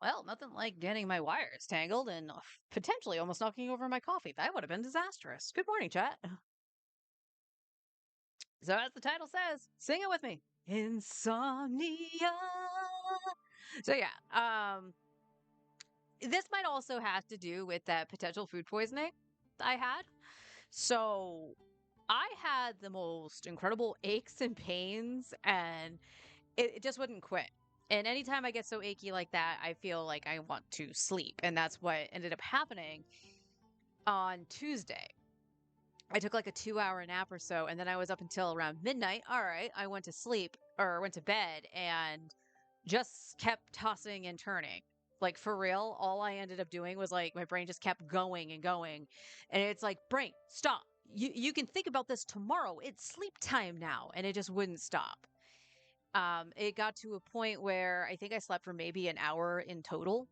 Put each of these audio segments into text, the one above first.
Well, nothing like getting my wires tangled and potentially almost knocking over my coffee. That would have been disastrous. Good morning, chat. So, as the title says, sing it with me. Insomnia. So yeah, this might also have to do with that potential food poisoning I had. So I had the most incredible aches and pains, and it just wouldn't quit. And anytime I get so achy like that, I feel like I want to sleep. And that's what ended up happening on Tuesday. I took like a 2 hour nap or so, and then I was up until around midnight. All right, I went to sleep or went to bed and just kept tossing and turning. Like for real, all I ended up doing was like my brain just kept going and going. And it's like, brain, stop. You can think about this tomorrow. It's sleep time now. And it just wouldn't stop. It got to a point where I think I slept for maybe an hour in total.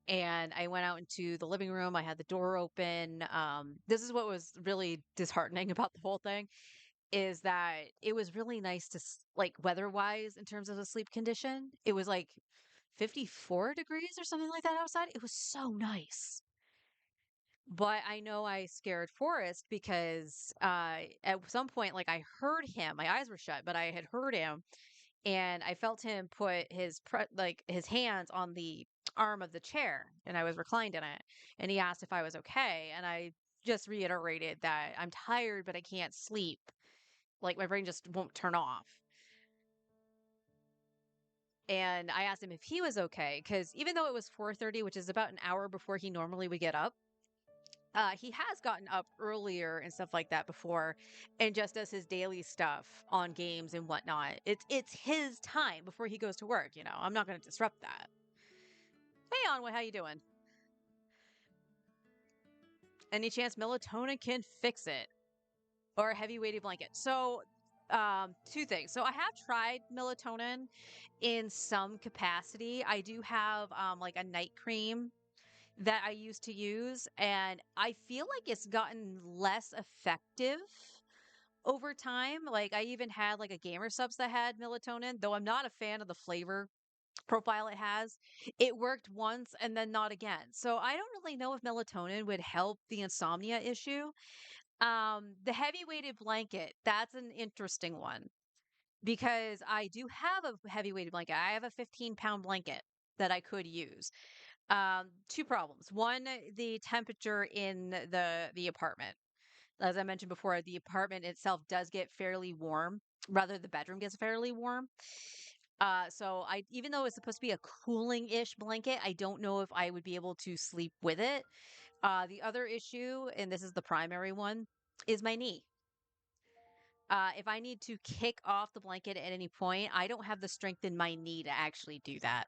And I went out into the living room. I had the door open. This is what was really disheartening about the whole thing is that it was really nice to like weather-wise in terms of the sleep condition. It was like 54 degrees or something like that outside. It was so nice. But I know I scared Forrest because at some point, like I heard him. My eyes were shut, but I had heard him, and I felt him put like his hands on the arm of the chair, and I was reclined in it. And he asked if I was okay, and I just reiterated that I'm tired, but I can't sleep. Like my brain just won't turn off. And I asked him if he was okay because even though it was 4:30, which is about an hour before he normally would get up, he has gotten up earlier and stuff like that before, and just does his daily stuff on games and whatnot. It's his time before he goes to work. I'm not going to disrupt that. Hey, Onway, how you doing? Any chance melatonin can fix it, or a heavy weighted blanket? So, two things. So I have tried melatonin in some capacity. I do have like a night cream that I used to use, and I feel like it's gotten less effective over time. Like I even had like a gamer subs that had melatonin, though I'm not a fan of the flavor profile it has. It worked once and then not again. So I don't really know if melatonin would help the insomnia issue. The heavy weighted blanket, that's an interesting one because I do have a heavy weighted blanket. I have a 15-pound blanket that I could use. Two problems. One, the temperature in the apartment. As I mentioned before, the apartment itself does get fairly warm. Rather, the bedroom gets fairly warm. So I, even though it's supposed to be a cooling-ish blanket, I don't know if I would be able to sleep with it. The other issue, and this is the primary one, is my knee. If I need to kick off the blanket at any point, I don't have the strength in my knee to actually do that.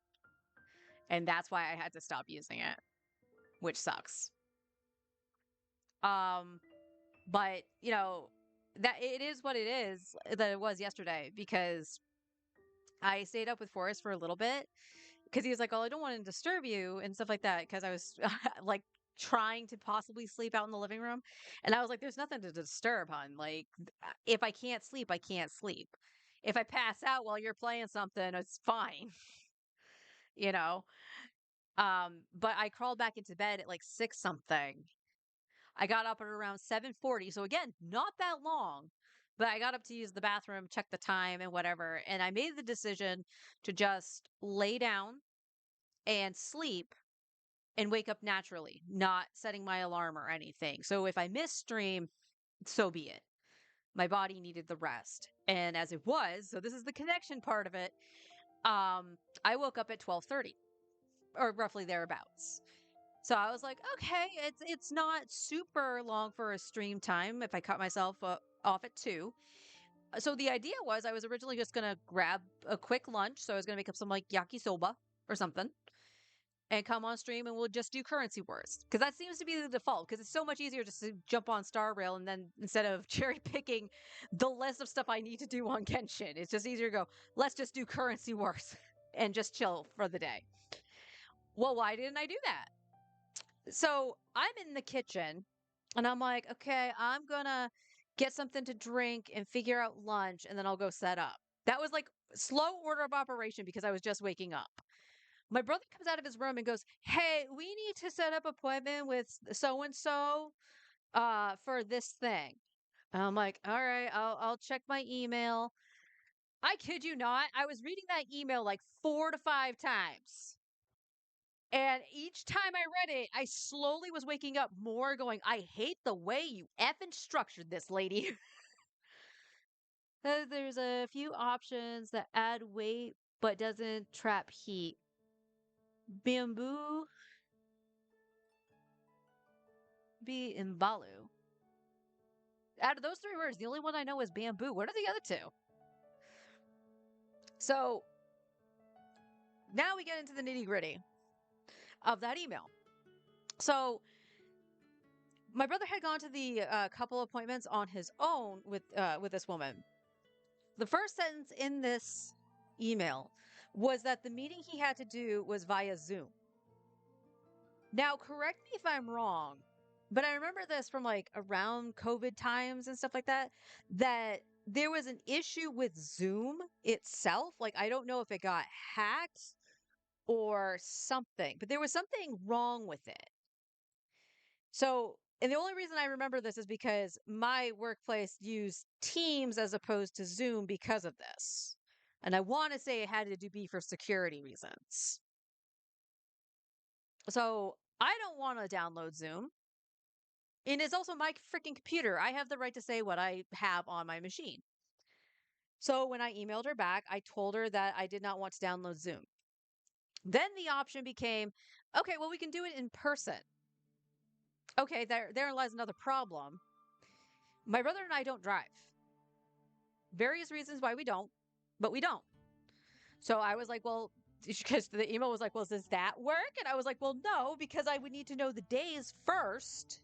And that's why I had to stop using it, which sucks. Um, but that it is what it is that it was yesterday because I stayed up with Forrest for a little bit because he was like, "Oh, I don't want to disturb you" and stuff like that because I was like trying to possibly sleep out in the living room, and I was like, "There's nothing to disturb, hon. Like, if I can't sleep, I can't sleep. If I pass out while you're playing something, it's fine, you know." But I crawled back into bed at like 6 something. I got up at around 7:40. So again, not that long. But I got up to use the bathroom, check the time and whatever, and I made the decision to just lay down and sleep and wake up naturally, not setting my alarm or anything. So if I miss stream, so be it. My body needed the rest. And as it was, so this is the connection part of it. I woke up at 12:30 or roughly thereabouts. So I was like, okay, it's not super long for a stream time if I cut myself off at 2. So the idea was I was originally just going to grab a quick lunch. So I was going to make up some like yakisoba or something and come on stream and we'll just do currency wars because that seems to be the default because it's so much easier just to jump on Star Rail and then instead of cherry picking the list of stuff I need to do on Genshin, it's just easier to go, let's just do currency wars and just chill for the day. Well, why didn't I do that? So I'm in the kitchen and I'm like, okay, I'm gonna get something to drink and figure out lunch and then I'll go set up. That was like slow order of operation because I was just waking up. My brother comes out of his room and goes, "Hey, we need to set up appointment with so and so for this thing." And I'm like, "All right, I'll check my email." I kid you not, I was reading that email like 4 to 5 times. And each time I read it, I slowly was waking up more going, "I hate the way you effing structured this, lady." There's a few options that add weight but doesn't trap heat. Bamboo, be and balu. Out of those three words, the only one I know is bamboo. What are the other two? So now we get into the nitty gritty of that email. So my brother had gone to the couple appointments on his own with this woman. The first sentence in this email was that the meeting he had to do was via Zoom. Now, correct me if I'm wrong, but I remember this from like around COVID times and stuff like that, that there was an issue with Zoom itself. Like, I don't know if it got hacked or something, but there was something wrong with it. So, and the only reason I remember this is because my workplace used Teams as opposed to Zoom because of this. And I want to say it had to do be for security reasons. So I don't want to download Zoom. And it's also my freaking computer. I have the right to say what I have on my machine. So when I emailed her back, I told her that I did not want to download Zoom. Then the option became, okay, well, we can do it in person. Okay, there lies another problem. My brother and I don't drive. Various reasons why we don't, but we don't. So I was like, well, because the email was like, well, does that work? And I was like, well, no, because I would need to know the days first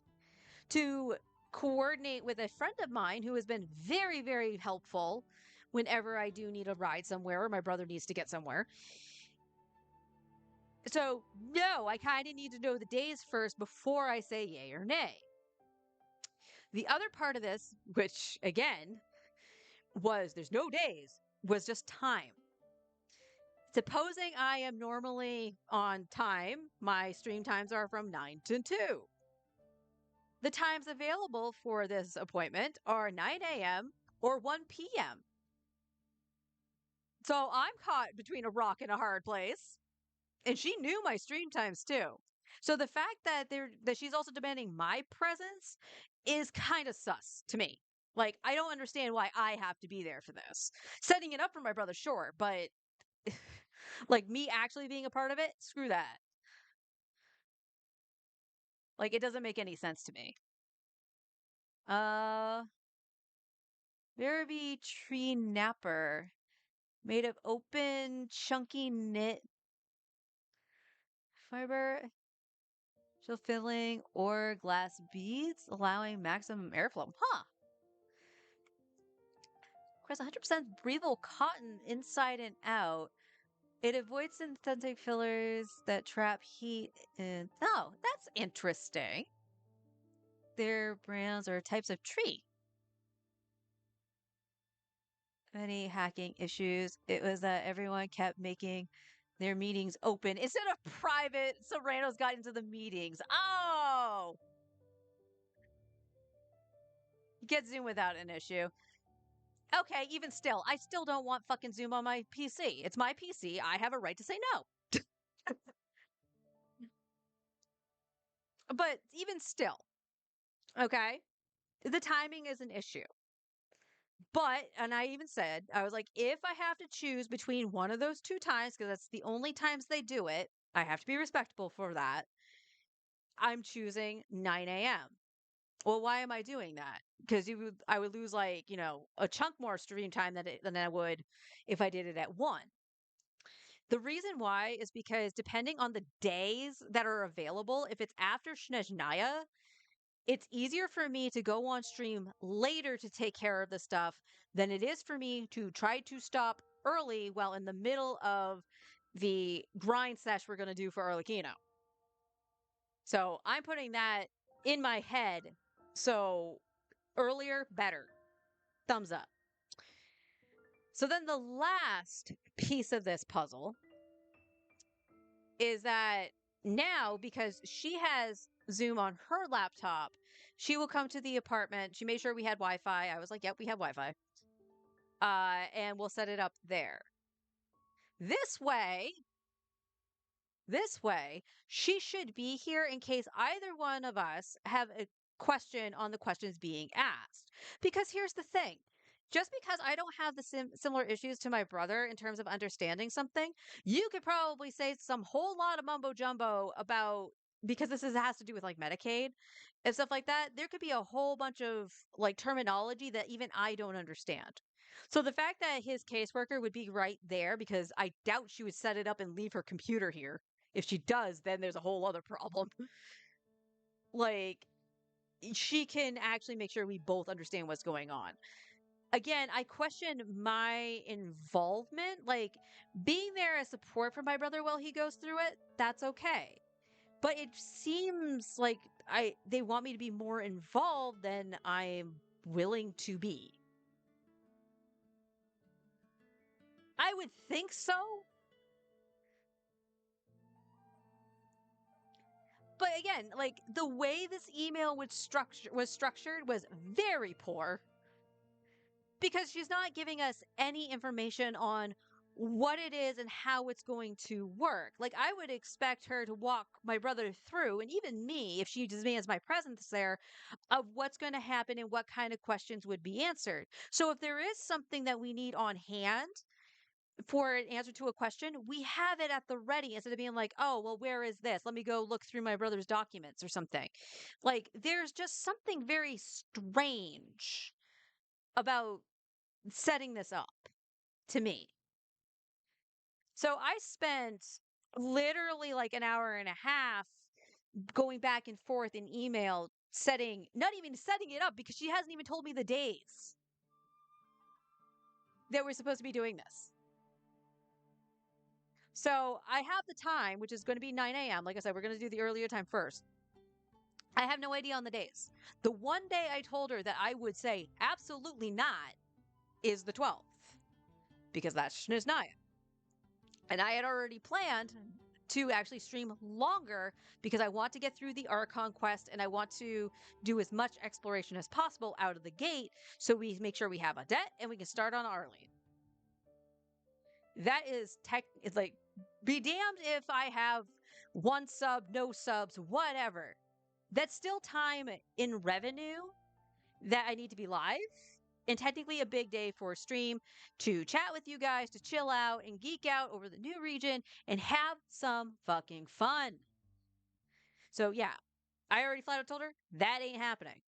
to coordinate with a friend of mine who has been very, very helpful whenever I do need a ride somewhere or my brother needs to get somewhere. So, no, I kind of need to know the days first before I say yay or nay. The other part of this, which again was there's no days, was just time. Supposing I am normally on time, my stream times are from 9 to 2. The times available for this appointment are 9 a.m. or 1 p.m. So I'm caught between a rock and a hard place. And she knew my stream times too. So the fact that she's also demanding my presence is kind of sus to me. Like, I don't understand why I have to be there for this. Setting it up for my brother, sure, but like me actually being a part of it, screw that. Like, it doesn't make any sense to me. Uh, Verby tree napper made of open, chunky knit fiber, shell filling, or glass beads, allowing maximum airflow. Huh. Requires 100% breathable cotton inside and out. It avoids synthetic fillers that trap heat. And oh, that's interesting. Their brands or types of tree. Any hacking issues? It was that everyone kept making their meetings open instead of private. Serranos got into the meetings. Oh, you get Zoom without an issue. Okay, even still, I still don't want fucking Zoom on my PC. It's my PC. I have a right to say no. But even still, okay, the timing is an issue. But, and I even said, I was like, if I have to choose between one of those two times, because that's the only times they do it, I have to be respectable for that. I'm choosing 9 a.m. Well, why am I doing that? Because I would lose like, a chunk more stream time than I would if I did it at 1. The reason why is because depending on the days that are available, if it's after Snezhnaya, it's easier for me to go on stream later to take care of the stuff than it is for me to try to stop early while in the middle of the grind sesh we're going to do for Arlecchino. So I'm putting that in my head. So earlier, better. Thumbs up. So then the last piece of this puzzle is that now, because she has Zoom on her laptop, she will come to the apartment. She made sure we had Wi-Fi. I was like, "Yep, we have Wi-Fi." And we'll set it up there. This way, this way, she should be here in case either one of us have a question on the questions being asked. Because here's the thing, just because I don't have the similar issues to my brother in terms of understanding something, you could probably say some whole lot of mumbo jumbo about, because has to do with like Medicaid and stuff like that. There could be a whole bunch of like terminology that even I don't understand. So the fact that his caseworker would be right there, because I doubt she would set it up and leave her computer here. If she does, then there's a whole other problem. Like, she can actually make sure we both understand what's going on. Again, I question my involvement. Like, being there as support for my brother while he goes through it, that's okay. But it seems like they want me to be more involved than I'm willing to be. I would think so. But again, like the way this email was structured was very poor, because she's not giving us any information on what it is and how it's going to work. Like, I would expect her to walk my brother through, and even me, if she demands my presence there, of what's going to happen and what kind of questions would be answered. So if there is something that we need on hand for an answer to a question, we have it at the ready, instead of being like, "Oh, well, where is this? Let me go look through my brother's documents or something." Like, there's just something very strange about setting this up to me. So I spent literally like an hour and a half going back and forth in email, not even setting it up, because she hasn't even told me the days that we're supposed to be doing this. So I have the time, which is going to be 9 a.m. Like I said, we're going to do the earlier time first. I have no idea on the days. The one day I told her that I would say absolutely not is the 12th, because that's Shniznaya. And I had already planned to actually stream longer, because I want to get through the Archon quest and I want to do as much exploration as possible out of the gate, so we make sure we have a debt and we can start on Arlene. That is it's like, be damned if I have one sub, no subs, whatever. That's still time in revenue that I need to be live, and technically a big day for a stream, to chat with you guys, to chill out and geek out over the new region and have some fucking fun. So yeah, I already flat out told her that ain't happening.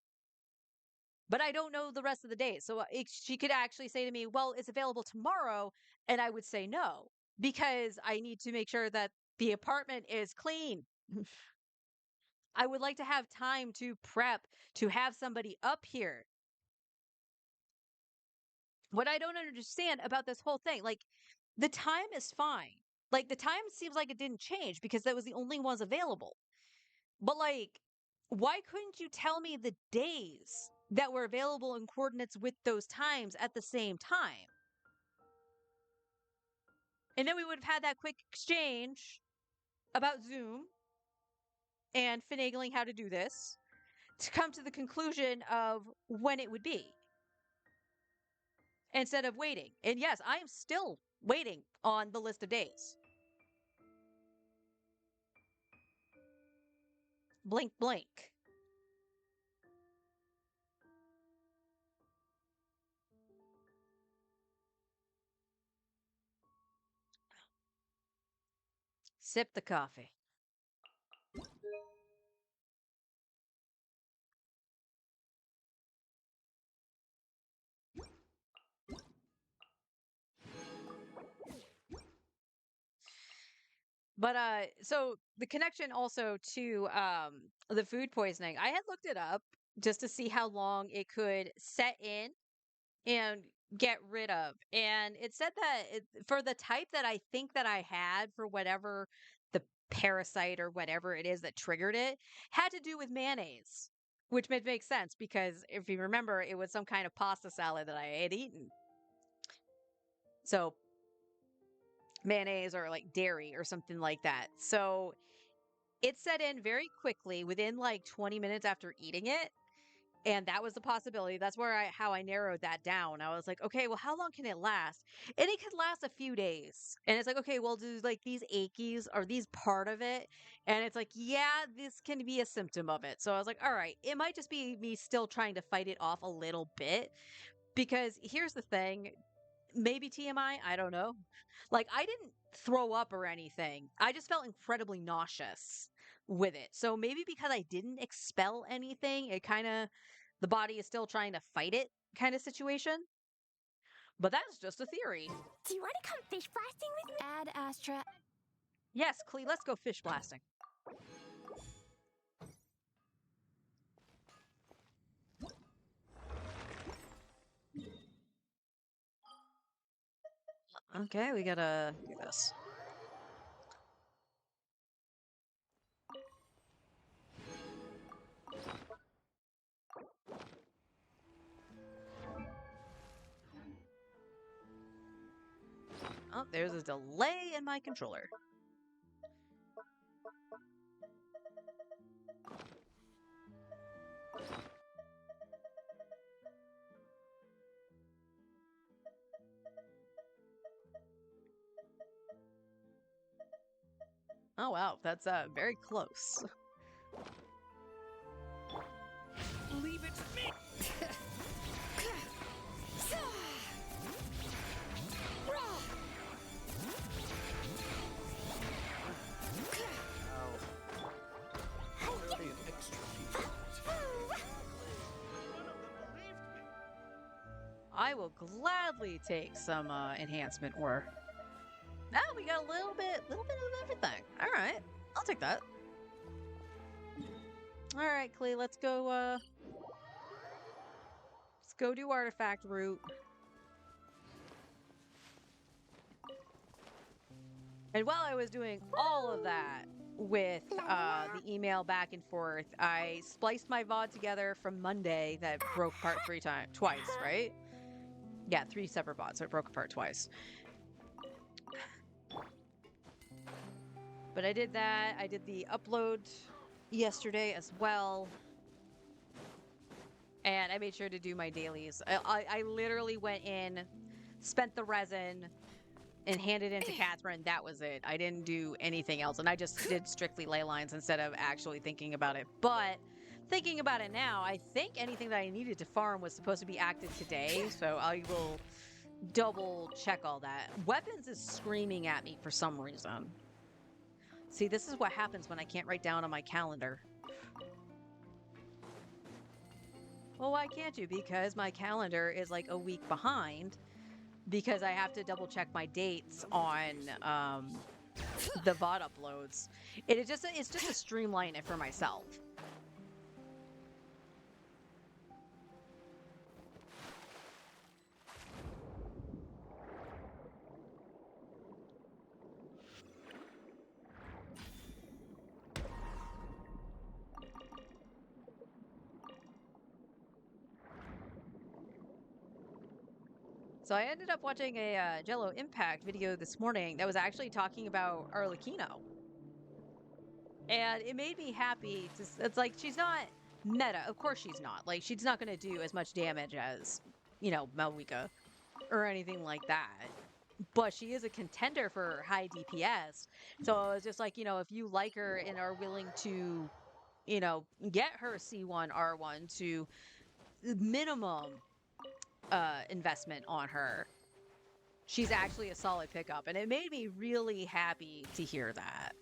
But I don't know the rest of the days. So she could actually say to me, "Well, it's available tomorrow." And I would say no, because I need to make sure that the apartment is clean. I would like to have time to prep, to have somebody up here. What I don't understand about this whole thing, like, the time is fine. Like, the time seems like it didn't change because that was the only ones available. But like, why couldn't you tell me the days that were available in coordinates with those times at the same time? And then we would have had that quick exchange about Zoom and finagling how to do this, to come to the conclusion of when it would be, instead of waiting. And yes, I am still waiting on the list of days. Blink, blink. Sip the coffee. But so the connection also to the food poisoning, I had looked it up just to see how long it could set in and get rid of. And it said that for the type that I think that I had, for whatever the parasite or whatever it is that triggered it, had to do with mayonnaise, which make sense, because if you remember, it was some kind of pasta salad that I had eaten. So mayonnaise or like dairy or something like that. So it set in very quickly within like 20 minutes after eating it. And that was the possibility. That's where how I narrowed that down. I was like, okay, well, how long can it last? And it could last a few days. And it's like, okay, well, do like these achies, are these part of it? And it's like, yeah, this can be a symptom of it. So I was like, all right, it might just be me still trying to fight it off a little bit. Because here's the thing, maybe TMI, I don't know. Like, I didn't throw up or anything. I just felt incredibly nauseous with it. So maybe because I didn't expel anything, it kind of, the body is still trying to fight it kind of situation. But that's just a theory. Do you want to come fish blasting with me? Ad Astra. Yes, Clee, let's go fish blasting. Okay, we gotta do this. Oh, there's a delay in my controller. Oh wow, that's very close. Leave it to me! I will gladly take some enhancement ore. Now we got a little bit of everything. All right, I'll take that. All right, Clee, let's go do artifact route. And while I was doing all of that with the email back and forth, I spliced my VOD together from Monday that broke apart twice, right? Yeah, 3 separate VODs, so it broke apart twice. But I did that. I did the upload yesterday as well. And I made sure to do my dailies. I literally went in, spent the resin, and handed it into Catherine. That was it. I didn't do anything else. And I just did strictly ley lines instead of actually thinking about it. But thinking about it now, I think anything that I needed to farm was supposed to be active today. So I will double check all that. Weapons is screaming at me for some reason. See, this is what happens when I can't write down on my calendar. Well, why can't you? Because my calendar is like a week behind because I have to double check my dates on the VOD uploads. It's just to streamline it for myself. So I ended up watching a Jello Impact video this morning that was actually talking about Arlecchino. And it made me happy it's like, she's not meta. Of course she's not. Like, she's not going to do as much damage as, you know, Malwika or anything like that. But she is a contender for high DPS. So it's just like, you know, if you like her and are willing to, you know, get her C1, R1 to minimum investment on her, she's actually a solid pickup. And it made me really happy to hear that.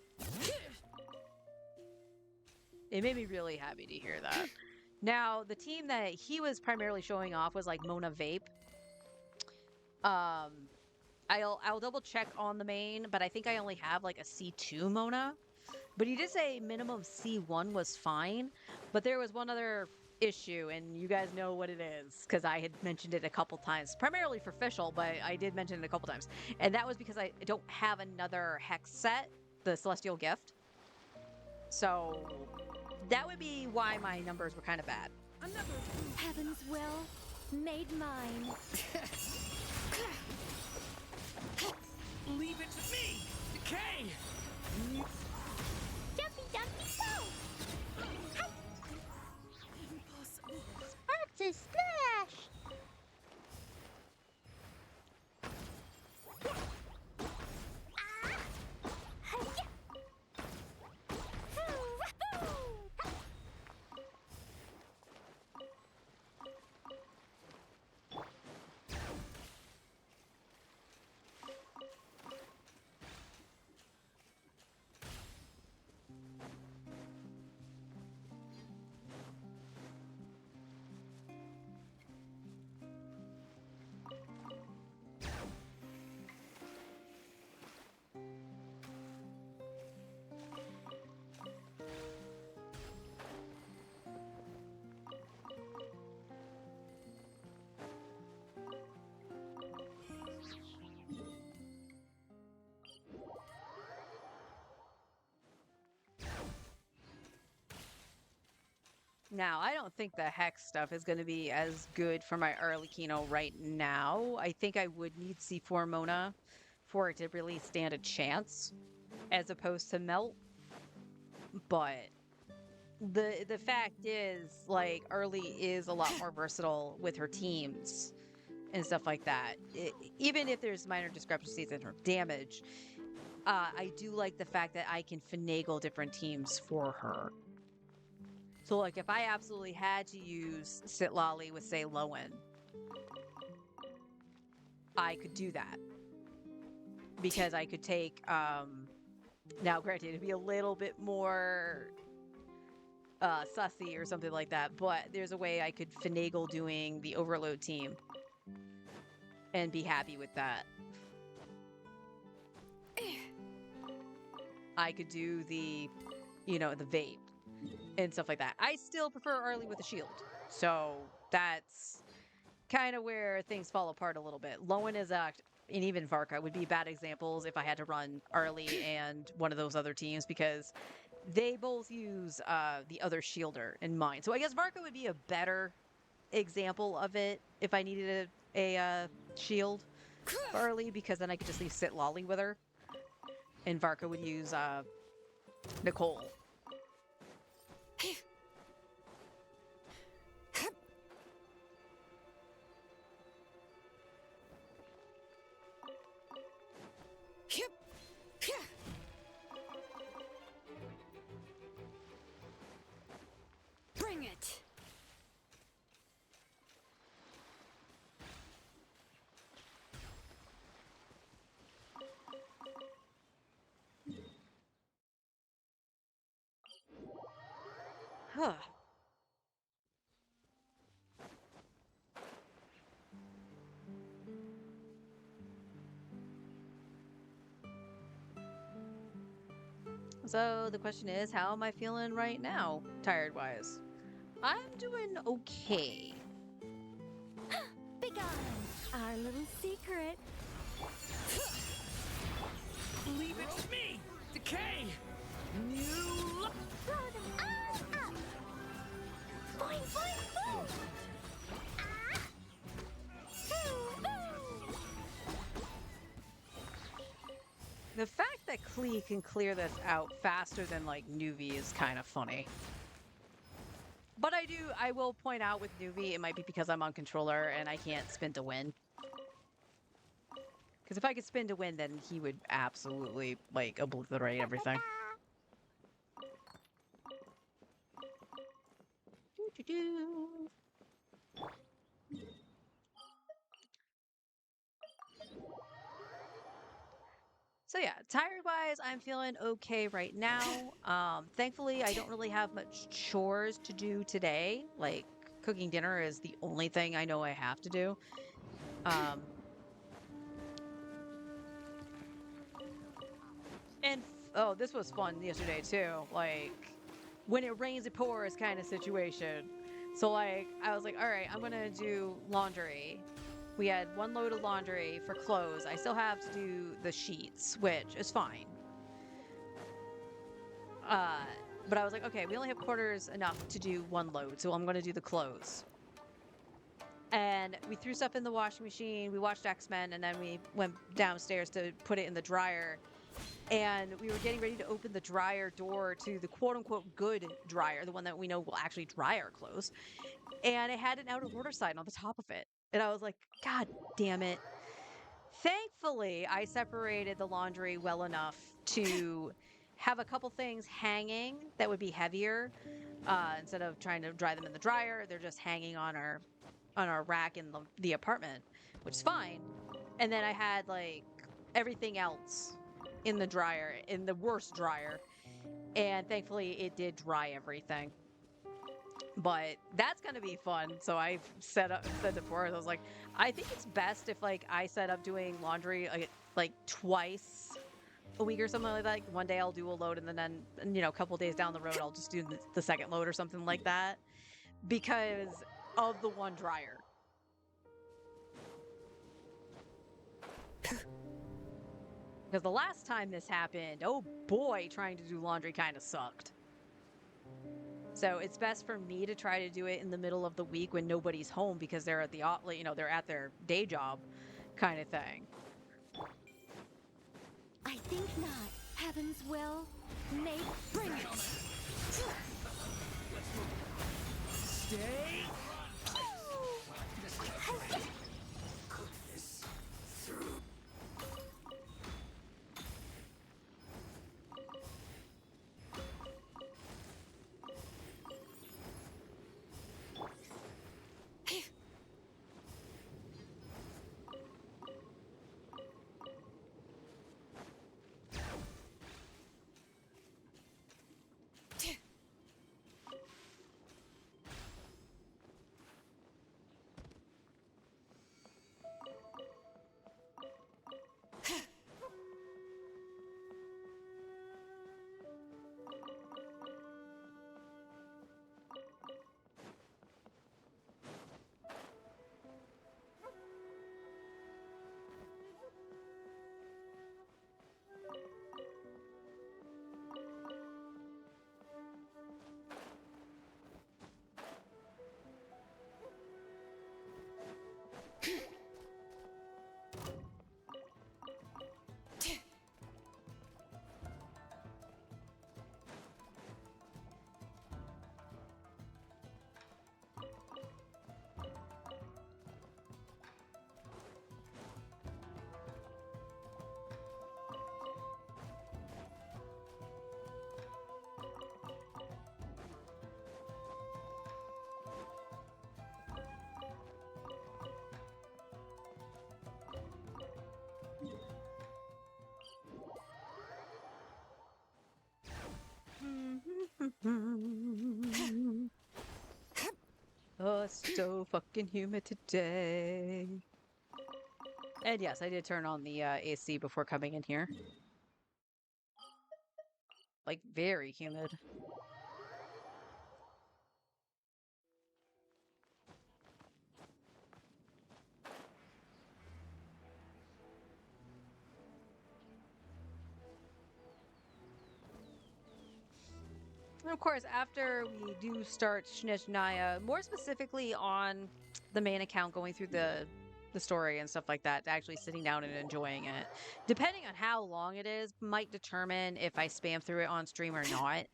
It made me really happy to hear that. Now, the team that he was primarily showing off was like Mona Vape. I'll double check on the main, but I think I only have like a C2 Mona. But he did say minimum C1 was fine, but there was one other issue, and you guys know what it is because I had mentioned it a couple times, primarily for Fischl, but I did mention it a couple times. And that was because I don't have another Hex set, the Celestial Gift. So that would be why my numbers were kind of bad. Heaven's will made mine. Leave it to me! Now, I don't think the Hex stuff is going to be as good for my Arlecchino right now. I think I would need C4 Mona for it to really stand a chance, as opposed to Melt. But the fact is, like, Early is a lot more versatile with her teams and stuff like that. Even if there's minor discrepancies in her damage, I do like the fact that I can finagle different teams for her. So, like, if I absolutely had to use Sitlali with, say, Lowen, I could do that. Because I could take, now granted, it'd be a little bit more sussy or something like that, but there's a way I could finagle doing the Overload team and be happy with that. I could do the, the vape and stuff like that. I still prefer Arlie with a shield. So that's kind of where things fall apart a little bit. Lowen is and even Varka would be bad examples if I had to run Arlie and one of those other teams, because they both use the other shielder in mind. So I guess Varka would be a better example of it if I needed a shield for Arlie, because then I could just leave Sitlali with her. And Varka would use Nicole. Bring it. Huh. So the question is, how am I feeling right now, tired-wise? I'm doing okay. Begone. Our little secret. Leave it to me! Decay! New life! Throw them all up. Boing, boing, boing. Ah. Boo, boo. The fact that Klee can clear this out faster than, like, Nuvi is kind of funny. But I will point out with Nuvi, it might be because I'm on controller and I can't spin to win. Because if I could spin to win, then he would absolutely, like, obliterate everything. Doo-doo-doo. So yeah, tired-wise, I'm feeling okay right now. Thankfully, I don't really have much chores to do today. Like, cooking dinner is the only thing I know I have to do. And oh, this was fun yesterday too. Like, when it rains, it pours kind of situation. So like, I was like, all right, I'm gonna do laundry. We had one load of laundry for clothes. I still have to do the sheets, which is fine. But I was like, okay, we only have quarters enough to do one load, so I'm gonna do the clothes. And we threw stuff in the washing machine. We watched X-Men, and then we went downstairs to put it in the dryer. And we were getting ready to open the dryer door to the quote-unquote good dryer, the one that we know will actually dry our clothes. And it had an out of order sign on the top of it. And I was like, God damn it. Thankfully, I separated the laundry well enough to have a couple things hanging that would be heavier. Instead of trying to dry them in the dryer, they're just hanging on our rack in the apartment, which is fine. And then I had, like, everything else in the dryer, in the worst dryer. And thankfully it did dry everything. But that's gonna be fun. So I've said it for us. I was like, I think it's best if, like, I set up doing laundry like twice a week or something like that. Like, one day I'll do a load, and then a couple days down the road I'll just do the second load or something like that, because of the one dryer. Because the last time this happened, oh boy, trying to do laundry kind of sucked. So it's best for me to try to do it in the middle of the week when nobody's home because they're at the they're at their day job kind of thing. I think not. Heaven's will may bring it. Stay. Oh, it's so fucking humid today. And yes, I did turn on the AC before coming in here. Like, very humid. And of course, after we do start Shnezhnaya, more specifically on the main account, going through the story and stuff like that, actually sitting down and enjoying it, depending on how long it is, might determine if I spam through it on stream or not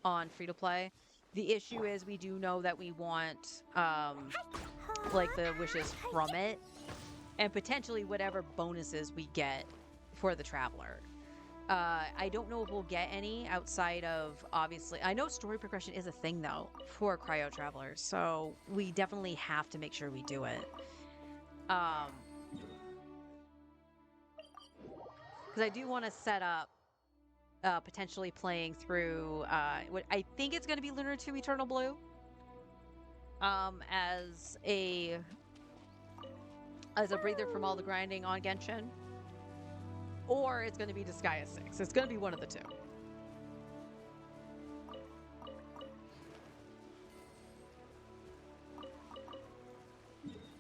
on free to play. The issue is we do know that we want like the wishes from it and potentially whatever bonuses we get for the traveler. I don't know if we'll get any outside of, obviously. I know story progression is a thing though for cryo travelers, so we definitely have to make sure we do it. Because I do want to set up potentially playing through what I think it's going to be Lunar 2 Eternal Blue as a breather from all the grinding on Genshin, or it's going to be Disgaea 6. It's going to be one of the two.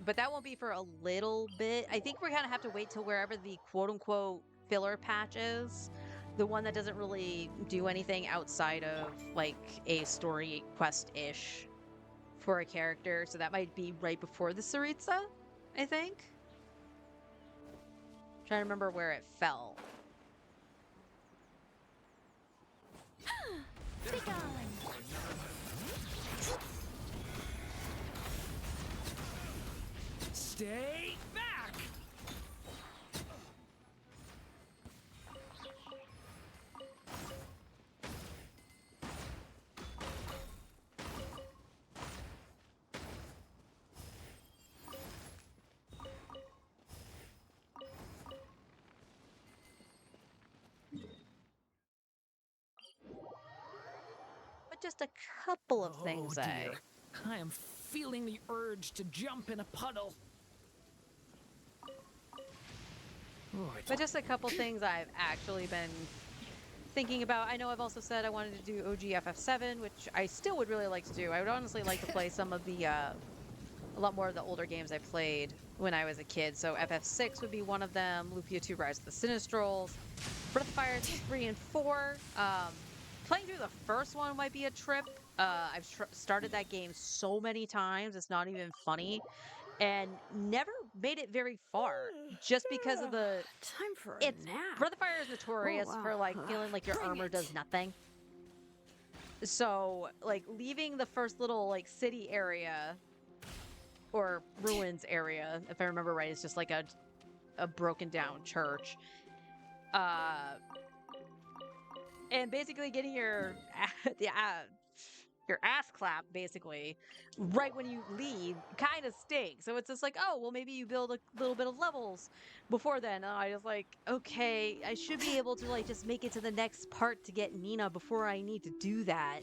But that won't be for a little bit. I think we're going to have to wait till wherever the quote-unquote filler patch is, the one that doesn't really do anything outside of like a story quest-ish for a character. So that might be right before the Saritsa, I think. Trying to remember where it fell. Be gone. Stay back. But just a couple of Oh things, dear. I am feeling the urge to jump in a puddle. Oh, But just a couple things I've actually been thinking about. I know I've also said I wanted to do OG FF7, which I still would really like to do. I would honestly like to play some of the, a lot more of the older games I played when I was a kid. So FF6 would be one of them, Lupia 2 Rise of the Sinistrals, Breath of Fire 3 and 4. Playing through the first one might be a trip, I've started that game so many times, it's not even funny, and never made it very far just because of the Time for a it's nap. Breath of Fire is Oh, notorious wow. for like feeling like your Bring armor does it. nothing. So, like leaving the first little like city area or ruins area, if I remember right, it's just like a broken down church. Uh and basically getting the your ass clapped basically right when you leave kind of stinks. So it's just like, oh well, maybe you build a little bit of levels before then. And I was like, okay, I should be able to like just make it to the next part to get Nina before I need to do that.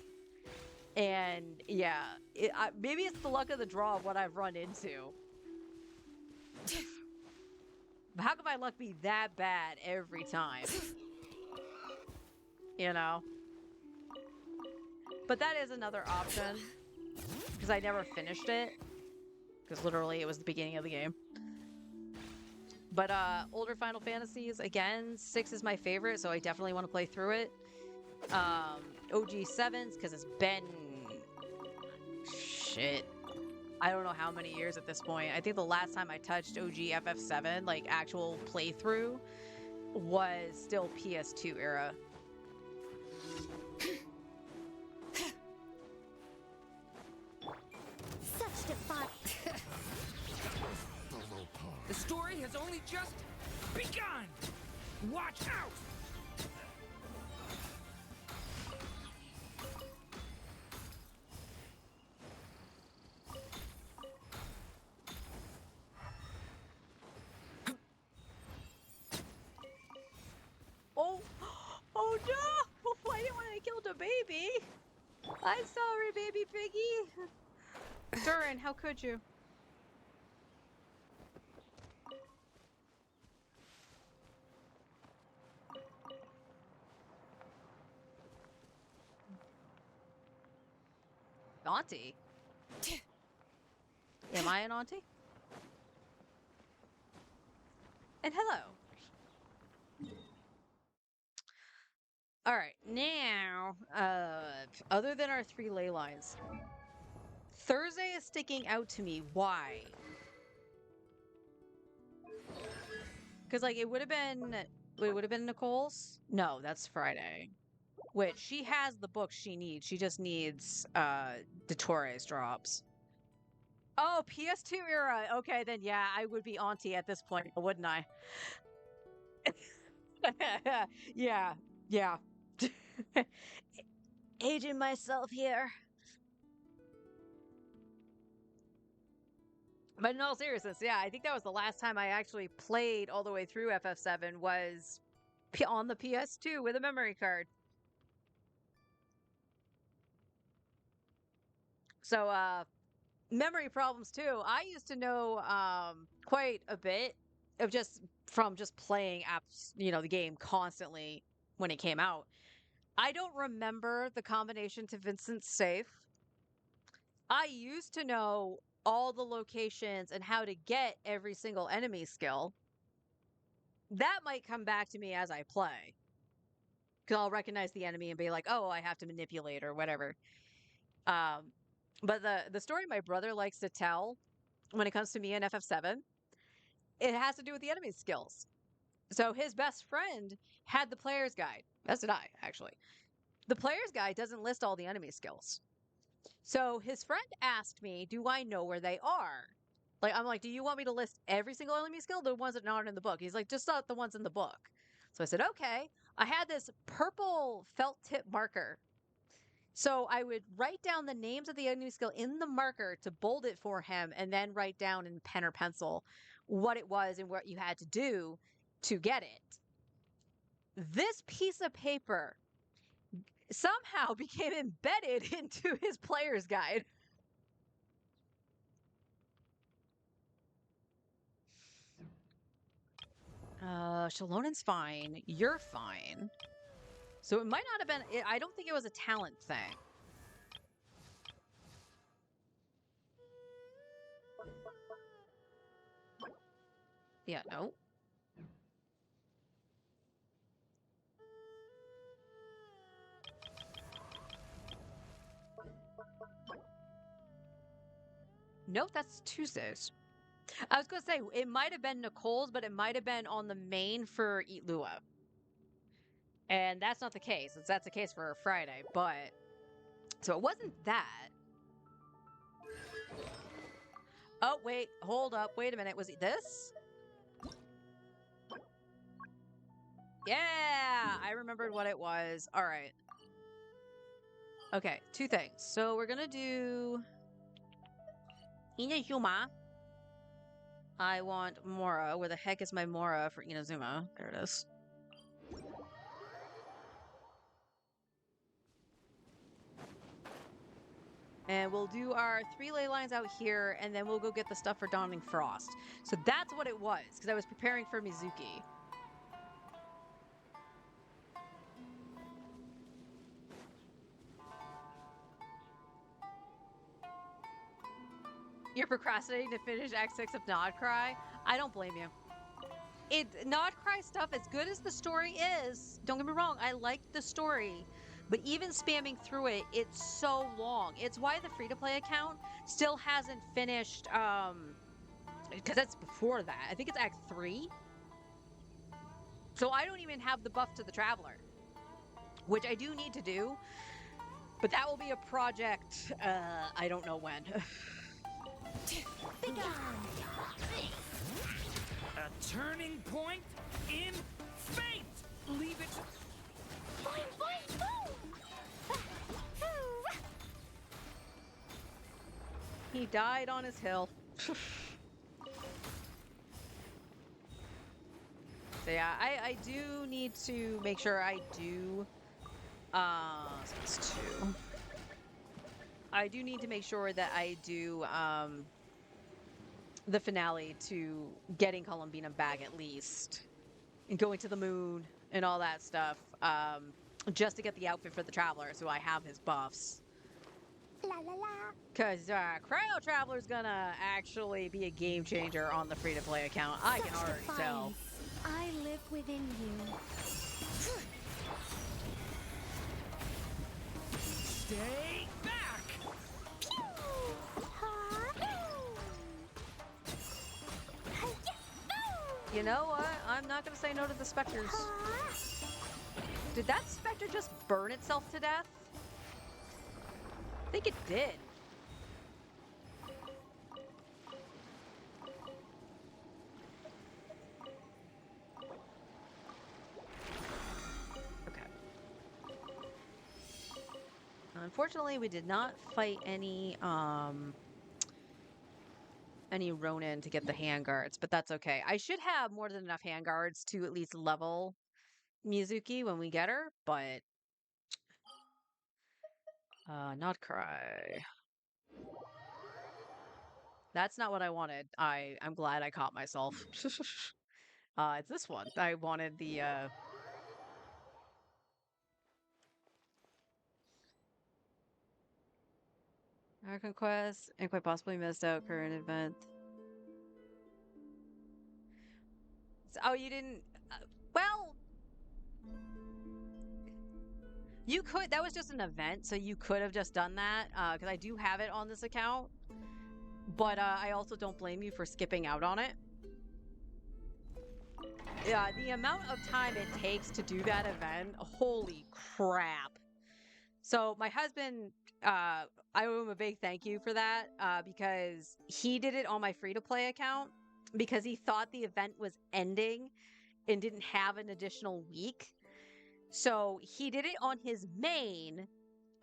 And yeah, maybe it's the luck of the draw of what I've run into. But how can my luck be that bad every time? You know? But that is another option because I never finished it because literally it was the beginning of the game. But older Final Fantasies, again, 6 is my favorite, so I definitely want to play through it. OG 7s because it's been shit. I don't know how many years at this point. I think the last time I touched OG FF7, like actual playthrough, was still PS2 era. Such defiance. The story has only just begun! Watch out! Oh, oh no! Why didn't I killed a baby? I'm sorry, baby piggy. Durin, how could you? Auntie? Am I an auntie? And hello. All right, now, other than our 3 ley lines, Thursday is sticking out to me. Why? Because like it would have been Nicole's. No, that's Friday. Which she has the books she needs. She just needs the Torres drops. Oh, PS2 era. Okay, then yeah, I would be auntie at this point, wouldn't I? Yeah, yeah. Aging myself here. But in all seriousness, yeah, I think that was the last time I actually played all the way through FF7 was on the PS2 with a memory card. So, memory problems too. I used to know quite a bit of just playing apps, the game constantly when it came out. I don't remember the combination to Vincent's safe. I used to know all the locations and how to get every single enemy skill. That might come back to me as I play. Because I'll recognize the enemy and be like, oh, I have to manipulate or whatever. Um, but the story my brother likes to tell when it comes to me in FF7, it has to do with the enemy skills. So his best friend had the player's guide. As did I, actually. The player's guide doesn't list all the enemy skills. So his friend asked me, do I know where they are? Like, I'm like, do you want me to list every single enemy skill? The ones that aren't in the book. He's like, just not the ones in the book. So I said, okay. I had this purple felt tip marker. So I would write down the names of the enemy skill in the marker to bold it for him and then write down in pen or pencil what it was and what you had to do to get it. This piece of paper somehow became embedded into his player's guide. Shalonen's fine. You're fine. So it might not have been, I don't think it was a talent thing. Yeah, no. Nope, that's Tuesdays. I was gonna say it might have been Nicole's, but it might have been on the main for Eat Lua. And that's not the case. That's the case for Friday, but so it wasn't that. Oh, wait, hold up. Wait a minute. Was it this? Yeah, I remembered what it was. All right. Okay, two things. So we're gonna do Inazuma. I want Mora. Where the heck is my Mora for Inazuma? There it is. And we'll do our 3 ley lines out here, and then we'll go get the stuff for Dawning Frost. So that's what it was, because I was preparing for Mizuki. You're procrastinating to finish Act 6 of Nod Cry? I don't blame you. Nod Cry stuff, as good as the story is, don't get me wrong, I liked the story. But even spamming through it, it's so long. It's why the free-to-play account still hasn't finished, because that's before that. I think it's Act 3. So I don't even have the buff to the Traveler, which I do need to do. But that will be a project, I don't know when. A turning point in fate! Leave it. Boing, boing, boom! He died on his hill. So yeah, I do need to make sure I do, so it's 2. I do need to make sure that I do, the finale to getting Columbina back at least. And going to the moon and all that stuff, just to get the outfit for the Traveler so I have his buffs. La la la. Because Cryo Traveler's gonna actually be a game changer on the free-to-play account. I can Such already tell. defiance. I live within you. Stay back! Pew! Ha! Hi-ya! Boom! You know what? I'm not gonna say no to the Spectres. Ha! Did that Spectre just burn itself to death? I think it did. Okay. Unfortunately, we did not fight any Ronin to get the handguards, but that's okay. I should have more than enough handguards to at least level Mizuki when we get her, but not cry. That's not what I wanted. I'm glad I caught myself. It's this one. I wanted the Our Conquest and quite possibly missed out current event. Oh, you didn't. Well, you could. That was just an event, so you could have just done that. Because I do have it on this account, but I also don't blame you for skipping out on it. Yeah, the amount of time it takes to do that event, holy crap. So my husband, I owe him a big thank you for that, because he did it on my free-to-play account because he thought the event was ending and didn't have an additional week. So he did it on his main,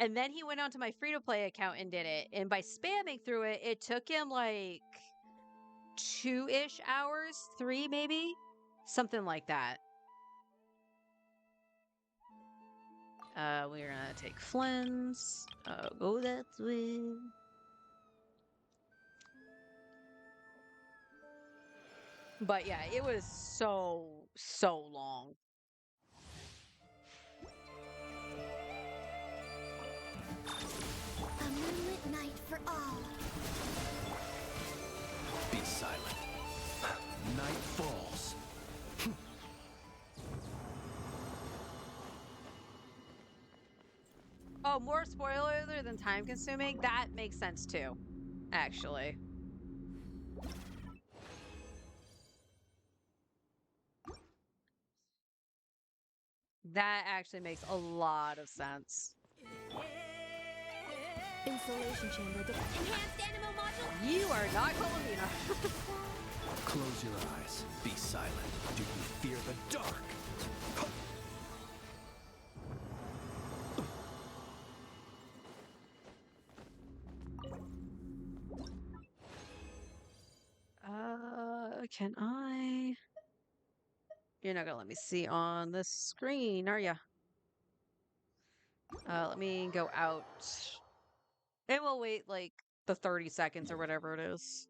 and then he went onto my free-to-play account and did it. And by spamming through it, it took him like 2-ish hours, 3 maybe, something like that. We're gonna take Flynn's. Go that way. But yeah, it was so long. A moonlit night for all. Be silent. Night falls. Oh, more spoiler than time consuming? That makes sense too, actually. That actually makes a lot of sense. Insulation chamber. Enhanced animal module. You are not Columbina. Close your eyes. Be silent. Do you fear the dark? Can I? You're not gonna let me see on the screen, are ya? Let me go out. And we'll wait like the 30 seconds or whatever it is.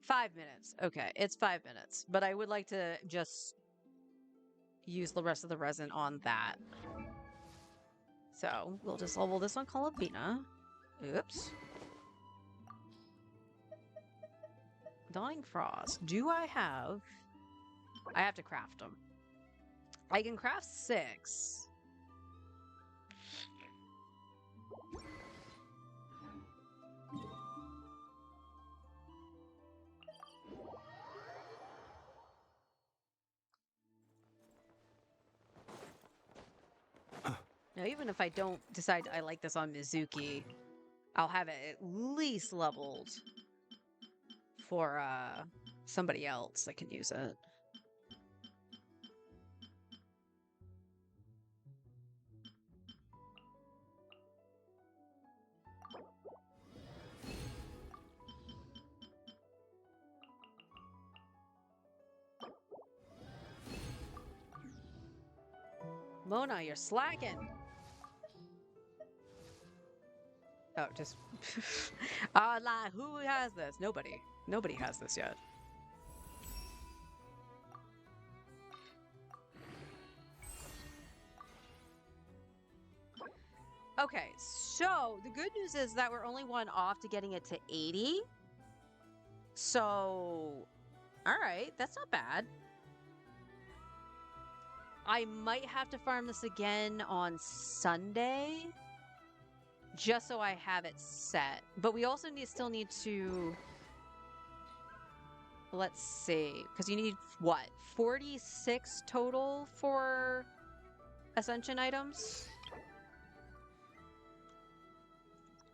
5 minutes. Okay, it's 5 minutes. But I would like to just use the rest of the resin on that. So we'll just level this on Columbina. Oops. Dawning Frost. Do I have? I have to craft them. I can craft 6. Now, even if I don't decide I like this on Mizuki, I'll have it at least leveled for somebody else that can use it. Mona, you're slacking. Oh, just like who has this? Nobody. Nobody has this yet. Okay, so the good news is that we're only one off to getting it to 80. So, all right, that's not bad. I might have to farm this again on Sunday, just so I have it set. But we also still need to, let's see, because you need what, 46 total for Ascension items?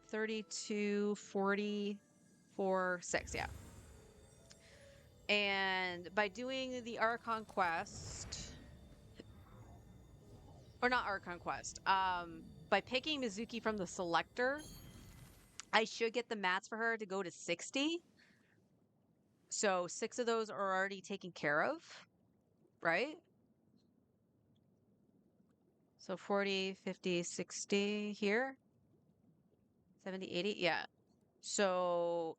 32, 44, 6, yeah. And by doing the Archon quest, or not Archon quest, by picking Mizuki from the selector, I should get the mats for her to go to 60. So 6 of those are already taken care of, right? So 40, 50, 60 here. 70, 80, yeah. So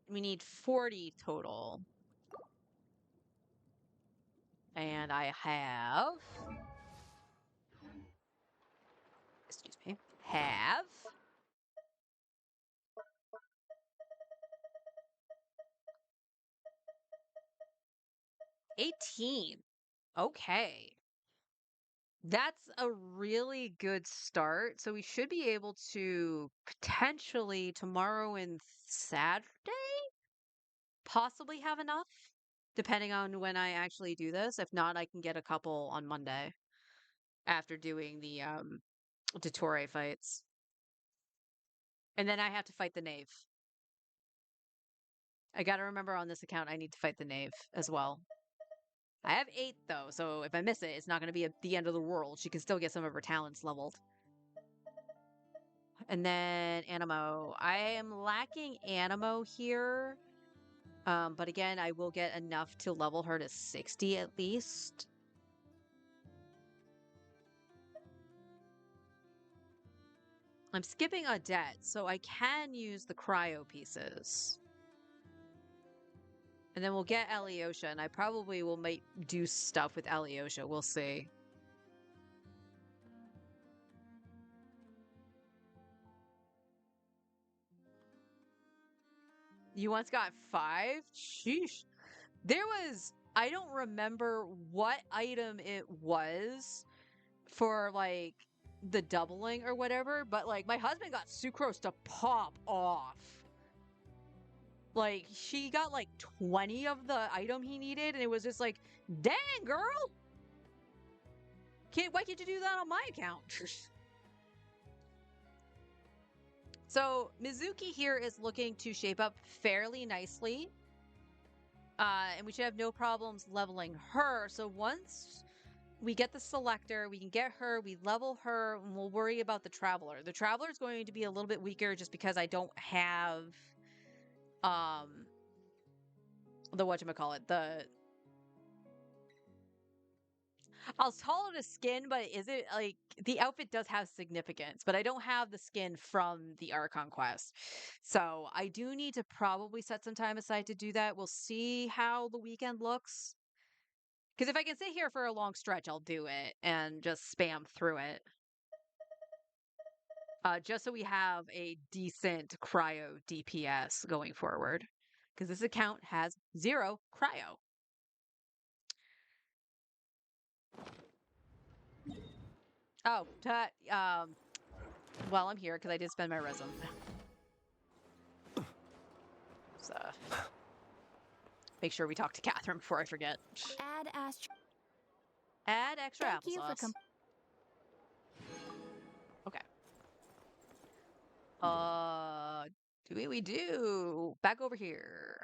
we need 40 total. And I have, excuse me, have 18. Okay. That's a really good start. So we should be able to potentially tomorrow and Saturday possibly have enough, depending on when I actually do this. If not, I can get a couple on Monday after doing the Dottore fights. And then I have to fight the knave. I got to remember on this account I need to fight the knave as well. I have 8 though, so if I miss it, it's not going to be at the end of the world. She can still get some of her talents leveled. And then Animo. I am lacking Animo here. But again, I will get enough to level her to 60 at least. I'm skipping Odette, so I can use the cryo pieces. And then we'll get Alyosha, and I probably will might do stuff with Alyosha. We'll see. You once got 5? Sheesh. There was, I don't remember what item it was for like the doubling or whatever, but like my husband got sucrose to pop off. Like she got like 20 of the item he needed, and it was just like, dang girl. Why can't you do that on my account? So Mizuki here is looking to shape up fairly nicely. And we should have no problems leveling her. So once we get the selector, we can get her, we level her, and we'll worry about the traveler. The traveler is going to be a little bit weaker just because I don't have the whatchamacallit, I'll call it a skin, but is it like the outfit does have significance, but I don't have the skin from the Archon quest. So I do need to probably set some time aside to do that. We'll see how the weekend looks. Because if I can sit here for a long stretch, I'll do it and just spam through it. Just so we have a decent cryo DPS going forward. Because this account has 0 cryo. Oh, well, I'm here because I did spend my resin. So, make sure we talk to Catherine before I forget. Add extra Thank you for applesauce. Okay. We do. Back over here.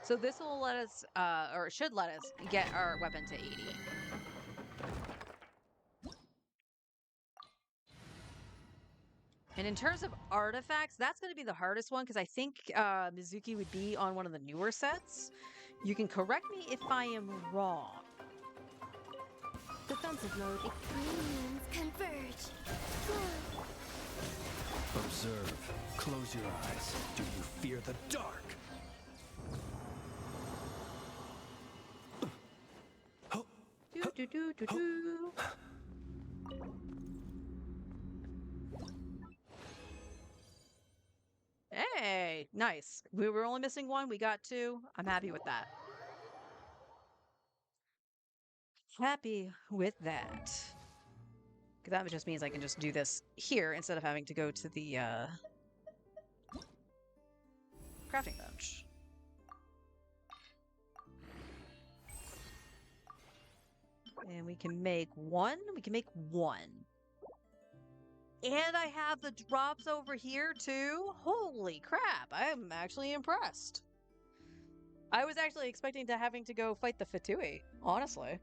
So this will let us, or should let us get our weapon to 80. And in terms of artifacts, that's going to be the hardest one because I think Mizuki would be on one of the newer sets. You can correct me if I am wrong. Defensive mode. Extremes converge. Observe. Close your eyes. Do you fear the dark? Do, do, do, do, do. Hey, nice. We were only missing 1. We got 2. I'm happy with that. Happy with that. Because that just means I can just do this here instead of having to go to the crafting bench. And we can make 1. We can make 1. And I have the drops over here too. Holy crap. I'm actually impressed. I was actually expecting to having to go fight the Fatui, honestly.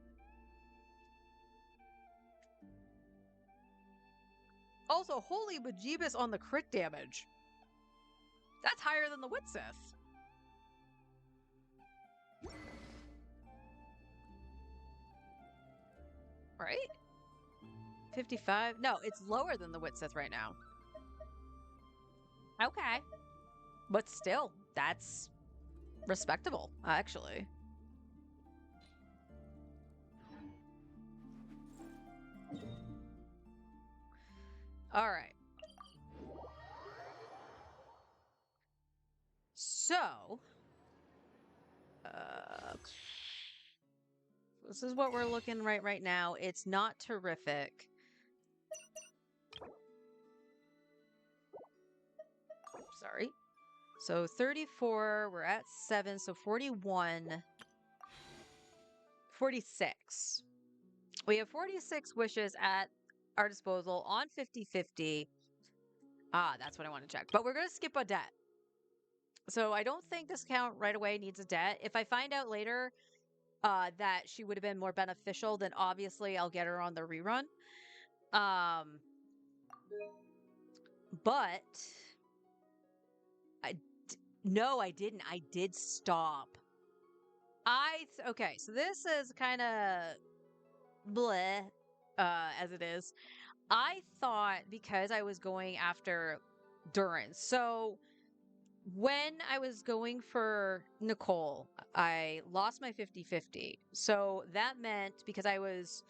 Also, holy bejeebus on the crit damage. That's higher than the Witsith. Right? 55? No, it's lower than the Witsith right now. Okay. But still, that's respectable, actually. All right. So, this is what we're looking right now. It's not terrific. Sorry. So 34, we're at 7, so 41. 46. We have 46 wishes at our disposal on 50/50. Ah, that's what I want to check. But we're going to skip a debt. So I don't think this account right away needs a debt. If I find out later that she would have been more beneficial, then obviously I'll get her on the rerun. But no, I didn't. I did stop. Okay, so this is kind of bleh, as it is. I thought because I was going after Durance. So when I was going for Nicole, I lost my 50/50. So that meant because I was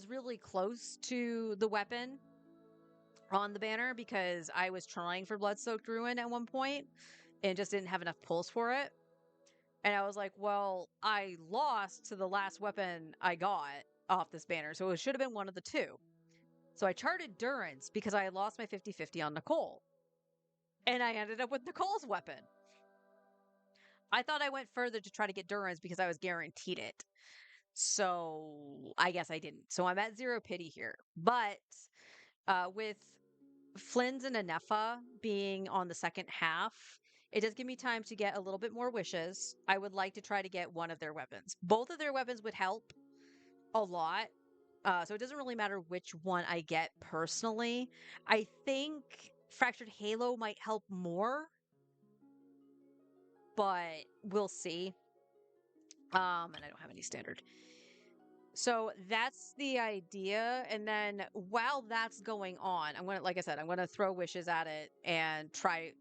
really close to the weapon on the banner because I was trying for Blood-Soaked Ruin at one point and just didn't have enough pulls for it. And I was like, well, I lost to the last weapon I got off this banner, so it should have been one of the two. So I charted Durance because I had lost my 50/50 on Nicole. And I ended up with Nicole's weapon. I thought I went further to try to get Durance because I was guaranteed it. So I guess I didn't. So I'm at zero pity here. But with Flynn's and Anefa being on the second half, it does give me time to get a little bit more wishes. I would like to try to get one of their weapons. Both of their weapons would help a lot. So it doesn't really matter which one I get personally. I think Fractured Halo might help more, but we'll see. And I don't have any standard. So that's the idea. And then while that's going on, I'm gonna, like I said, I'm gonna throw wishes at it and try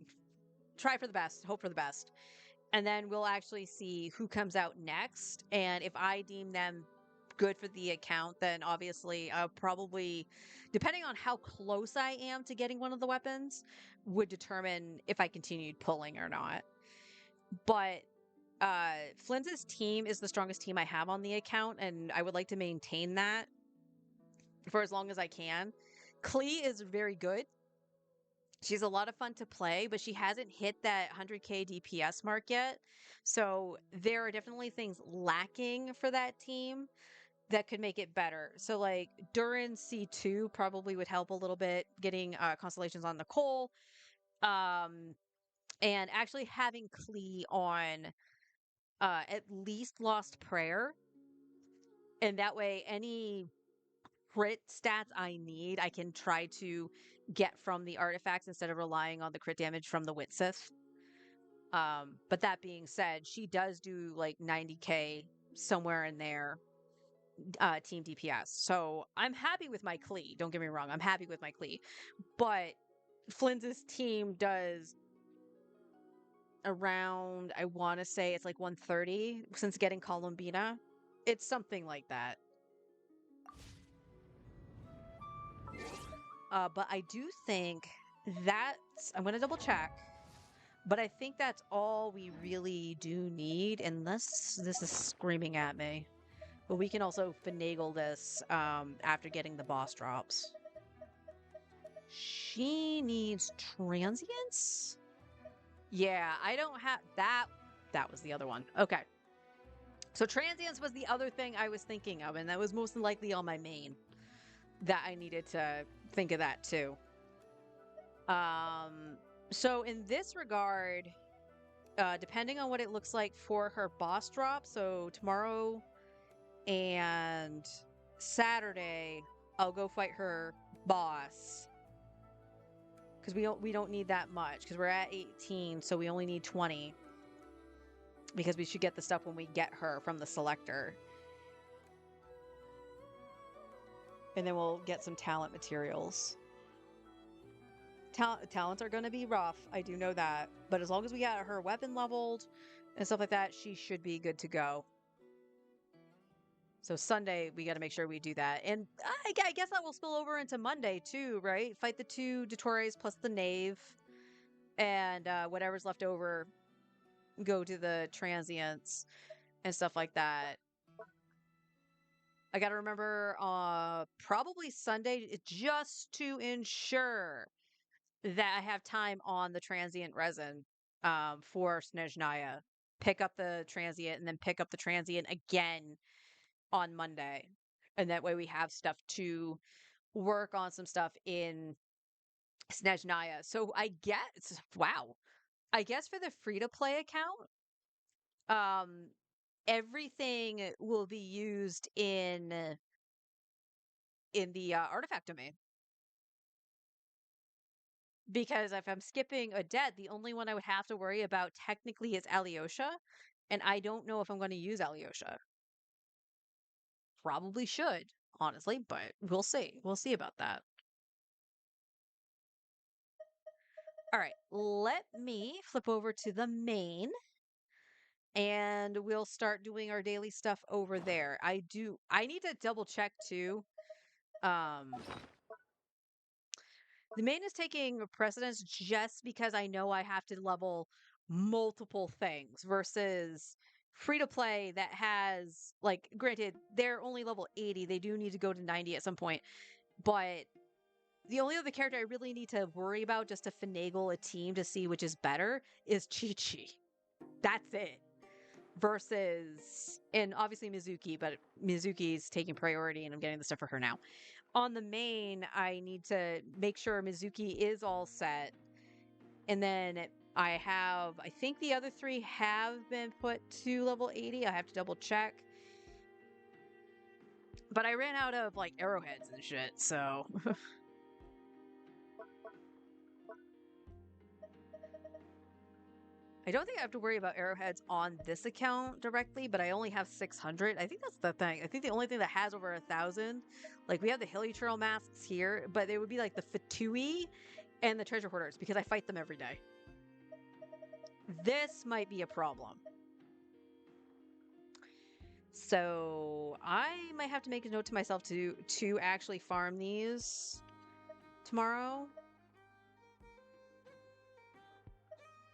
for the best, hope for the best. And then we'll actually see who comes out next. And if I deem them good for the account, then obviously I'll probably, depending on how close I am to getting one of the weapons, would determine if I continued pulling or not. But Flynn's team is the strongest team I have on the account, and I would like to maintain that for as long as I can. Klee is very good. She's a lot of fun to play, but she hasn't hit that 100k DPS mark yet. So there are definitely things lacking for that team that could make it better. So like Durin C2 probably would help a little bit getting constellations on Nicole. Um and actually having Klee on at least Lost Prayer. And that way any crit stats I need, I can try to get from the artifacts instead of relying on the crit damage from the Witsith. But that being said, she does do like 90k somewhere in there, team DPS. So I'm happy with my Klee. Don't get me wrong, I'm happy with my Klee. But Flynn's team does around, I want to say it's like 130 since getting Columbina. It's something like that. But I do think that's, I'm going to double check, but I think that's all we really do need, unless this is screaming at me. But we can also finagle this after getting the boss drops. She needs transients? Yeah, I don't have that. That was the other one. Okay. So transients was the other thing I was thinking of, and that was most likely on my main that I needed to think of that too. So in this regard, depending on what it looks like for her boss drop, so tomorrow and Saturday, I'll go fight her boss. Because we don't need that much, because we're at 18, so we only need 20. Because we should get the stuff when we get her from the selector. And then we'll get some talent materials. Talents are going to be rough, I do know that. But as long as we got her weapon leveled and stuff like that, she should be good to go. So Sunday, we got to make sure we do that. And I guess that will spill over into Monday too, right? Fight the 2 Dottores plus the Knave. And whatever's left over, go to the transients and stuff like that. I got to remember probably Sunday just to ensure that I have time on the transient resin for Snezhnaya. Pick up the transient and then pick up the transient again on Monday. And that way we have stuff to work on some stuff in Snezhnaya. So I guess, wow. I guess for the free to play account, everything will be used in the artifact domain. Because if I'm skipping a dead, the only one I would have to worry about technically is Alyosha, and I don't know if I'm going to use Alyosha. Probably should, honestly, but we'll see. We'll see about that. All right, let me flip over to the main, and we'll start doing our daily stuff over there. I need to double check too. The main is taking precedence just because I know I have to level multiple things versus free to play that has, like, granted, they're only level 80. They do need to go to 90 at some point. But the only other character I really need to worry about just to finagle a team to see which is better is Chi Chi. That's it. versus, and obviously Mizuki, but Mizuki's taking priority and I'm getting the stuff for her now. On the main, I need to make sure Mizuki is all set. And then I think the other three have been put to level 80. I have to double check. But I ran out of like arrowheads and shit, so. I don't think I have to worry about arrowheads on this account directly, but I only have 600. I think that's the thing. I think the only thing that has over 1,000, like we have the Hilly Trail masks here, but they would be like the Fatui and the treasure hoarders because I fight them every day. This might be a problem. So I might have to make a note to myself to actually farm these tomorrow.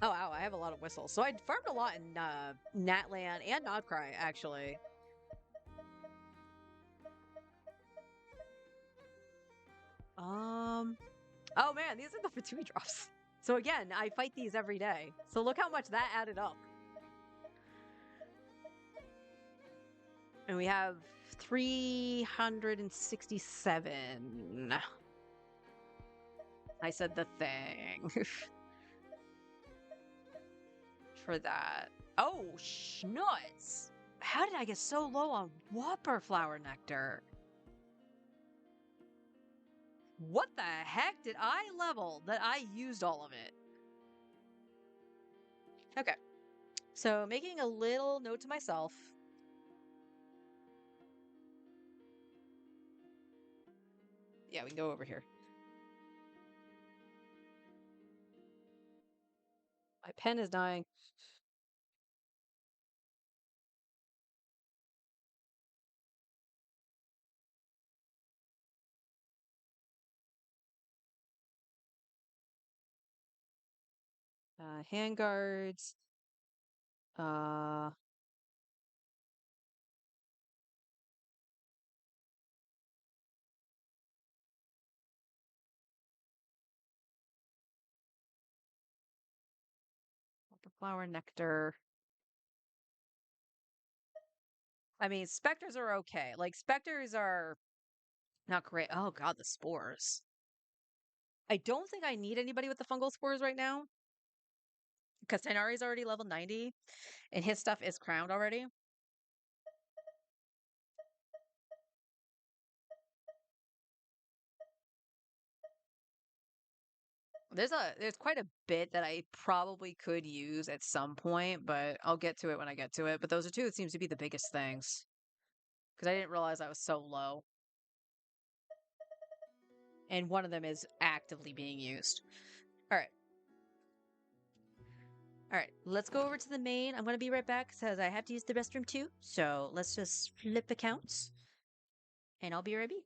Oh, wow, I have a lot of whistles. So I farmed a lot in Natland and Nodcry, actually. Oh man, these are the Fatui drops. So again, I fight these every day. So look how much that added up. And we have 367. I said the thing. For that. Oh, schnuts! How did I get so low on Whopper Flower Nectar? What the heck did I level that I used all of it? Okay. So making a little note to myself. Yeah, we can go over here. My pen is dying. Handguards. Uh, Flower Nectar. I mean, specters are okay. Like, specters are not great. Oh, God, the spores. I don't think I need anybody with the fungal spores right now. Because Tainari's already level 90. And his stuff is crowned already. There's quite a bit that I probably could use at some point, but I'll get to it when I get to it. But those are two that seems to be the biggest things. Because I didn't realize I was so low. And one of them is actively being used. All right. All right, let's go over to the main. I'm going to be right back because I have to use the restroom too. So let's just flip accounts and I'll be right back.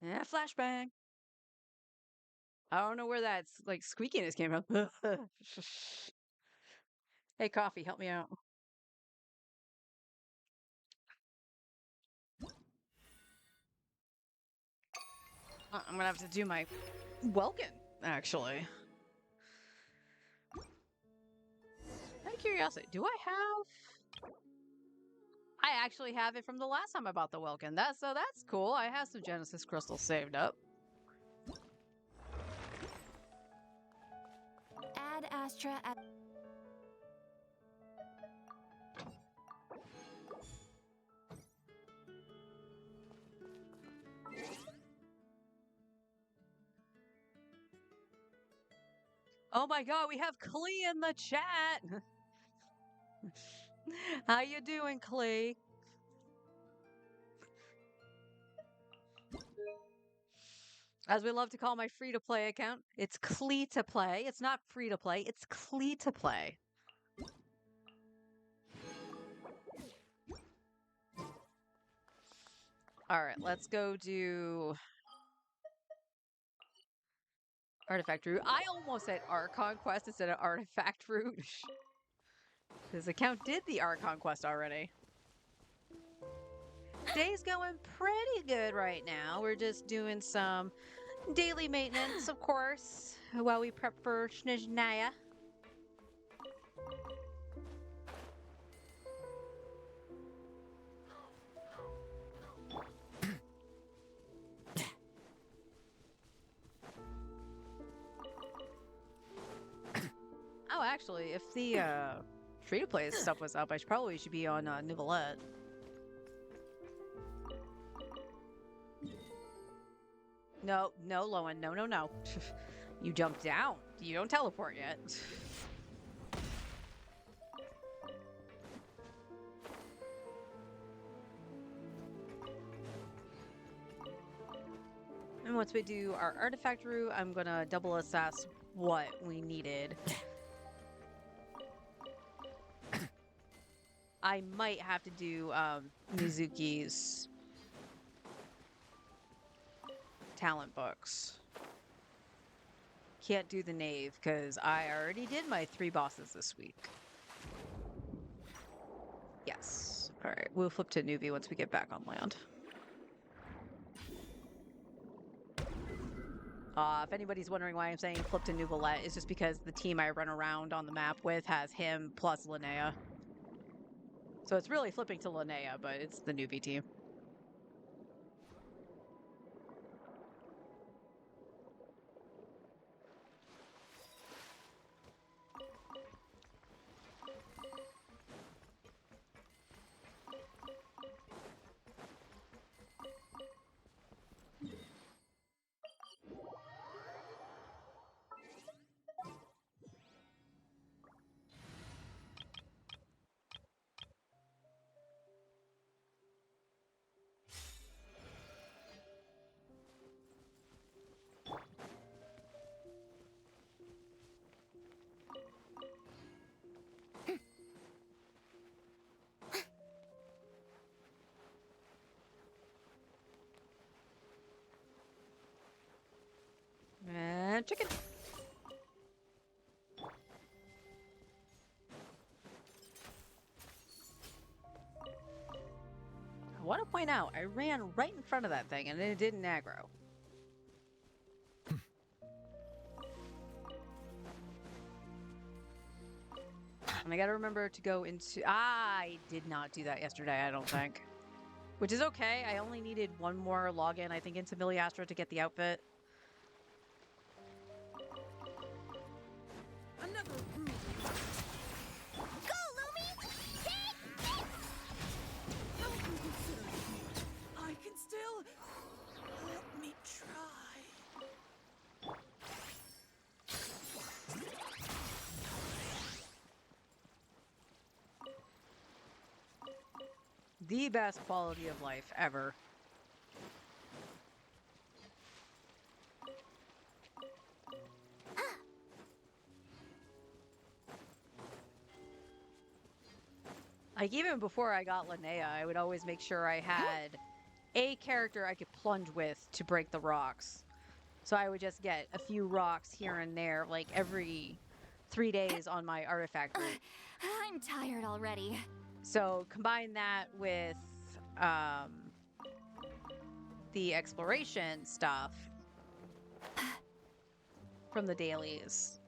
Yeah, flashbang. I don't know where that's like squeakiness came from. Hey, coffee, help me out. I'm gonna have to do my Welkin, actually. Out of curiosity, do I have? I actually have it from the last time I bought the Welkin. That's cool. I have some Genesis crystals saved up. Ad Astra at Oh my god, we have Klee in the chat. How you doing, Klee? As we love to call my free-to-play account, it's Klee to play. It's not free to play, it's Klee to play. All right, let's go do Artifact Route. I almost said Archon Quest instead of Artifact Route. This account did the Archon Quest already. Day's going pretty good right now. We're just doing some daily maintenance, of course, while we prep for Snezhnaya. Oh, actually, if the free-to-play stuff was up, I probably should be on Nivelette. No, no, Lowen, no, no, no. You jumped down. You don't teleport yet. And once we do our artifact route, I'm gonna double assess what we needed. I might have to do Mizuki's talent books. Can't do the knave because I already did my 3 bosses this week. Yes. All right, we'll flip to newbie once we get back on land. If anybody's wondering why I'm saying flip to Nouvellette, it's just because the team I run around on the map with has him plus Linnea. So it's really flipping to Linnea, but it's the newbie team. And chicken. I want to point out, I ran right in front of that thing and it didn't aggro. And I gotta remember to go into... I did not do that yesterday, I don't think. Which is okay. I only needed one more login, I think, into Miliastra to get the outfit. Another rude. Go, Lumi! Take this! How inconsiderate of you. I can still let me try. The best quality of life ever. Like, even before I got Linnea, I would always make sure I had a character I could plunge with to break the rocks. So I would just get a few rocks here and there, like every 3 days on my artifact route. I'm tired already. So combine that with um, the exploration stuff from the dailies.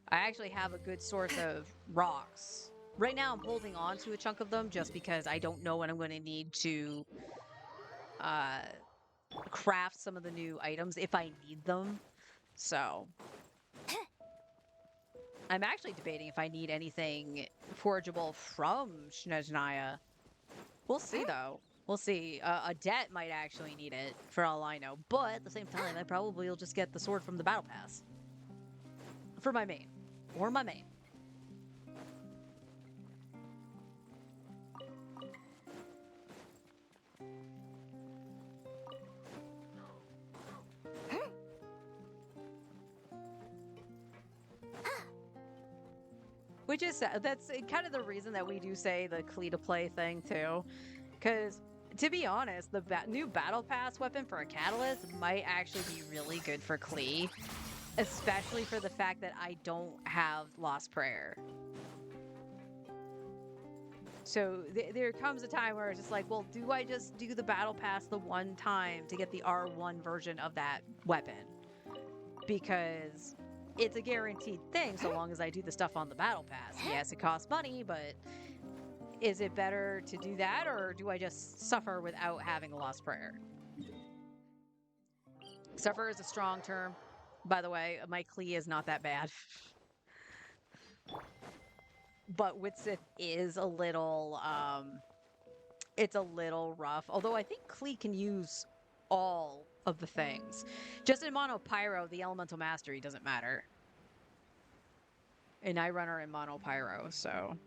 I actually have a good source of rocks. Right now, I'm holding on to a chunk of them just because I don't know when I'm going to need to uh, craft some of the new items if I need them. So I'm actually debating if I need anything forgeable from Snezhnaya. We'll see, though. We'll see. A debt might actually need it, for all I know. But at the same time, I probably will just get the sword from the battle pass. For my main. Or my main. Which is that's kind of the reason that we do say the Klee to play thing too, because to be honest, the new battle pass weapon for a catalyst might actually be really good for Klee, especially for the fact that I don't have Lost Prayer. So there comes a time where it's just like, well, do I just do the battle pass the one time to get the R1 version of that weapon? Because it's a guaranteed thing so long as I do the stuff on the battle pass. Yes, it costs money, but is it better to do that, or do I just suffer without having a Lost Prayer? Suffer is a strong term, by the way. My Klee is not that bad. But Witsith is a little, it's a little rough. Although I think Klee can use all of the things. Just in Mono Pyro, the Elemental Mastery doesn't matter. And I run her in Mono Pyro, so.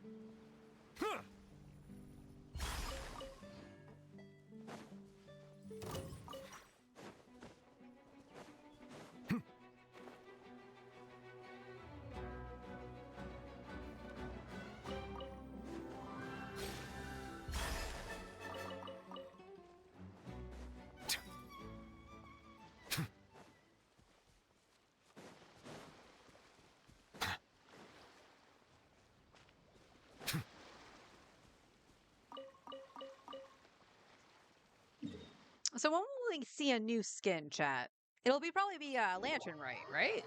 So when will we see a new skin, chat? It'll probably be Lantern Rite, right?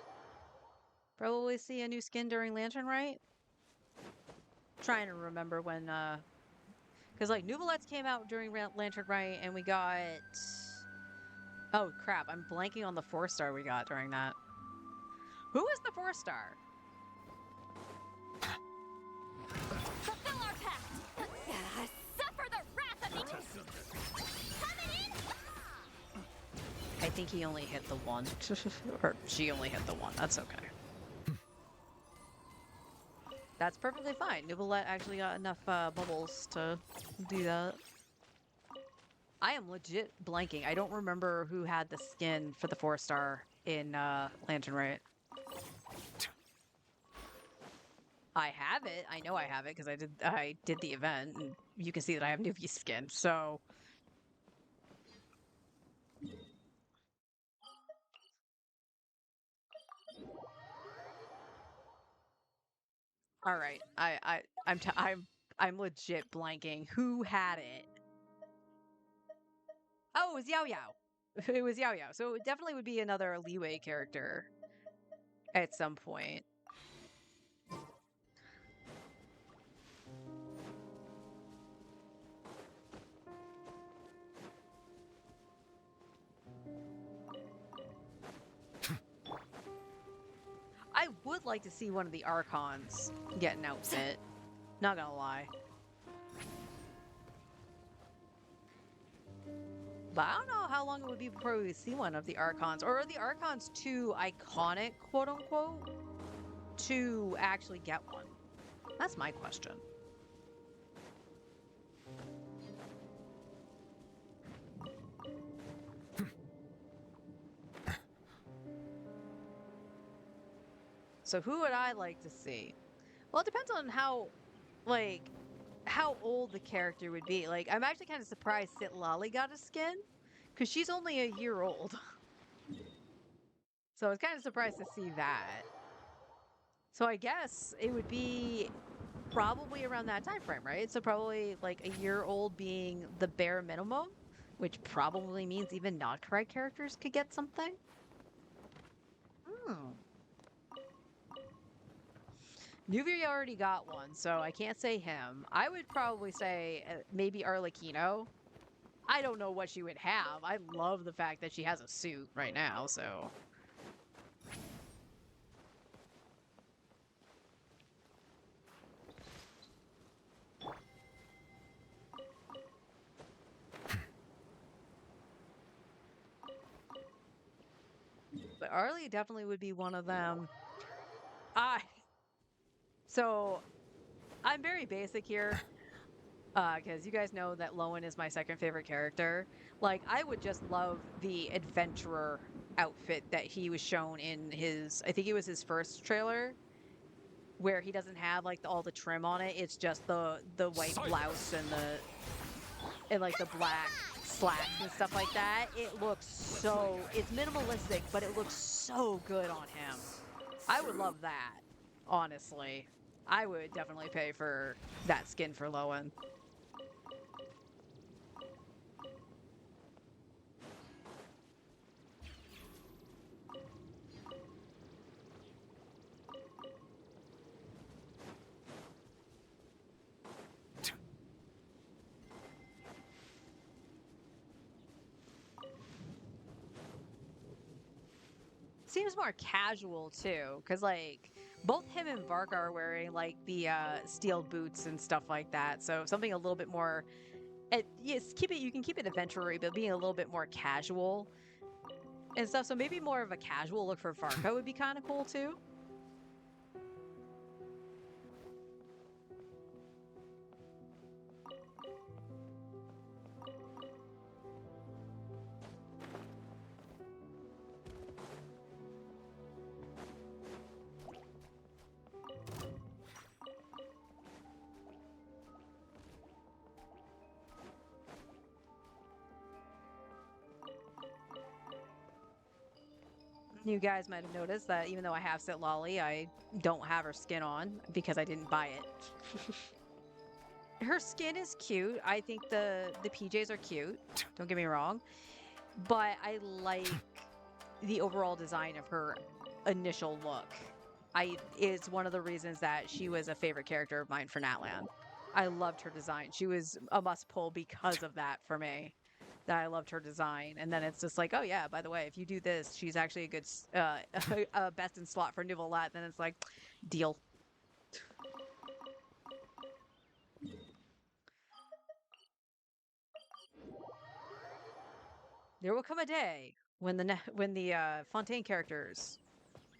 Probably see a new skin during Lantern Rite. Trying to remember when, because like Nuvolets came out during Lantern Rite, and we got. Oh crap! I'm blanking on the 4-star we got during that. Who is the 4-star? Fulfill our pact! Suffer the wrath of the... Coming in! I think he only hit the one. Or she only hit the one. That's okay. That's perfectly fine. Nuvolet actually got enough bubbles to do that. I am legit blanking. I don't remember who had the skin for the 4-star in Lantern Rite. I have it. I know I have it because I did the event, and you can see that I have newbie skin. So all right. I'm legit blanking. Who had it? Oh, it was Yao Yao. It was Yao Yao. So it definitely would be another leeway character at some point. I would like to see one of the Archons get an outfit. Not gonna lie. But I don't know how long it would be before we see one of the Archons. Or are the Archons too iconic, quote unquote, to actually get one? That's my question. So who would I like to see? Well, it depends on how, like, how old the character would be. Like, I'm actually kind of surprised Sit Lolly got a skin. Because she's only a year old. So I was kind of surprised to see that. So I guess it would be probably around that time frame, right? So probably like a year old being the bare minimum, which probably means even not correct characters could get something. Hmm. Nuvia already got one, so I can't say him. I would probably say maybe Arlecchino. I don't know what she would have. I love the fact that she has a suit right now, so. But Arlie definitely would be one of them. I so I'm very basic here, because you guys know that Lowen is my second favorite character. Like, I would just love the adventurer outfit that he was shown in his, I think it was his first trailer, where he doesn't have like all the trim on it. It's just the white blouse and like the black slacks and stuff like that. It looks so, it's minimalistic, but it looks so good on him. I would love that, honestly. I would definitely pay for that skin for Lowen. Seems more casual too, because like both him and Varka are wearing like the steel boots and stuff like that. So something a little bit more. Yes, keep it. You can keep it adventure-y, but being a little bit more casual and stuff. So maybe more of a casual look for Varka would be kind of cool too. You guys might have noticed that even though I have Sit Lolly, I don't have her skin on because I didn't buy it. Her skin is cute. I think the PJs are cute. Don't get me wrong, but I like the overall design of her initial look. I is one of the reasons that she was a favorite character of mine for Natlan. I loved her design. She was a must pull because of that for me. That I loved her design, and then it's just like, oh yeah, by the way, if you do this, she's actually a good a best in slot for Nouvelet. Then it's like, deal. There will come a day when the Fontaine characters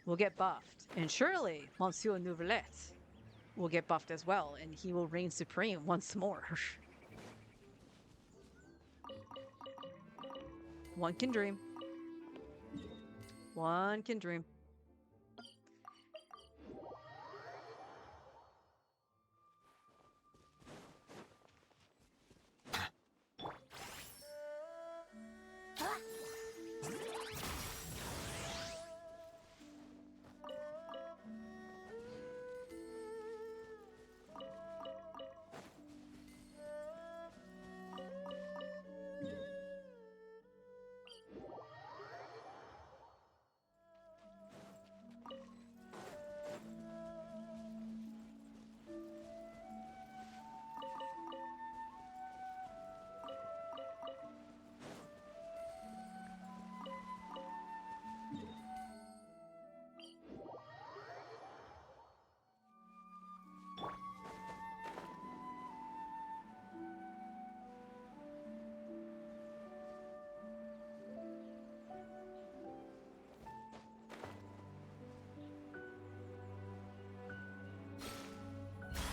will get buffed, and surely Monsieur Nouvelet will get buffed as well, and he will reign supreme once more. One can dream. One can dream.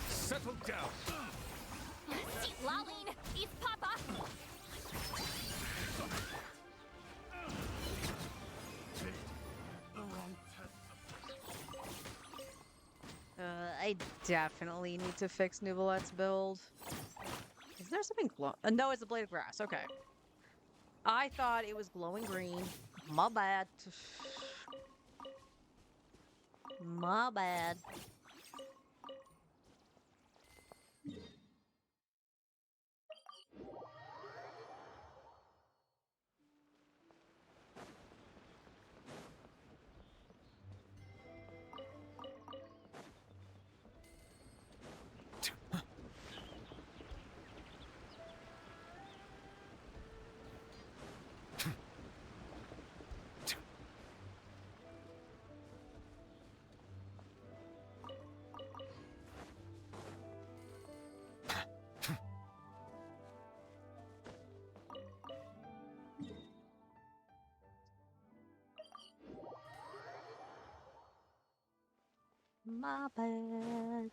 Settle down. See, Laline, it's Papa. I definitely need to fix Nouvelet's build. Is there something no, it's a blade of grass. Okay. I thought it was glowing green. My bad. My bad. My bad.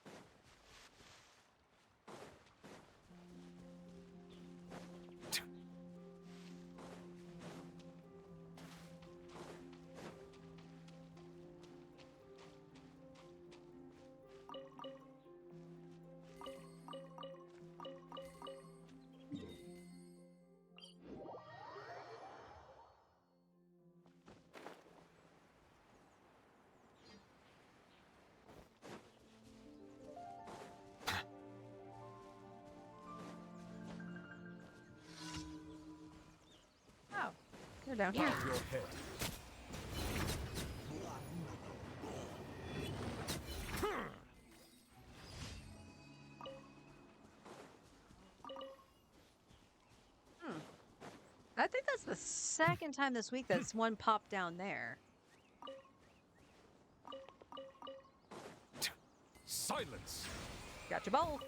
Oh, they're down here. Bow your head. Hmm. I think that's the second time this week that's one popped down there. Silence. Got you both.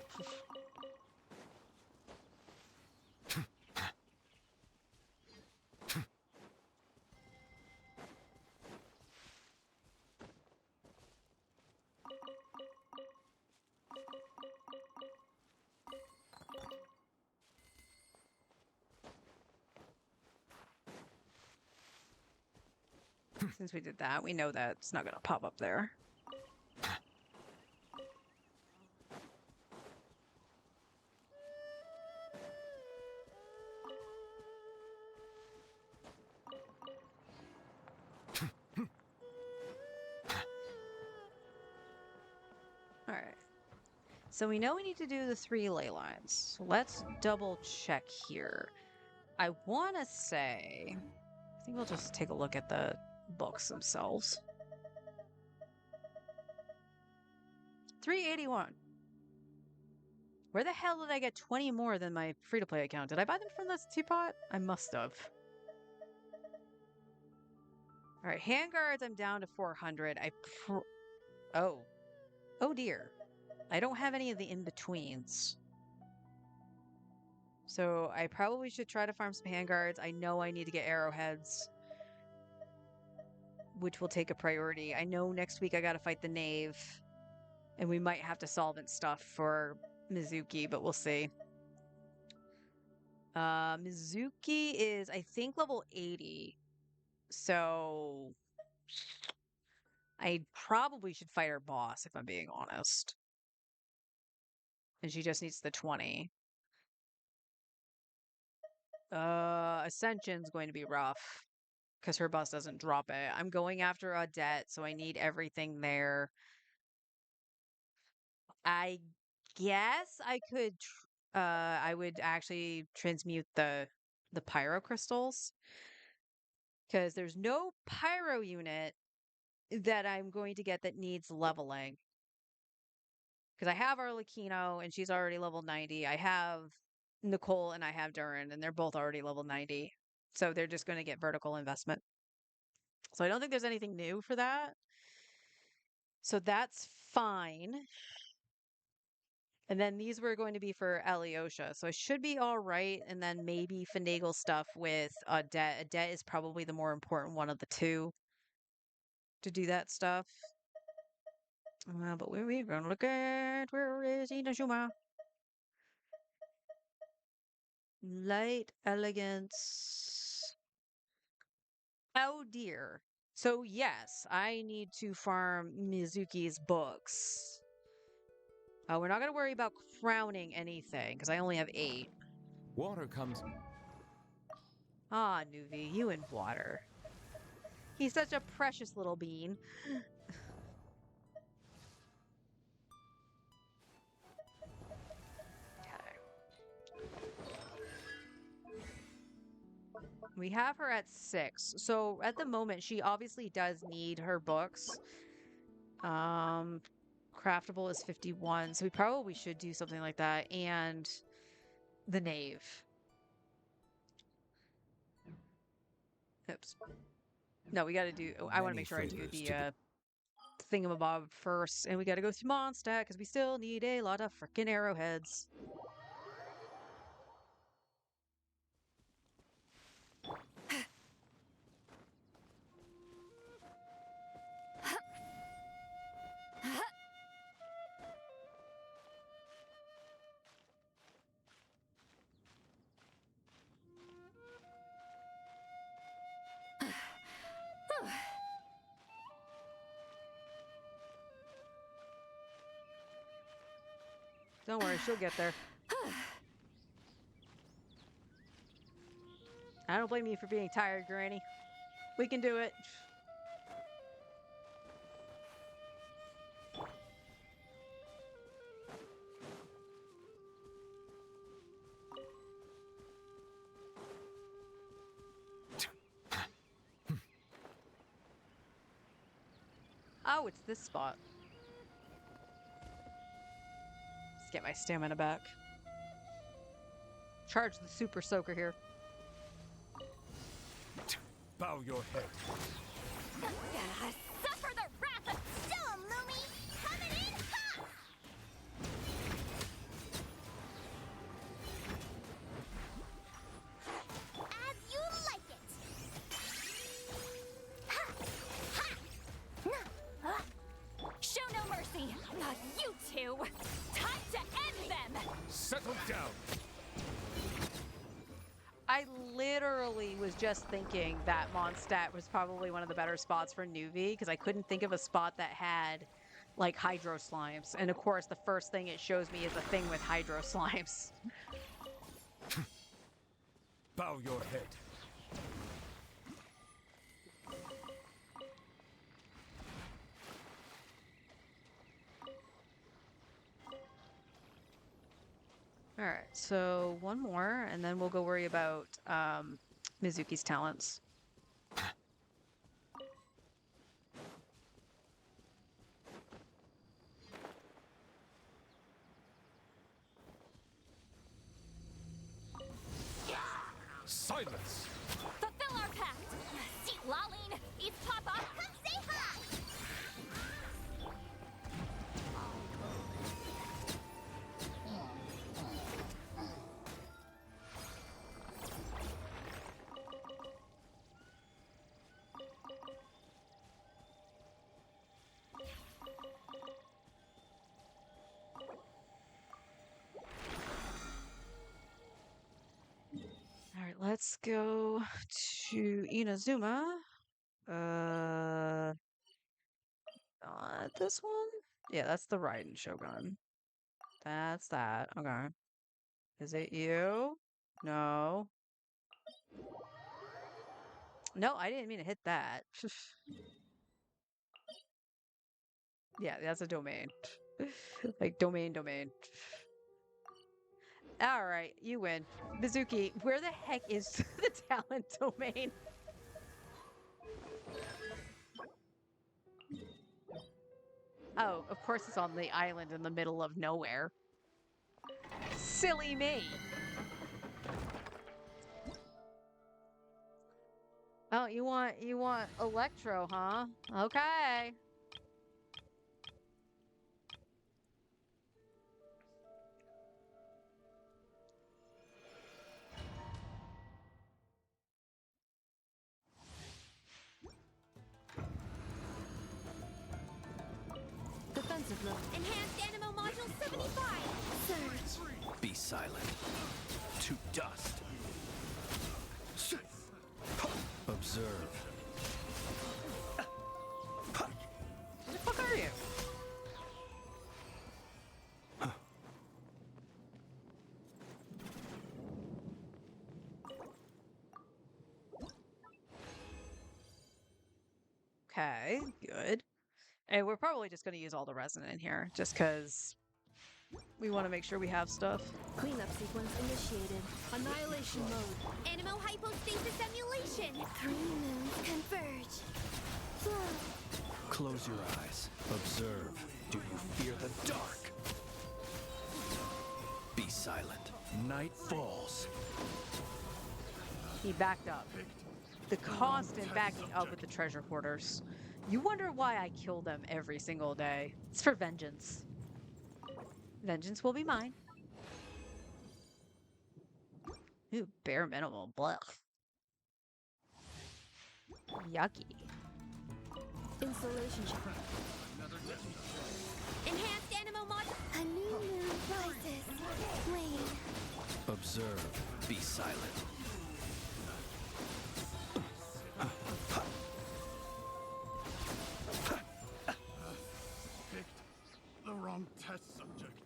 Since we did that, we know that it's not going to pop up there. All right. So we know we need to do the 3 ley lines. So let's double check here. I want to say, I think we'll just take a look at the books themselves. 381. Where the hell did I get 20 more than my free-to-play account? Did I buy them from this teapot? I must have. All right, handguards, I'm down to 400. Oh. Oh dear. I don't have any of the in-betweens. So I probably should try to farm some handguards. I know I need to get arrowheads, which will take a priority. I know next week I gotta fight the knave, and we might have to solvent stuff for Mizuki, but we'll see. Mizuki is, I think, level 80. So I probably should fight her boss, if I'm being honest. And she just needs the 20. Ascension's going to be rough because her boss doesn't drop it. I'm going after a debt, so I need everything there. I guess I could I would actually transmute the pyro crystals because there's no pyro unit that I'm going to get that needs leveling. Because I have Arlecchino and she's already level 90. I have Nicole and I have Durin and they're both already level 90. So they're just going to get vertical investment. So I don't think there's anything new for that. So that's fine. And then these were going to be for Alyosha. So I should be all right. And then maybe finagle stuff with a debt. A debt is probably the more important one of the two to do that stuff. But where are we going to look at? Where is Inazuma? Light elegance. Oh dear. So yes, I need to farm Mizuki's books. We're not going to worry about crowning anything because I only have 8. Water comes. Ah, Nuvi, you and water. He's such a precious little bean. Okay. We have her at 6. So at the moment, she obviously does need her books. Um, Craftable is 51, so we probably should do something like that. And the knave. Oops. No, we got to do. I want to Many make sure I do favors the to be. thingamabob first, and we got to go through Mondstadt because we still need a lot of freaking arrowheads. Don't worry, she'll get there. I don't blame you for being tired, Granny. We can do it. Oh, it's this spot. Let's get my stamina back. Charge the super soaker here. Bow your head. Suffer the wrath of Storm, Lumi! Coming in hot! As you like it! Ha! Ha! Nah. Show no mercy! Not you two! Time to end them! Settle down. I literally was just thinking that Mondstadt was probably one of the better spots for Nuvi because I couldn't think of a spot that had like hydro slimes. And of course, the first thing it shows me is a thing with hydro slimes. Bow your head. All right, so one more, and then we'll go worry about Mizuki's talents. Silence. Fulfill our pact! See, Laline, East Papa, come say hi! All right, let's go to Inazuma. This one? Yeah, that's the Raiden Shogun. That's that. Okay. Is it you? No. No, I didn't mean to hit that. Yeah, that's a domain. Like, domain. All right, you win. Mizuki, where the heck is the talent domain? Oh, of course it's on the island in the middle of nowhere. Silly me. Oh, you want Electro, huh? Okay. Defensive mode. Enhanced Animo Module 75! Surge! Be silent. To dust. Observe. Who the fuck are you? Okay, good. And we're probably just going to use all the resin in here just because we want to make sure we have stuff. Cleanup sequence initiated. Annihilation mode. Animo hypostasis emulation. 3 moons converge. Flow. Close your eyes. Observe. Do you fear the dark? Be silent. Night falls. He backed up. The constant backing up with the treasure hoarders. You wonder why I kill them every single day. It's for vengeance. Vengeance will be mine. Ooh, bare minimum. Blech. Yucky. Installation check. Enhanced animo mod. A new moon rises. Wane. Observe. Be silent. Picked the wrong test subject.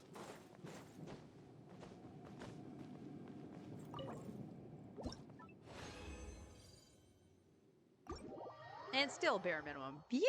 And still bare minimum. Yeah!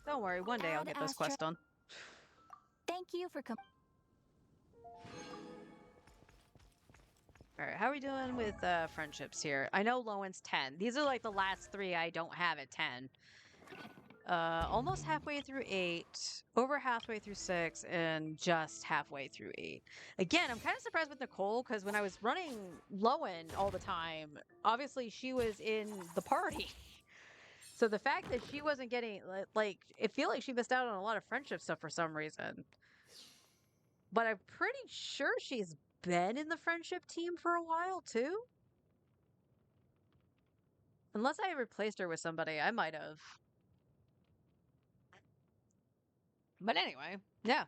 Don't worry, one day I'll Ad get this Astra. quest done. Thank you for Alright, how are we doing with friendships here? I know Lowen's 10. These are like the last 3 I don't have at 10. Almost halfway through 8, over halfway through 6, and just halfway through 8. Again, I'm kind of surprised with Nicole, because when I was running Lowen all the time, obviously she was in the party. So the fact that she wasn't getting, like, I feel like she missed out on a lot of friendship stuff for some reason. But I'm pretty sure she's been in the friendship team for a while, too. Unless I replaced her with somebody, I might have. But anyway, yeah.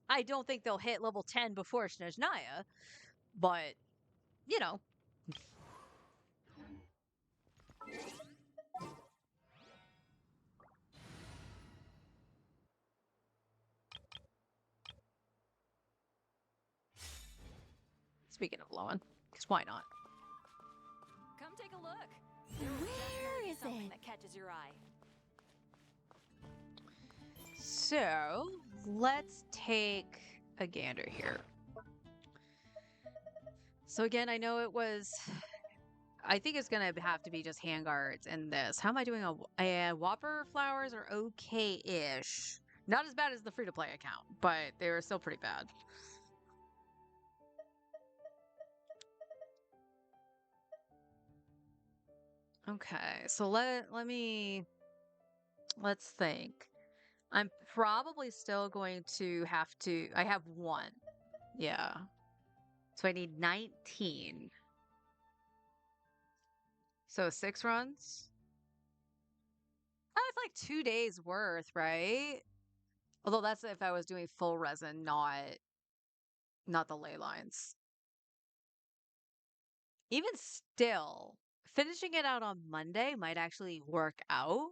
I don't think they'll hit level 10 before Snezhnaya, but, you know. Speaking of Lowen, because why not? Come take a look. Where is Something it? that catches your eye. So, let's take a gander here. So again, I know it was... I think it's gonna have to be just handguards in this. How am I doing on Whopper flowers are okay-ish. Not as bad as the free-to-play account, but they were still pretty bad. Okay, so let's think. I'm probably still going to have to... I have 1. Yeah. So I need 19. So 6 runs? Oh, it's like 2 days worth, right? Although that's if I was doing full resin, not the ley lines. Even still, finishing it out on Monday might actually work out.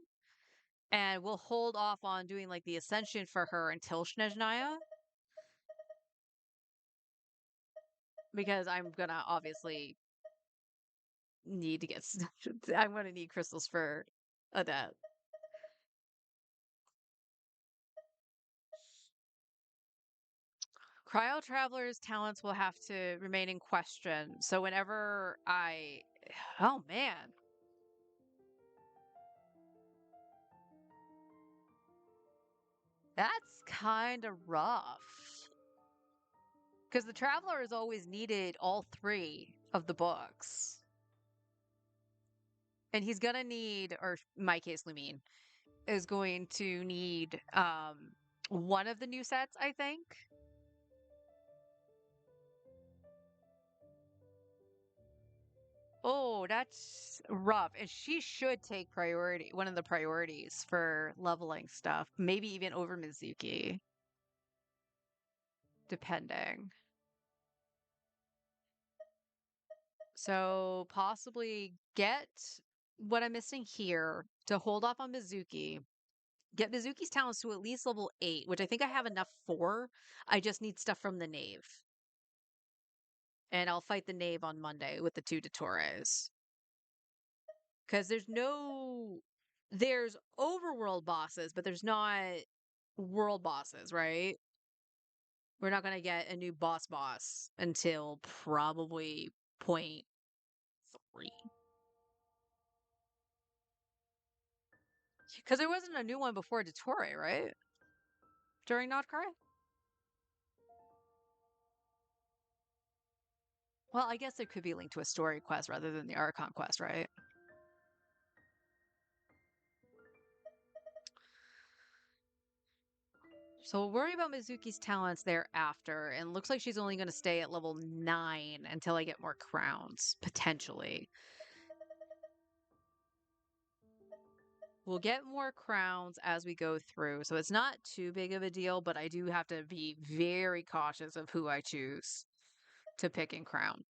And we'll hold off on doing like the ascension for her until Snezhnaya. Because I'm gonna obviously need to get I'm gonna need crystals for that. Cryo Traveler's talents will have to remain in question. So whenever oh man. That's kind of rough. Because the Traveler has always needed all 3 of the books. And he's gonna need, or in my case, Lumine, is going to need one of the new sets, I think. Oh, that's rough. And she should take priority, one of the priorities for leveling stuff, maybe even over Mizuki, depending. So possibly get what I'm missing here to hold off on Mizuki. Get Mizuki's talents to at least level 8, which I think I have enough for. I just need stuff from the Knave. And I'll fight the Knave on Monday with the 2 Dottores. Because there's overworld bosses, but there's not world bosses, right? We're not going to get a new boss until probably point 3. Because there wasn't a new one before Dottore, right? During Notcry? Well, I guess it could be linked to a story quest rather than the Archon quest, right? So we'll worry about Mizuki's talents thereafter, and looks like she's only going to stay at level 9 until I get more crowns, potentially. We'll get more crowns as we go through, so it's not too big of a deal, but I do have to be very cautious of who I choose to pick and crown.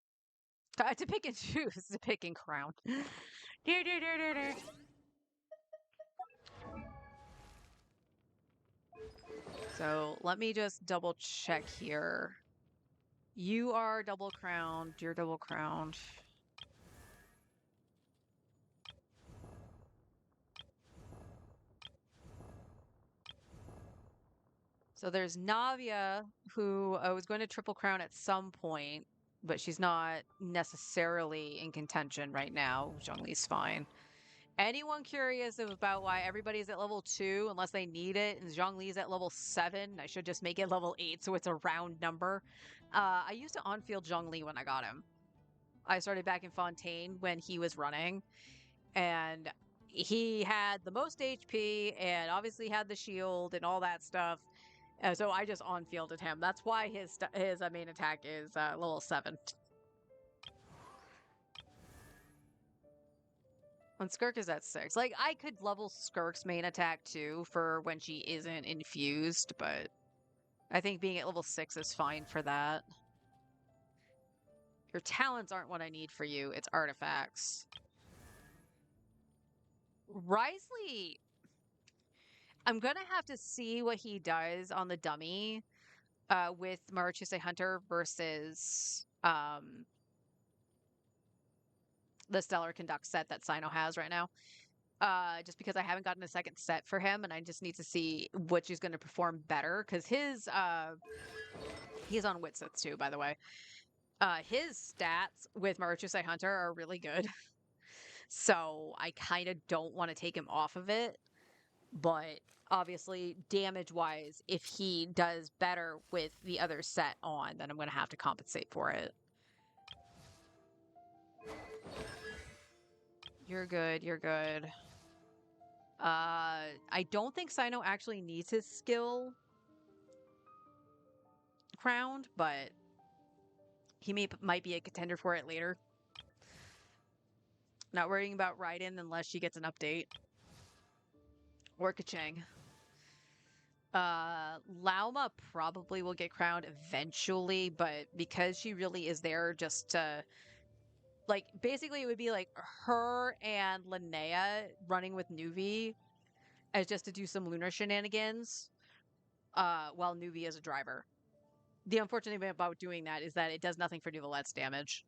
To pick and choose, to pick and crown. So let me just double check here. You are double crowned. You're double crowned. So there's Navia, who I was going to triple crown at some point, but she's not necessarily in contention right now. Zhongli's fine. Anyone curious about why everybody's at level 2 unless they need it, and Zhongli's at level 7? I should just make it level 8 so it's a round number. I used to on-field Zhongli when I got him. I started back in Fontaine when he was running, and he had the most HP and obviously had the shield and all that stuff. So I just on-fielded him. That's why his main attack is level 7. When Skirk is at 6. Like, I could level Skirk's main attack too for when she isn't infused, but I think being at level 6 is fine for that. Your talents aren't what I need for you, it's artifacts. Risley, I'm gonna have to see what he does on the dummy with Marachuse Hunter versus the Stellar Conduct set that Sino has right now. Just because I haven't gotten a second set for him, and I just need to see which is going to perform better. Because he's on Witsith too, by the way. His stats with Marachuse Hunter are really good, so I kind of don't want to take him off of it. But obviously, damage-wise, if he does better with the other set on, then I'm going to have to compensate for it. You're good. You're good. I don't think Sino actually needs his skill crowned, but he might be a contender for it later. Not worrying about Raiden unless she gets an update. Or Kachang. Lauma probably will get crowned eventually, but because she really is there just to... Like, basically it would be like her and Linnea running with Nuvi as just to do some lunar shenanigans, while Nuvi is a driver. The unfortunate thing about doing that is that it does nothing for Nuvalet's damage.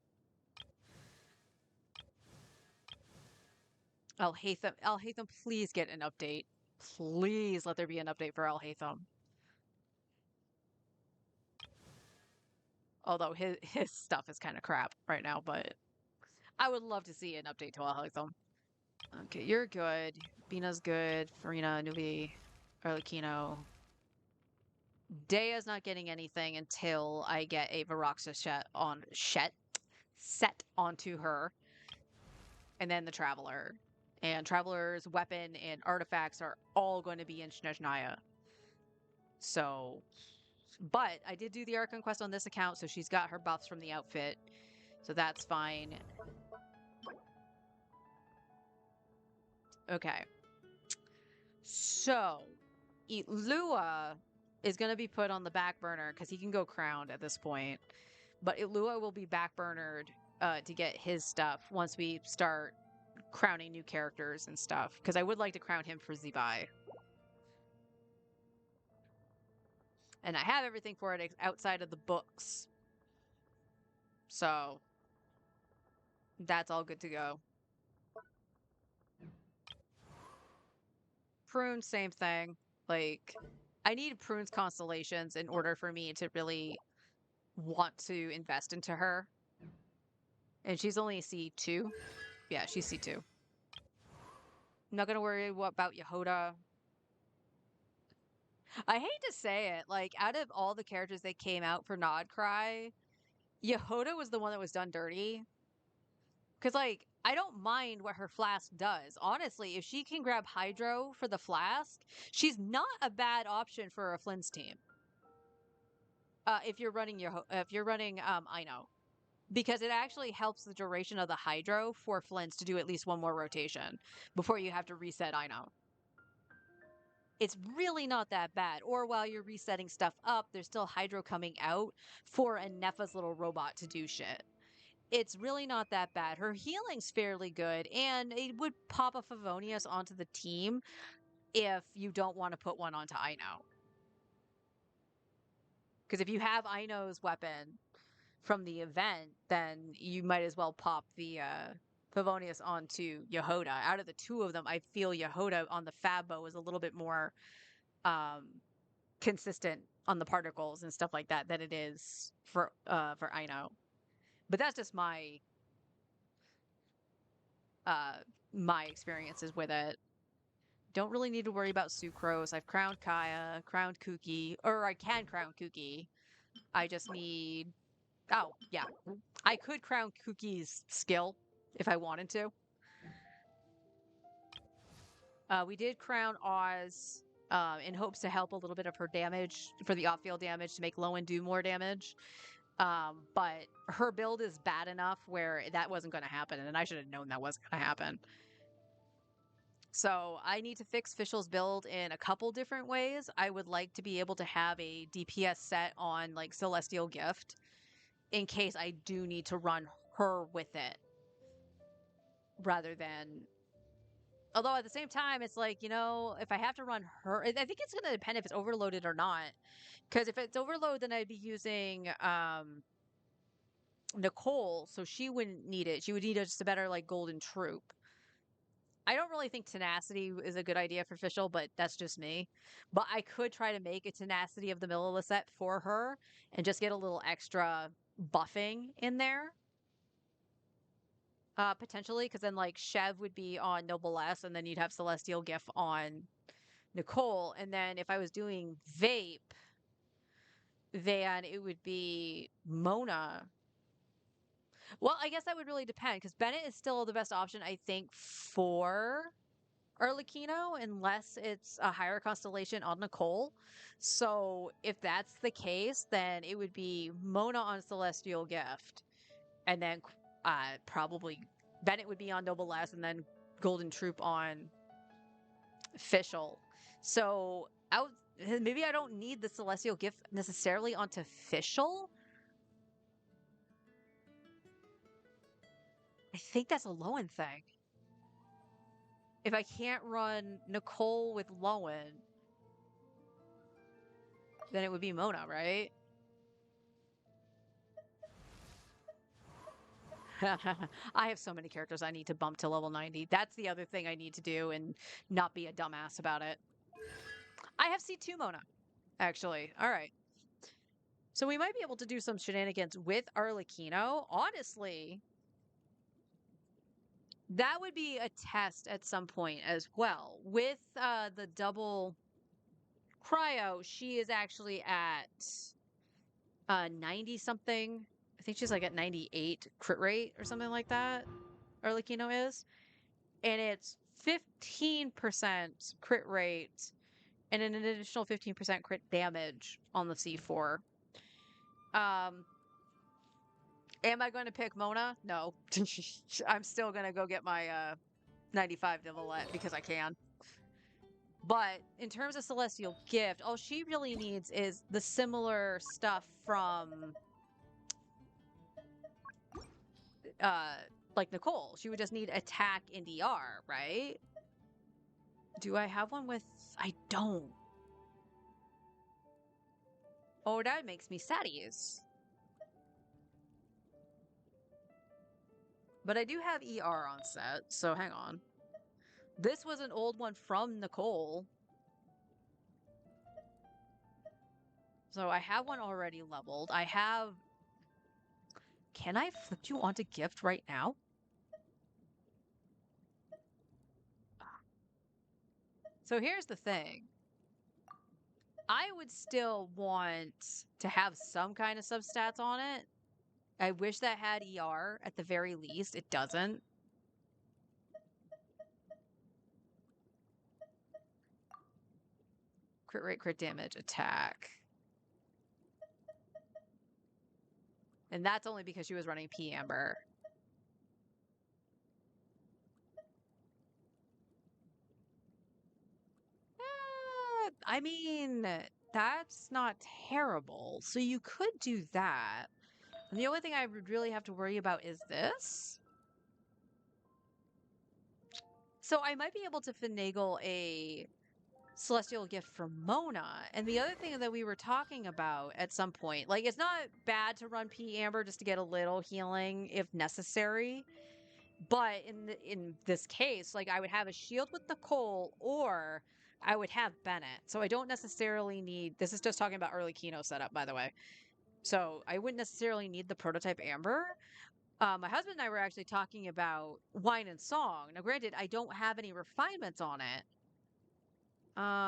Alhaitham, please get an update. Please let there be an update for Alhaitham. Although his stuff is kind of crap right now, but I would love to see an update to Alhaitham. Okay, you're good. Bina's good. Farina, Nuvi, Arlecchino. Dea's not getting anything until I get a Varoxa set onto her. And then the Traveler. And Traveler's weapon and artifacts are all going to be in Snezhnaya. So, but I did do the Archon quest on this account, so she's got her buffs from the outfit. So that's fine. Okay. So, Lua is going to be put on the back burner because he can go crowned at this point. But Lua will be back burnered to get his stuff once we start crowning new characters and stuff. Because I would like to crown him for Zebai. And I have everything for it outside of the books. So, that's all good to go. Prune, same thing. Like, I need Prune's constellations in order for me to really want to invest into her. And she's only C2. Yeah, she's C2. I'm not gonna worry about Yehoda. I hate to say it, like, out of all the characters that came out for Nod Cry, Yehoda was the one that was done dirty. Because, like, I don't mind what her flask does. Honestly, if she can grab Hydro for the flask, she's not a bad option for a Flynn's team. If you're running Ino. Because it actually helps the duration of the Hydro for Flynn's to do at least one more rotation before you have to reset Ino. It's really not that bad. Or while you're resetting stuff up, there's still Hydro coming out for a Nefa's little robot to do shit. It's really not that bad. Her healing's fairly good, and it would pop a Favonius onto the team if you don't want to put one onto Ino. Because if you have Ino's weapon from the event, then you might as well pop the Favonius onto Yehoda. Out of the two of them, I feel Yehoda on the Fabbo is a little bit more consistent on the particles and stuff like that than it is for Ino. But that's just my experiences with it. Don't really need to worry about Sucrose. I've crowned Kaya, crowned Kuki, or I can crown Kuki. I just need. Oh, yeah. I could crown Kuki's skill if I wanted to. We did crown Oz in hopes to help a little bit of her damage for the off-field damage to make Lowen do more damage. But her build is bad enough where that wasn't going to happen, and I should have known that wasn't going to happen. So I need to fix Fischl's build in a couple different ways. I would like to be able to have a DPS set on like Celestial Gift in case I do need to run her with it rather than. Although at the same time, it's like, if I have to run her, I think it's going to depend if it's overloaded or not. Because if it's overloaded, then I'd be using Nicole, so she wouldn't need it. She would need just a better like Golden Troop. I don't really think Tenacity is a good idea for Fischl, but that's just me. But I could try to make a Tenacity of the middle of the set for her and just get a little extra buffing in there. Potentially, because then like Chev would be on Noblesse, and then you'd have Celestial Gift on Nicole. And then if I was doing Vape, then it would be Mona. Well, I guess that would really depend because Bennett is still the best option, I think, for Arlecchino, unless it's a higher constellation on Nicole. So if that's the case, then it would be Mona on Celestial Gift, and then probably Bennett would be on Noblesse, and then Golden Troop on Fischl. So maybe I don't need the Celestial Gift necessarily onto Fischl. I think that's a Lowen thing. If I can't run Nicole with Lowen, then it would be Mona, right? I have so many characters I need to bump to level 90. That's the other thing I need to do and not be a dumbass about it. I have C2 Mona, actually. All right. So we might be able to do some shenanigans with Arlecchino. Honestly, that would be a test at some point as well. With the double cryo, she is actually at 90 something. I think she's like at 98 crit rate or something like that. Arlecchino is. And it's 15% crit rate and an additional 15% crit damage on the C4. Am I going to pick Mona? No. I'm still going to go get my 95 Divilette because I can. But in terms of Celestial Gift, all she really needs is the similar stuff from like Nicole. She would just need attack and DR, right? Do I have one with... I don't. Oh, that makes me saddies. But I do have ER on set, so hang on. This was an old one from Nicole. So I have one already leveled. I have... Can I flip you onto gift right now? So here's the thing. I would still want to have some kind of substats on it. I wish that had ER at the very least. It doesn't. Crit rate, crit damage, attack. And that's only because she was running P Amber. I mean, that's not terrible. So you could do that. And the only thing I would really have to worry about is this. So I might be able to finagle a Celestial Gift for Mona. And the other thing that we were talking about at some point, like, it's not bad to run P Amber just to get a little healing if necessary. But in this case, like, I would have a shield with Nicole, or I would have Bennett. So I don't necessarily need... This is just talking about early Kino setup, by the way. So I wouldn't necessarily need the prototype Amber. My husband and I were actually talking about Wine and Song. Now, granted, I don't have any refinements on it.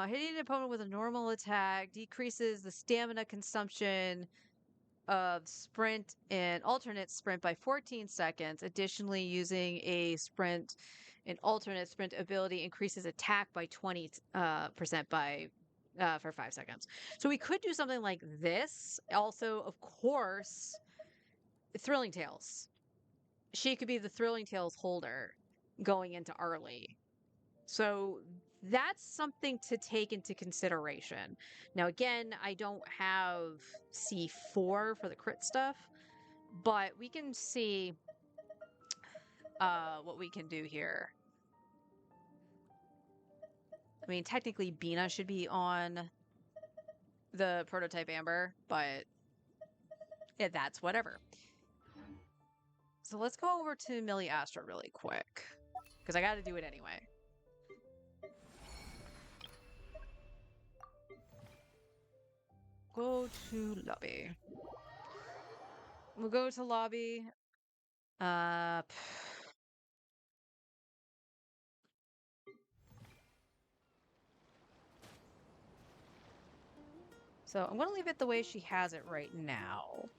Hitting an opponent with a normal attack decreases the stamina consumption of sprint and alternate sprint by 14 seconds. Additionally, using a sprint and alternate sprint ability increases attack by 20% by for 5 seconds. So we could do something like this. Also, of course, Thrilling Tales. She could be the Thrilling Tales holder going into early. So that's something to take into consideration. Now, again, I don't have C4 for the crit stuff, but we can see what we can do here. I mean, technically, Bina should be on the prototype Amber, but yeah, that's whatever. So let's go over to Millie Astra really quick, because I got to do it anyway. Go to lobby. We'll go to lobby. So I'm going to leave it the way she has it right now.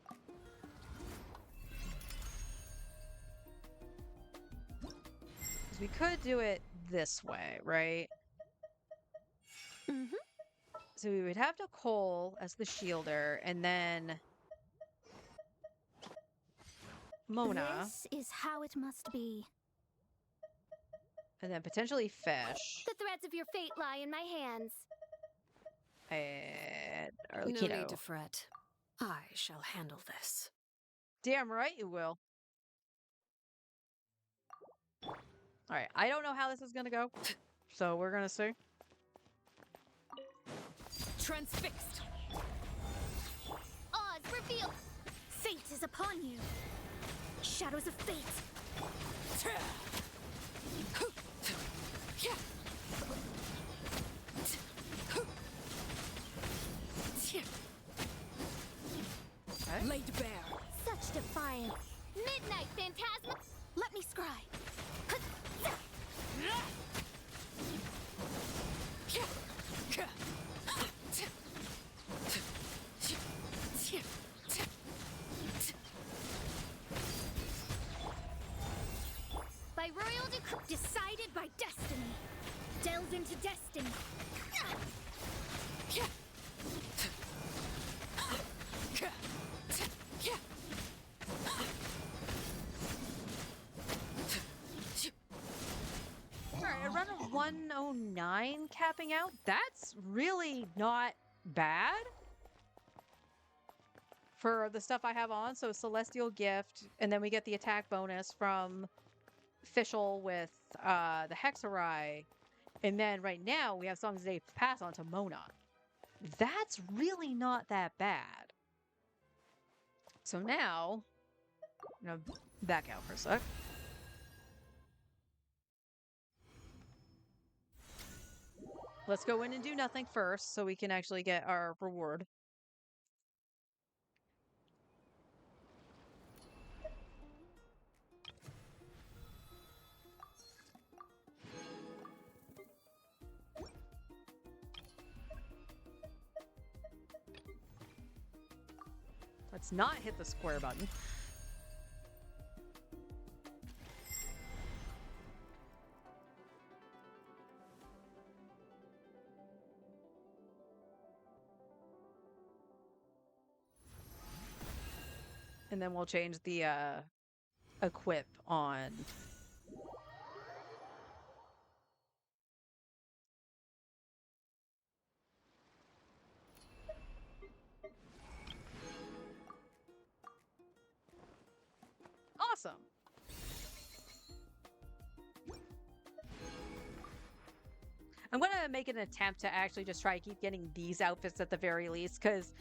Because we could do it this way, right? Mm-hmm. So we would have Nicole as the shielder, and then Mona, This is how it must be. and then potentially Fish, The threads of your fate lie in my hands. and No Arlecchino. need to fret. I shall handle this. Damn right you will. Alright, I don't know how this is gonna go, so we're gonna see. Transfixed. Oz, reveal! Fate is upon you. Shadows of fate. Okay. Laid bare. Such defiance. Midnight Phantasma. Let me scry. By royal decree, decided by destiny. Delve into destiny. 109 capping out. That's really not bad for the stuff I have on. So Celestial Gift, and then we get the attack bonus from Fischl with the Hexarai. And then right now we have Songs of Day pass on to Mona. That's really not that bad. So now, I'm gonna back out for a sec. Let's go in and do nothing first so we can actually get our reward. Let's not hit the square button. And then we'll change the equip on. Awesome. I'm gonna make an attempt to actually just try to keep getting these outfits at the very least, because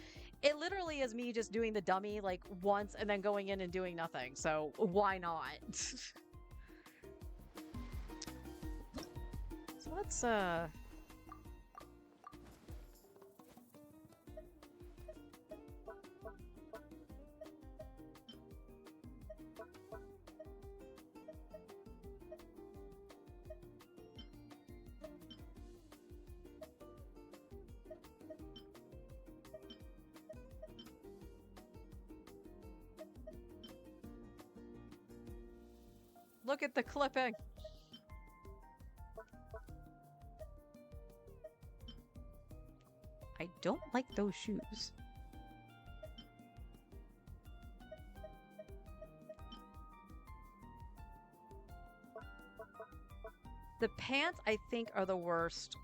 it literally is me just doing the dummy like once and then going in and doing nothing. So why not? So let's look at the clipping. I don't like those shoes. The pants, I think, are the worst.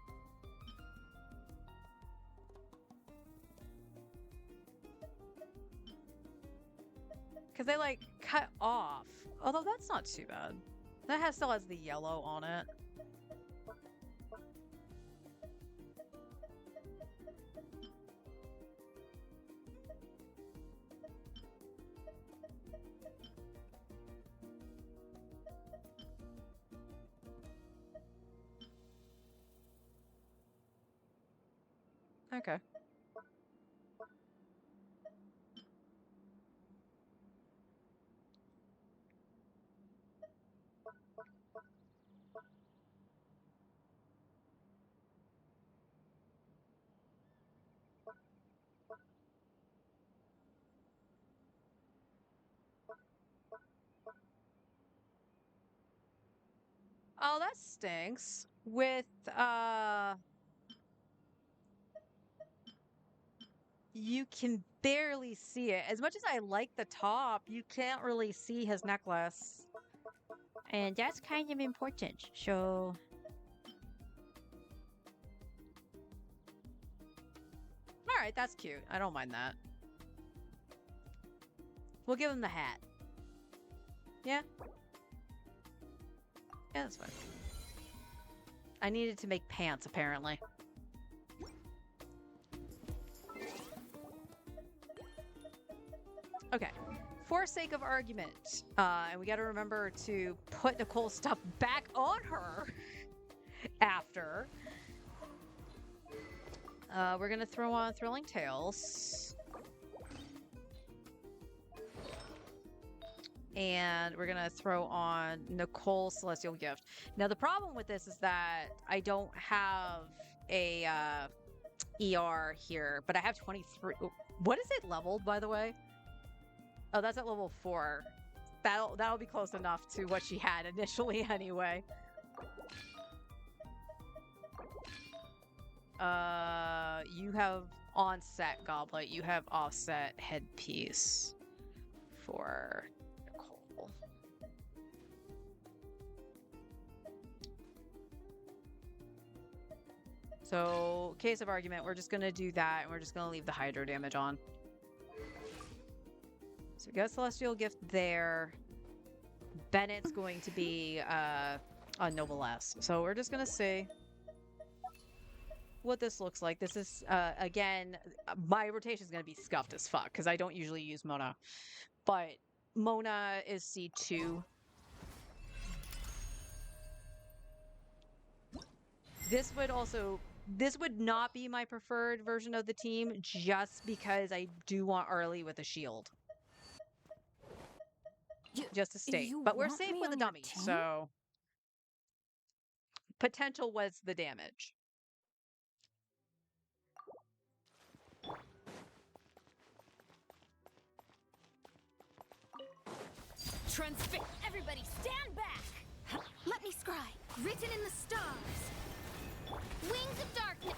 Because they, like, cut off. Although that's not too bad. That still has the yellow on it. Okay. Oh, that stinks. With, you can barely see it. As much as I like the top, you can't really see his necklace. And that's kind of important, so... Alright, that's cute. I don't mind that. We'll give him the hat. Yeah? Yeah, that's fine. I needed to make pants, apparently. Okay. For sake of argument, and we gotta remember to put Nicole's stuff back on her after. We're gonna throw on Thrilling Tales. And we're gonna throw on Nicole's Celestial Gift. Now, the problem with this is that I don't have a ER here, but I have 23. What is it leveled, by the way? Oh, that's at level 4. That'll be close enough to what she had initially, anyway. You have onset goblet. You have offset headpiece for Nicole. So, case of argument, we're just going to do that, and we're just going to leave the hydro damage on. So we got Celestial Gift there. Bennett's going to be on Noblesse. So we're just going to see what this looks like. This is, again, my rotation is going to be scuffed as fuck, because I don't usually use Mona. But Mona is C2. This would not be my preferred version of the team, just because I do want Early with a shield. Just to state. You But we're want safe me with a on your dummy, team? so potential was the damage. Transfix. Everybody stand back! Let me scry. Written in the stars. Wings of darkness.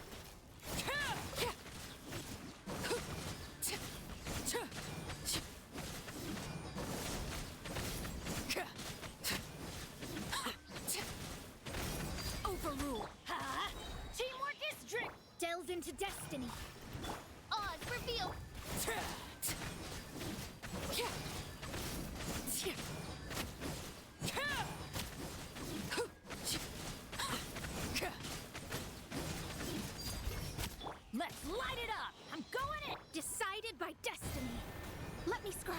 Overrule. Teamwork is drip. Delve into destiny. Oz reveal. Let's light it up. I'm going in. Decided by destiny. Let me scry.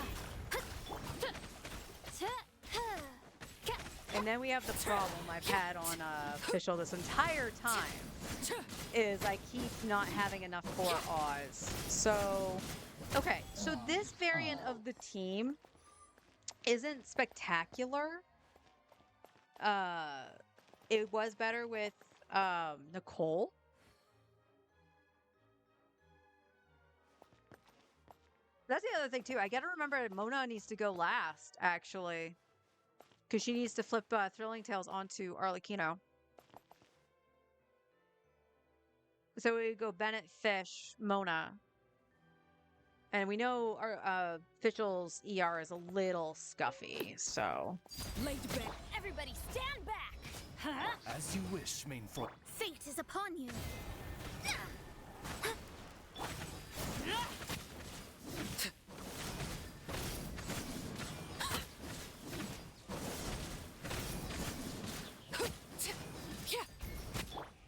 And then we have the problem I've had on official this entire time, is I keep not having enough for Oz. So, okay, so this variant of the team isn't spectacular. It was better with Nicole. That's the other thing too. I gotta remember Mona needs to go last, actually. Because she needs to flip Thrilling Tales onto Arlecchino. So we go Bennett, Fish, Mona. And we know our official's ER is a little scuffy, so... Laid to bed. Everybody stand back! Huh? As you wish, Mainfront. Fate is upon you.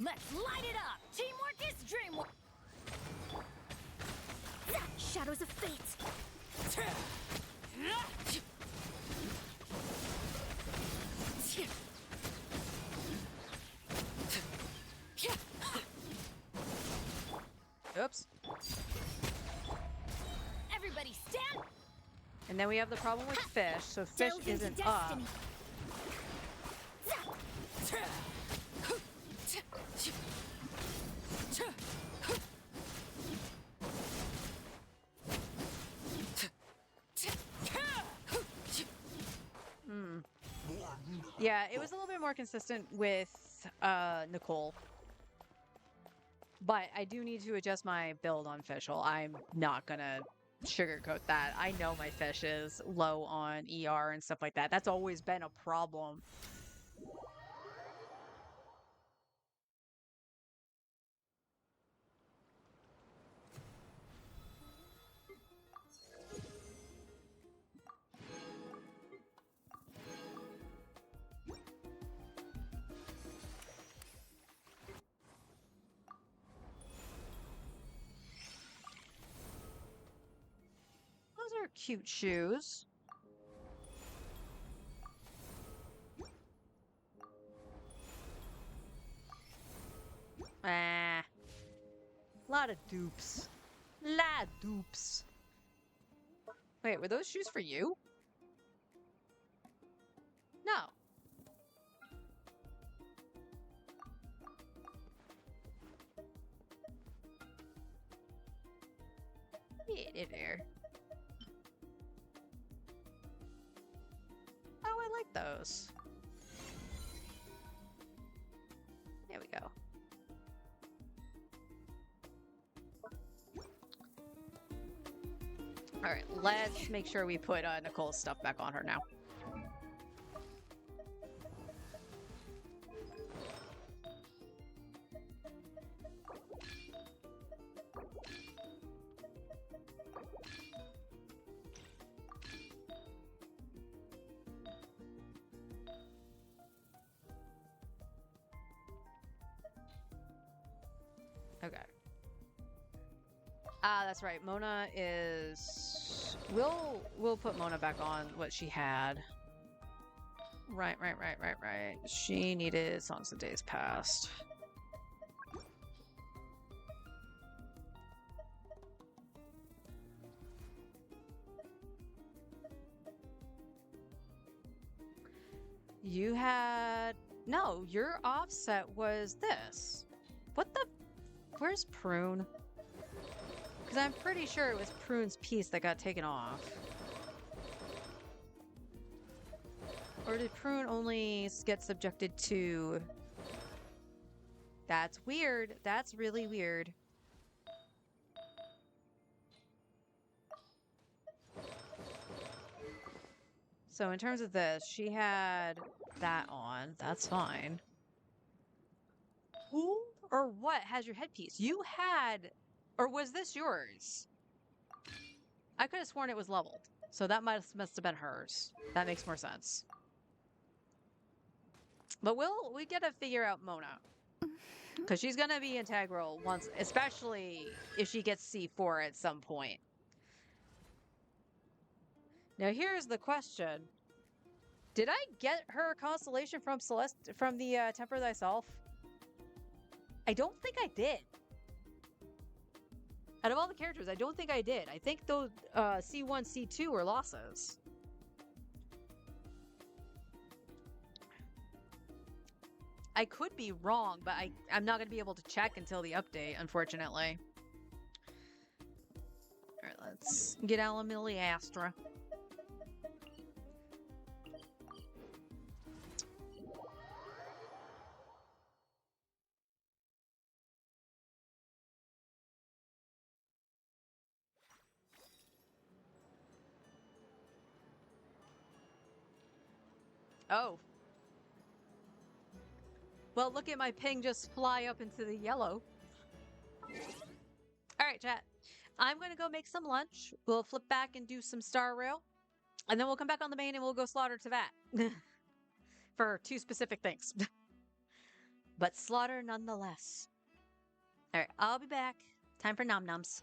Let's light it up! Teamwork is dreamwork! Shadows of fate. Oops. Everybody stand! And then we have the problem with Fish, so Fish Delve into isn't up. destiny. Yeah, it was a little bit more consistent with Nicole. But I do need to adjust my build on Fischl. I'm not gonna sugarcoat that. I know my Fish is low on ER and stuff like that. That's always been a problem. Those are cute shoes. Ah. Lot of dupes. Lot of dupes. Wait, were those shoes for you? No. Yeah, there. Oh, I like those. There we go. All right, let's make sure we put Nicole's stuff back on her now. Ah, that's right. Mona is. We'll put Mona back on what she had. Right. She needed Songs of Days Past. You had. No, your offset was this. What the? Where's Prune? Because I'm pretty sure it was Prune's piece that got taken off. Or did Prune only get subjected to... That's weird. That's really weird. So in terms of this, she had that on. That's fine. Who or what has your headpiece? You had... Or was this yours? I could have sworn it was leveled. So that must have been hers. That makes more sense. But we gotta figure out Mona. Because she's gonna be integral once, especially if she gets C4 at some point. Now here's the question. Did I get her constellation from the Temper Thyself? I don't think I did. Out of all the characters, I don't think I did. I think those C1, C2 were losses. I could be wrong, but I'm not going to be able to check until the update, unfortunately. Alright, let's get Alamili Astra. Oh. Well, look at my ping just fly up into the yellow. Alright, chat. I'm going to go make some lunch. We'll flip back and do some Star Rail. And then we'll come back on the main and we'll go slaughter Teyvat. For 2 specific things. But slaughter nonetheless. Alright, I'll be back. Time for nom noms.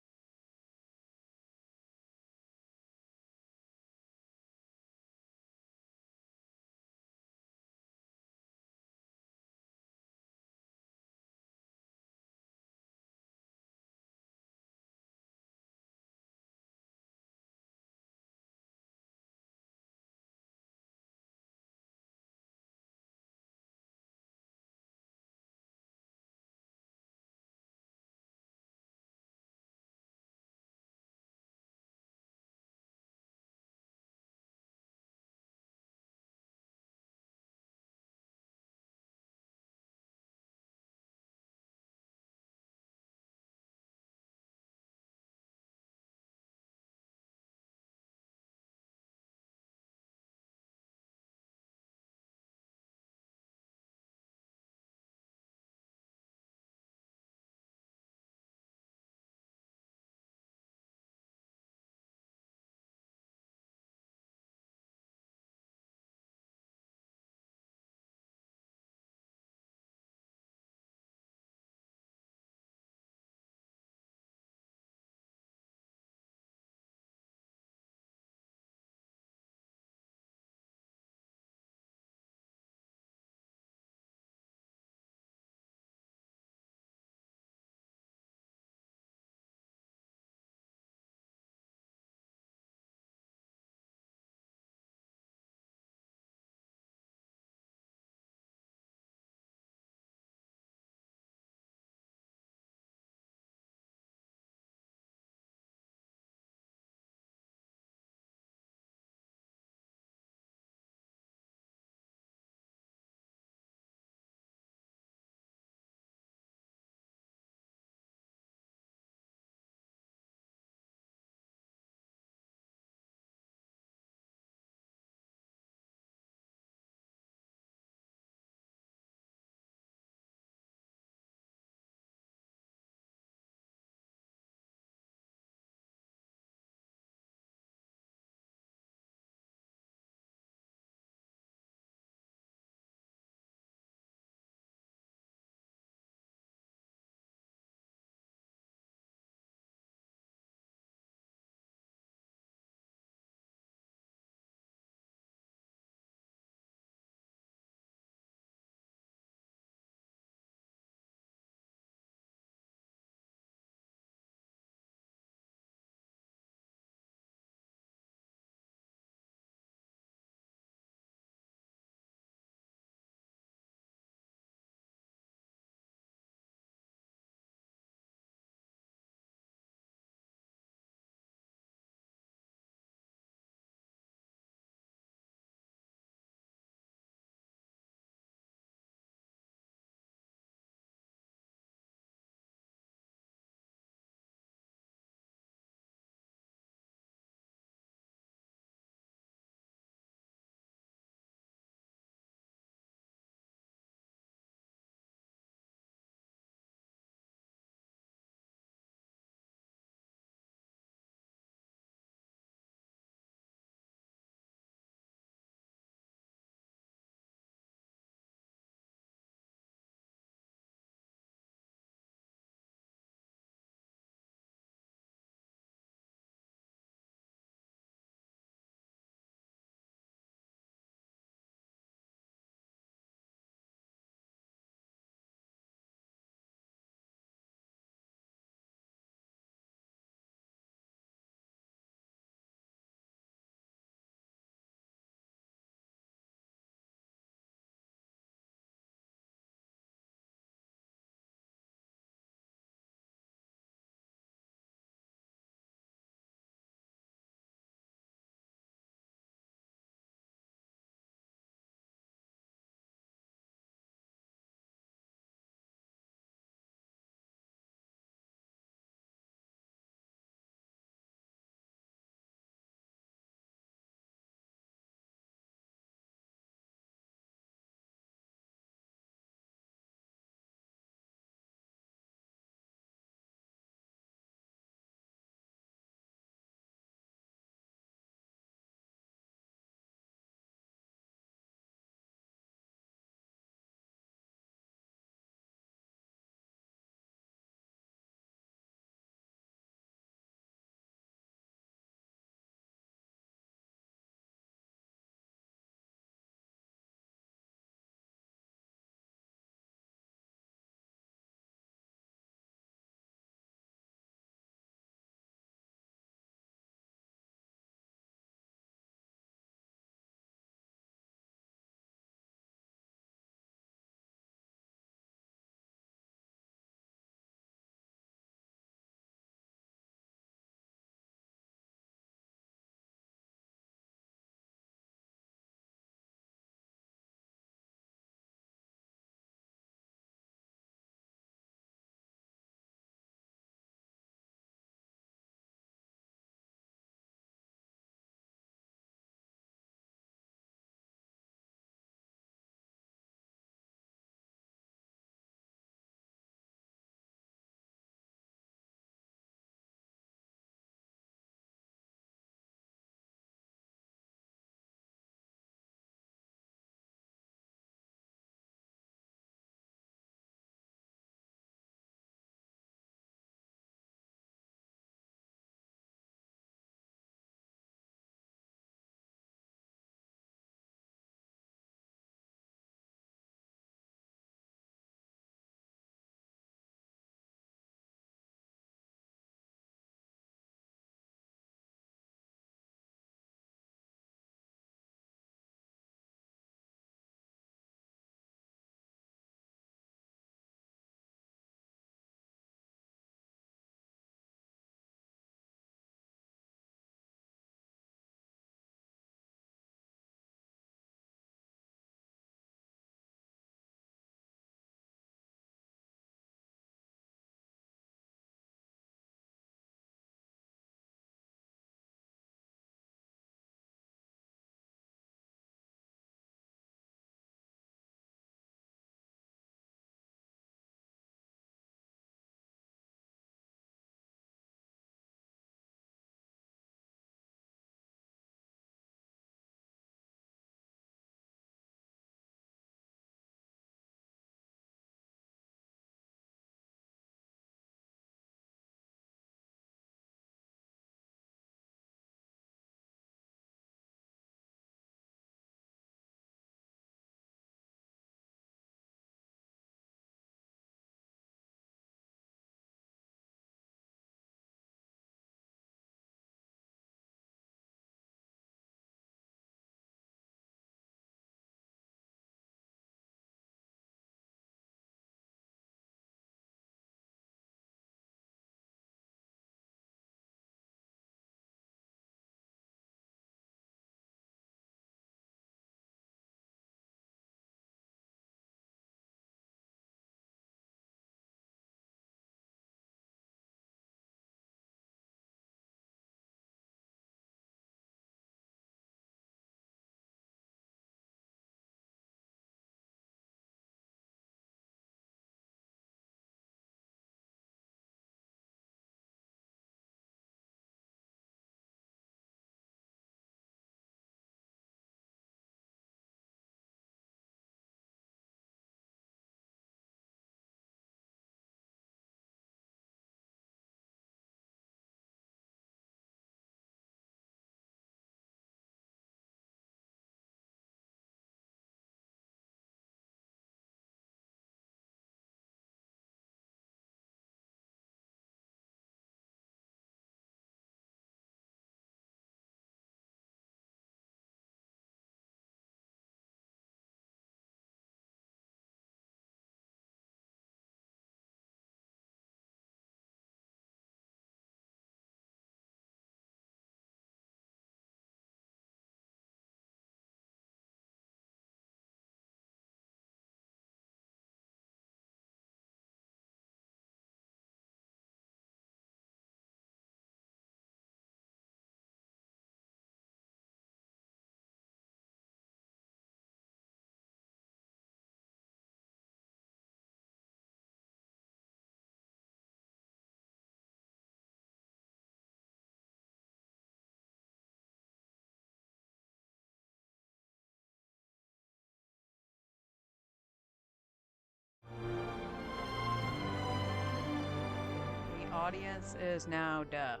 audience is now deaf.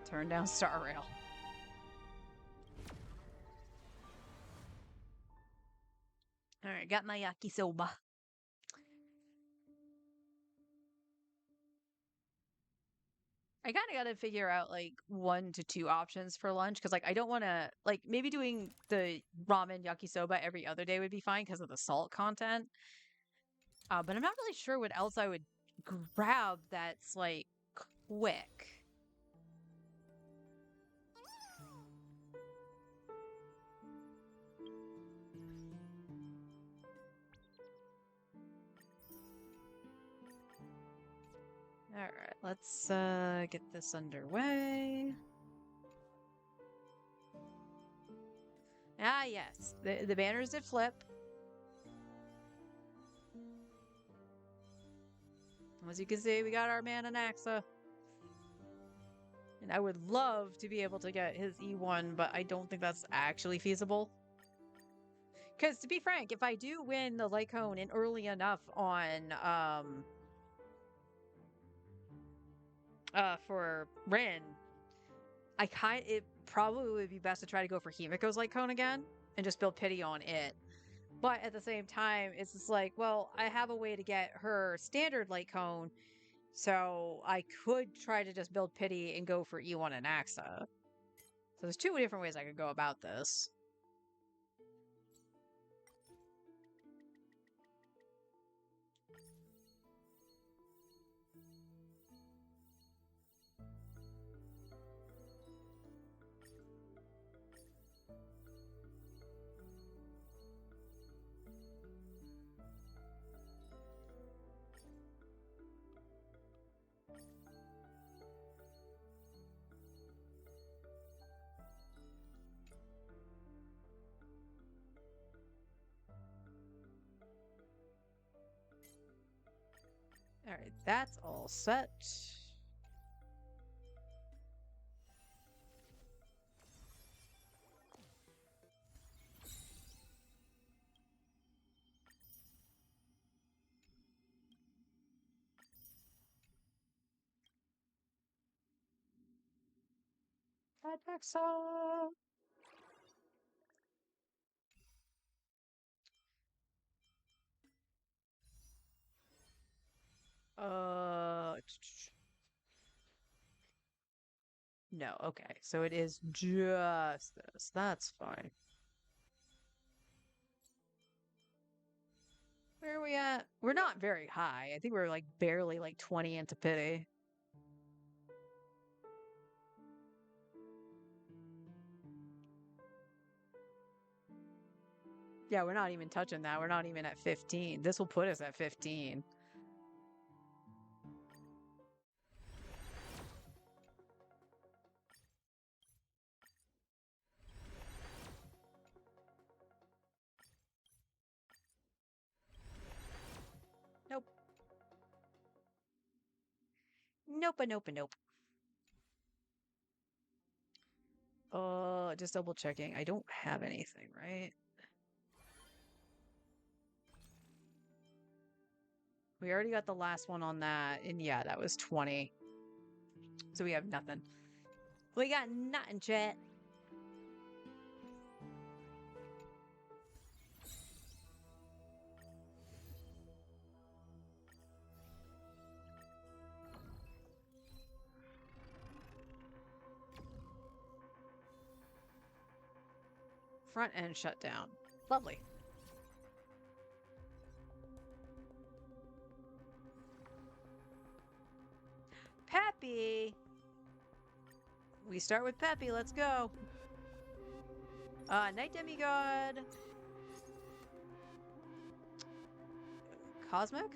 Turn down Star Rail. Alright, got my yakisoba. I kind of got to figure out like 1 to 2 options for lunch because like I don't want to like maybe doing the ramen yakisoba every other day would be fine because of the salt content. But I'm not really sure what else I would grab that's like quick. All right, let's get this underway. Ah, yes, the banners did flip. As you can see, we got our man Anaxa. And I would love to be able to get his E1, but I don't think that's actually feasible. Because to be frank, if I do win the light cone and early enough on for Rin, it probably would be best to try to go for Himiko's light cone again and just build pity on it. But at the same time, it's just like, well, I have a way to get her standard light cone, so I could try to just build pity and go for E1 and Axa. So there's 2 different ways I could go about this. Alright, that's all set. Alexa. No, okay. So it is just this. That's fine. Where are we at? We're not very high. I think we're like barely like 20 into pity. Yeah, we're not even touching that. We're not even at 15. This will put us at 15. Nope. Nope, nope, nope. Just double checking. I don't have anything, right? We already got the last one on that, and yeah, that was 20. So we have nothing. We got nothing, chat. Front end shut down. Lovely. Peppy! We start with Peppy, let's go. Night Demigod. Cosmic?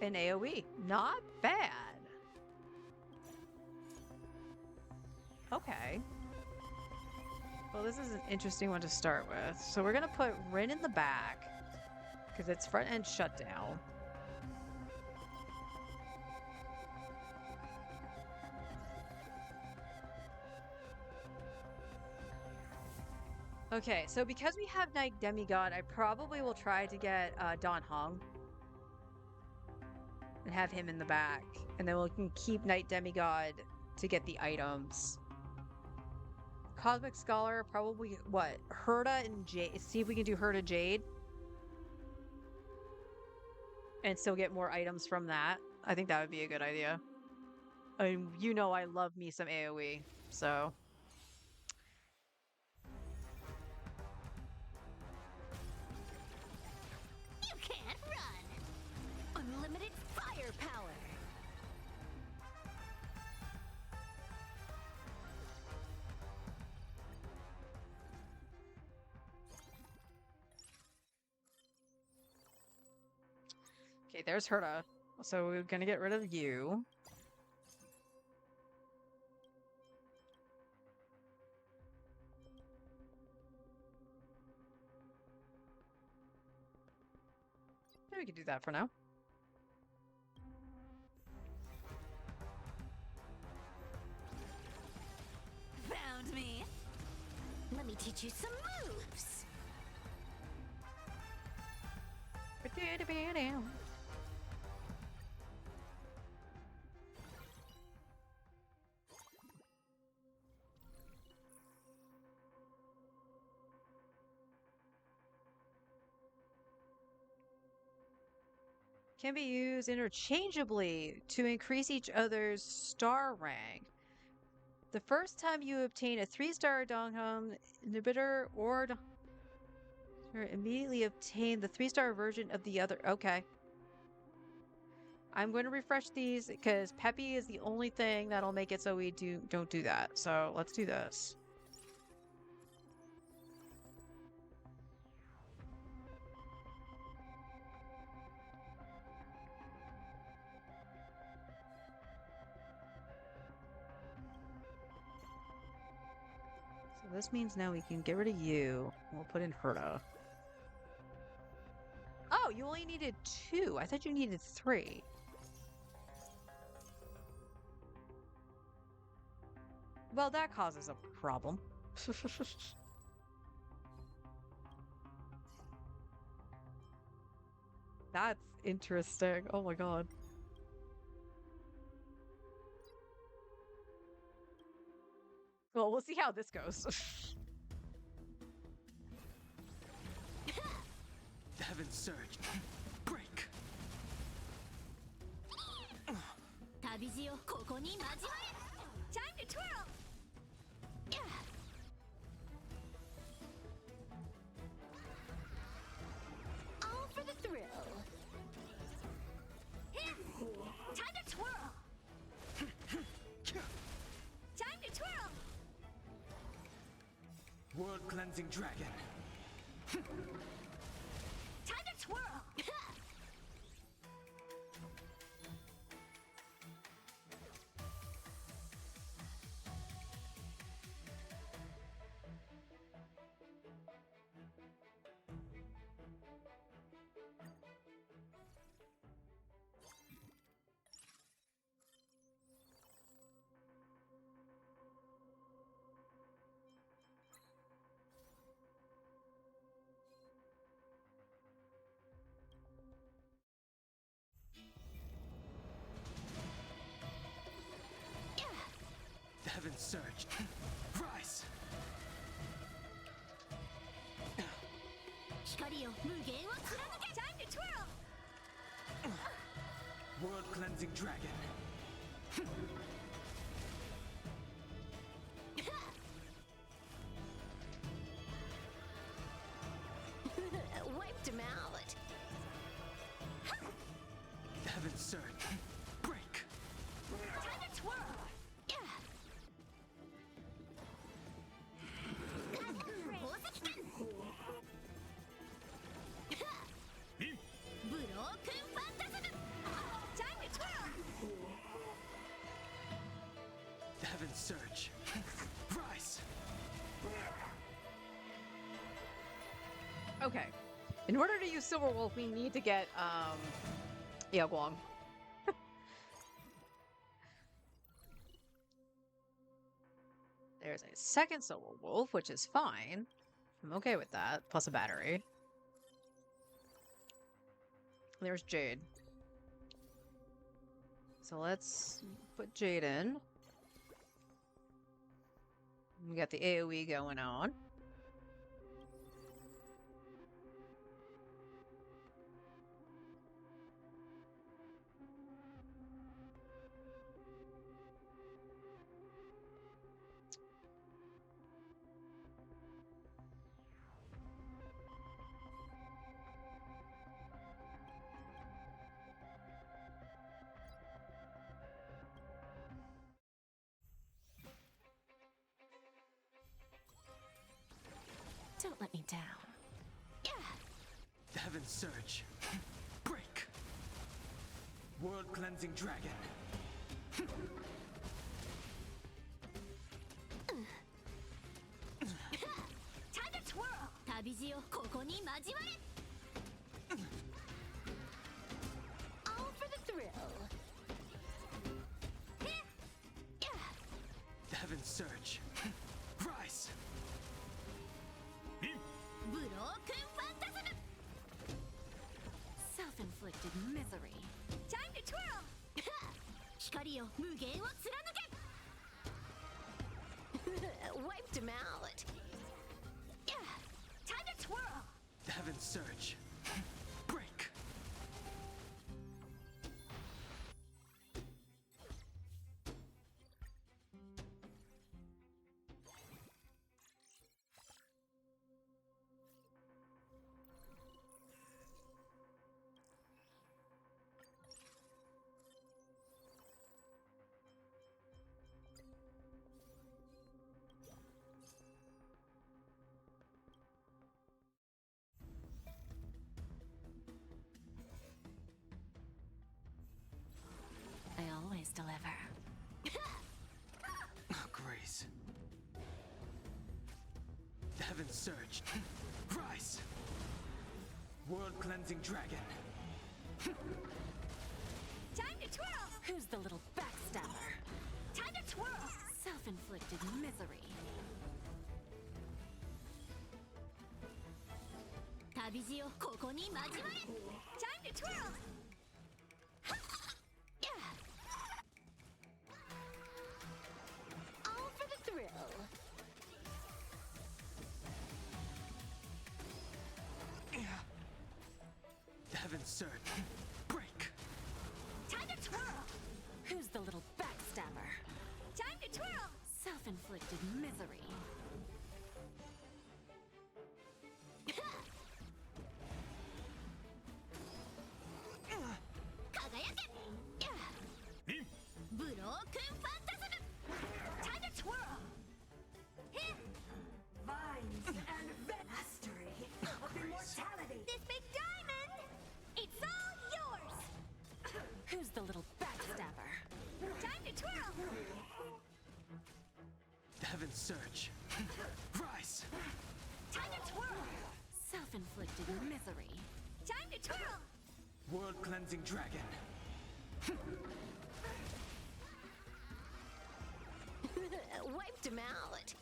An AoE. Not bad. Okay. Well, this is an interesting one to start with. So we're gonna put Rin in the back, because it's front end shutdown. Okay, so because we have Night Demigod, I probably will try to get Don Hong. and have him in the back. And then we can keep Night Demigod to get the items. Cosmic Scholar, probably what? Herda and Jade. See if we can do Herda Jade. And still get more items from that. I think that would be a good idea. I mean, you know I love me some AoE, so. You can't run! Unlimited firepower! Okay, there's Herda. So we're gonna get rid of you. Yeah, we can do that for now. Found me! Let me teach you some moves! Can be used interchangeably to increase each other's star rank. The first time you obtain a 3-star Dongham inhibitor or immediately obtain the 3-star version of the other. Okay. I'm going to refresh these because Peppy is the only thing that'll make it so we don't do that. So let's do this. So this means now we can get rid of you. We'll put in Herta. Oh, you only needed 2. I thought you needed 3. Well, that causes a problem. That's interesting. Oh my god. Well, we'll see how this goes. Heaven surge. Break. 旅路をここに交われ Time to twirl! All for the thrill. Here! Time to twirl! Time to twirl! World cleansing dragon. Time to twirl! Heaven surge. Rise. 光よ無限を貫け Time to twirl! World cleansing dragon. Wiped him out. Heaven surge. Break. Time to twirl! Broken phantasm! Time to twirl! Heaven surge. Rise. Okay. In order to use Silver Wolf, we need to get, yeah, Guang. There's a second Silver Wolf, which is fine. I'm okay with that, plus a battery. There's Jade. So let's put Jade in. We got the AoE going on. Don't let me down. Heaven Surge. Break. World Cleansing Dragon. Time to twirl! 旅路をここに交われ All for the thrill. Heaven Surge. Rise. Broken phantasm! Self-inflicted misery. Time to twirl! 光よ無限を貫け Wiped him out. Time to twirl! Heaven Surge. Break. I always deliver. Grace. Heaven Surge. Rise. World Cleansing Dragon. Time to twirl! Who's the little backstabber? Time to twirl! Self-inflicted misery. 旅路をここに交われ Time to twirl! All for the thrill. Heaven Surge. Break. Time to twirl! Who's the little backstabber? Time to twirl! Self-inflicted misery. Broken phantasm! Time to twirl! Vines and mastery of immortality. This big diamond! It's all yours! Who's the little backstabber? Time to twirl! Heaven Surge. Rise. Time to twirl! Self-inflicted misery. Time to twirl! World Cleansing Dragon. Wiped him out.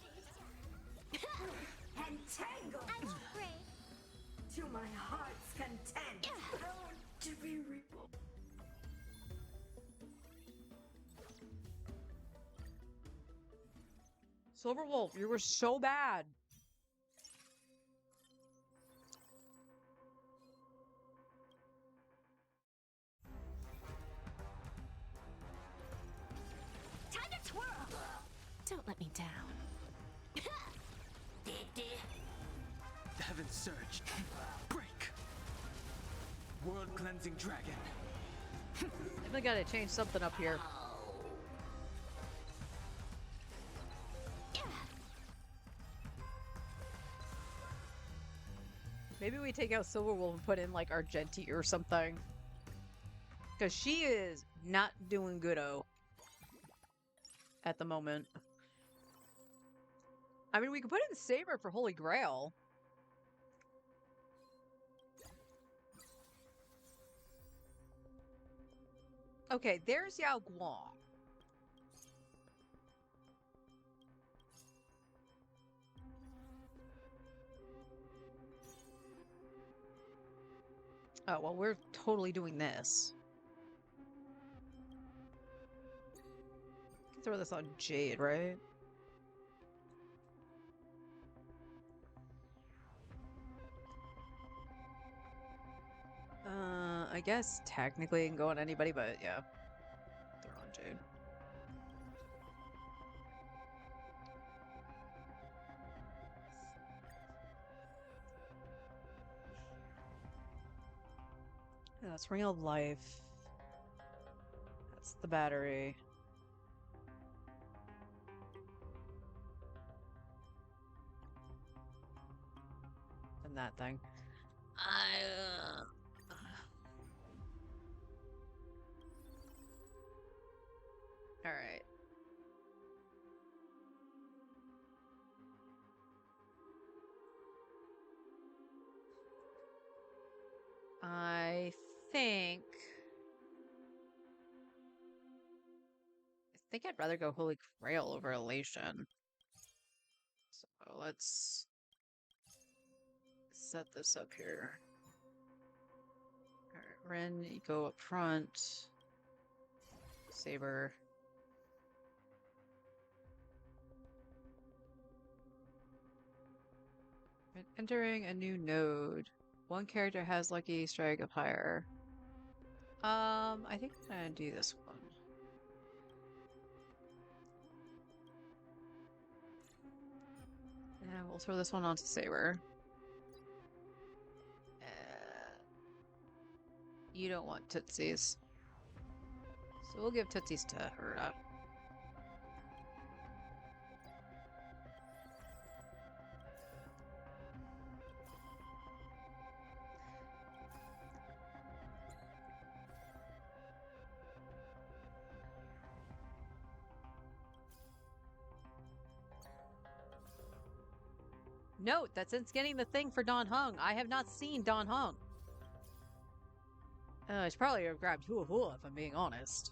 Entangle I won't break. to my heart's content. To be reborn. Silver Wolf, you were so bad. Time to twirl! Don't let me down. Heaven Surge. Break. World Cleansing Dragon. I gotta change something up here. Maybe we take out Silver Wolf and put in like Argenti or something. Because she is not doing good-o at the moment. I mean, we could put in Saber for Holy Grail. Okay, there's Yao Guang. Oh, well, we're totally doing this. Throw this on Jade, right? I guess technically it can go on anybody, but yeah. Throw on Jade. Yeah, that's Ring of Life. That's the battery. And that thing. All right. I think I'd rather go Holy Grail over Elation. So let's set this up here. All right, Ren, you go up front. Saber. Entering a new node. One character has lucky strike of higher. I think I'm gonna do this one. And we'll throw this one onto Saber. You don't want Tootsies. So we'll give Tootsies to Herda. Note that since getting the thing for Don Hung, I have not seen Don Hung. I should probably have grabbed Hua Hua if I'm being honest.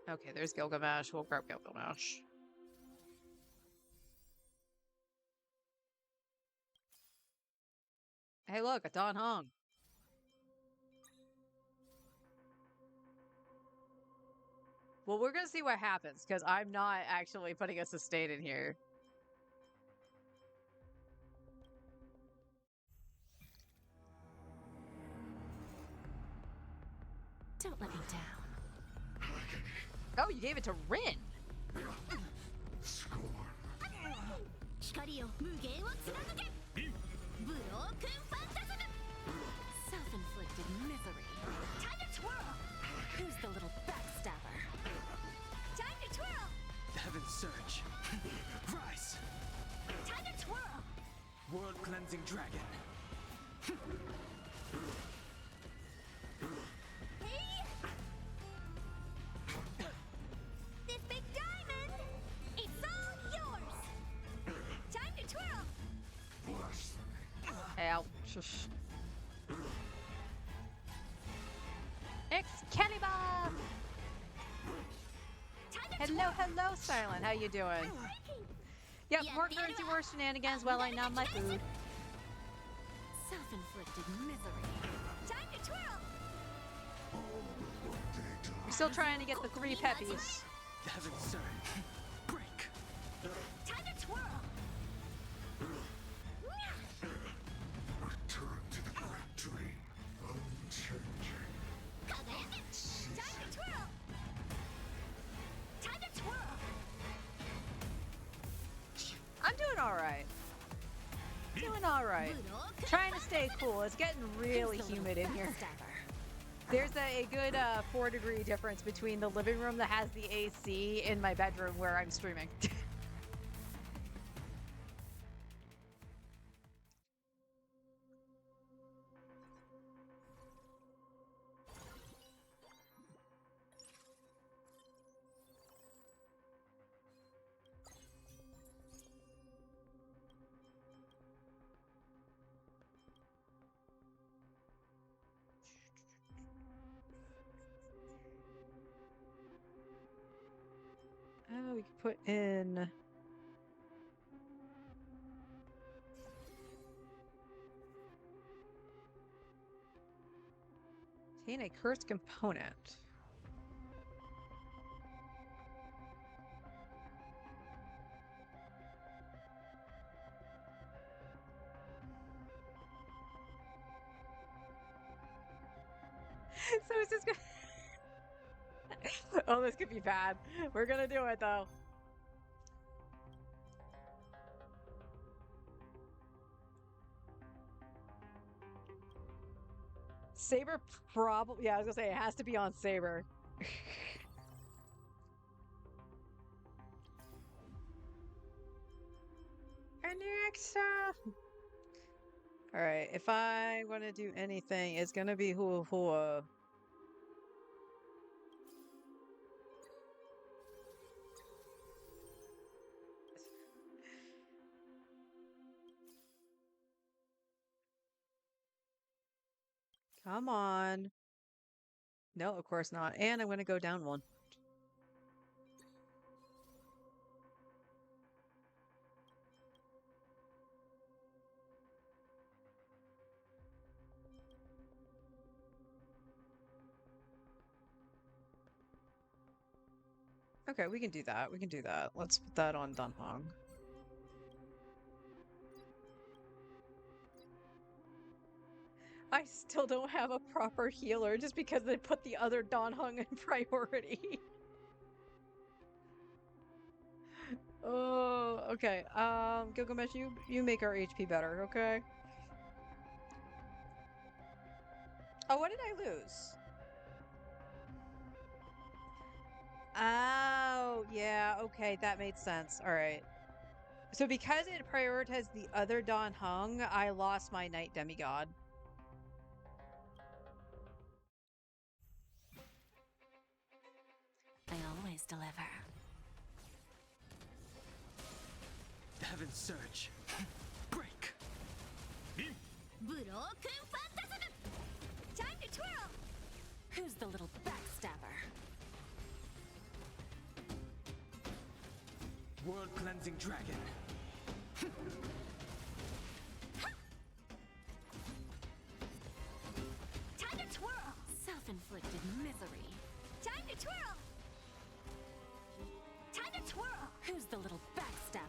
Okay, there's Gilgamesh. We'll grab Gilgamesh. Hey, look, a Don Hong. Well, we're gonna see what happens, because I'm not actually putting a sustain in here. Don't let me down. Oh, you gave it to Rin! Self-inflicted misery. Time to twirl! Who's the little backstabber? Time to twirl! Heaven's Surge. Rise! Time to twirl! World Cleansing Dragon. Hey! This big diamond! It's all yours! Time to twirl! Ouch. Excalibur! Hello, Silent. How you doing? Yep, more currency war shenanigans while I numb my food. Self-inflicted misery. Time to twirl! We're still trying to get the 3 peppies. Heaven's Surge. Break. Time to twirl! Return to the great dream, unchanging. Time to twirl! Time to twirl! I'm doing alright. Doing alright. Trying to stay cool. It's getting really humid in here. There's a good 4-degree difference between the living room that has the AC and my bedroom where I'm streaming. we could put in. Obtain a cursed component. So is this gonna... Oh, this could be bad. We're gonna do it though. Saber probably, yeah, I was gonna say it has to be on Saber. Alexa. All right, if I want to do anything, it's gonna be hua hua. Come on. No, of course not. And I'm gonna go down one. Okay, we can do that. We can do that. Let's put that on Dunhong. I still don't have a proper healer just because they put the other Donhong in priority. Oh, okay. Gilgamesh, you make our HP better, okay? Oh, what did I lose? Oh, yeah, okay, that made sense. All right. So because it prioritized the other Don Hung, I lost my Night Demigod. I always deliver. Heaven's Surge. Break. Broken Phantasm! Time to twirl! Who's the little backstabber? World Cleansing Dragon. Time to twirl! Self-inflicted misery. Time to twirl! Time to twirl! Who's the little backstabber?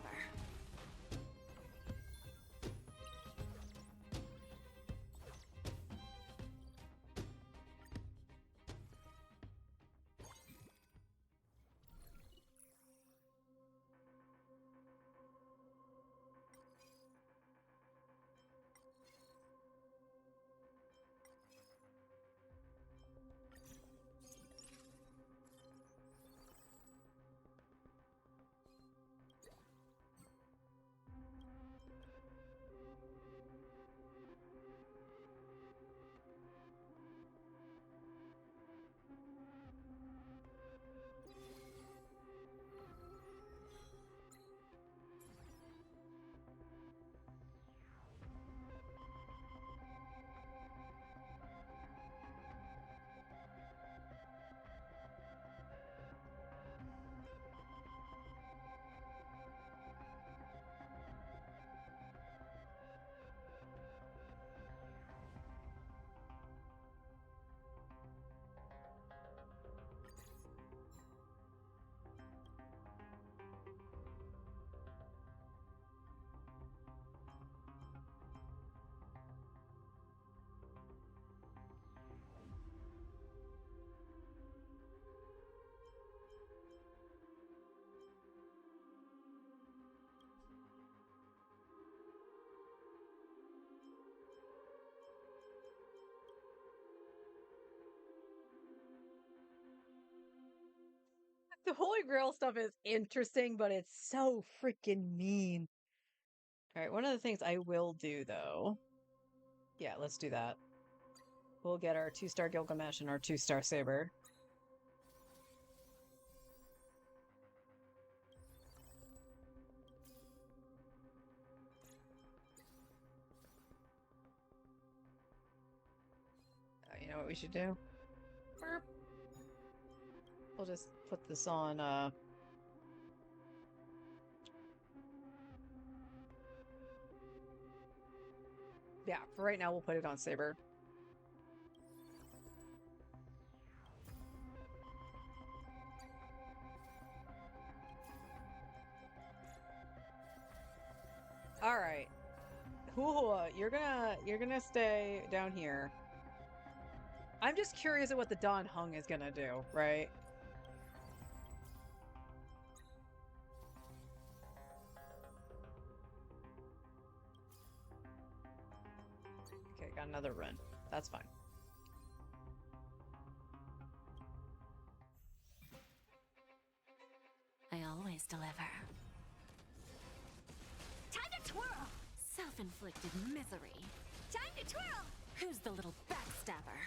The Holy Grail stuff is interesting, but it's so freaking mean. All right, one of the things I will do though. Yeah, let's do that. We'll get our 2-star Gilgamesh and our 2-star Saber. You know what we should do? Burp. We'll just put this on Yeah, for right now, we'll put it on Saber. All right. Hula, you're gonna stay down here. I'm just curious at what the Don Hung is gonna do, right? Okay, got another run. That's fine. I always deliver. Time to twirl! Self-inflicted misery. Time to twirl! Who's the little backstabber?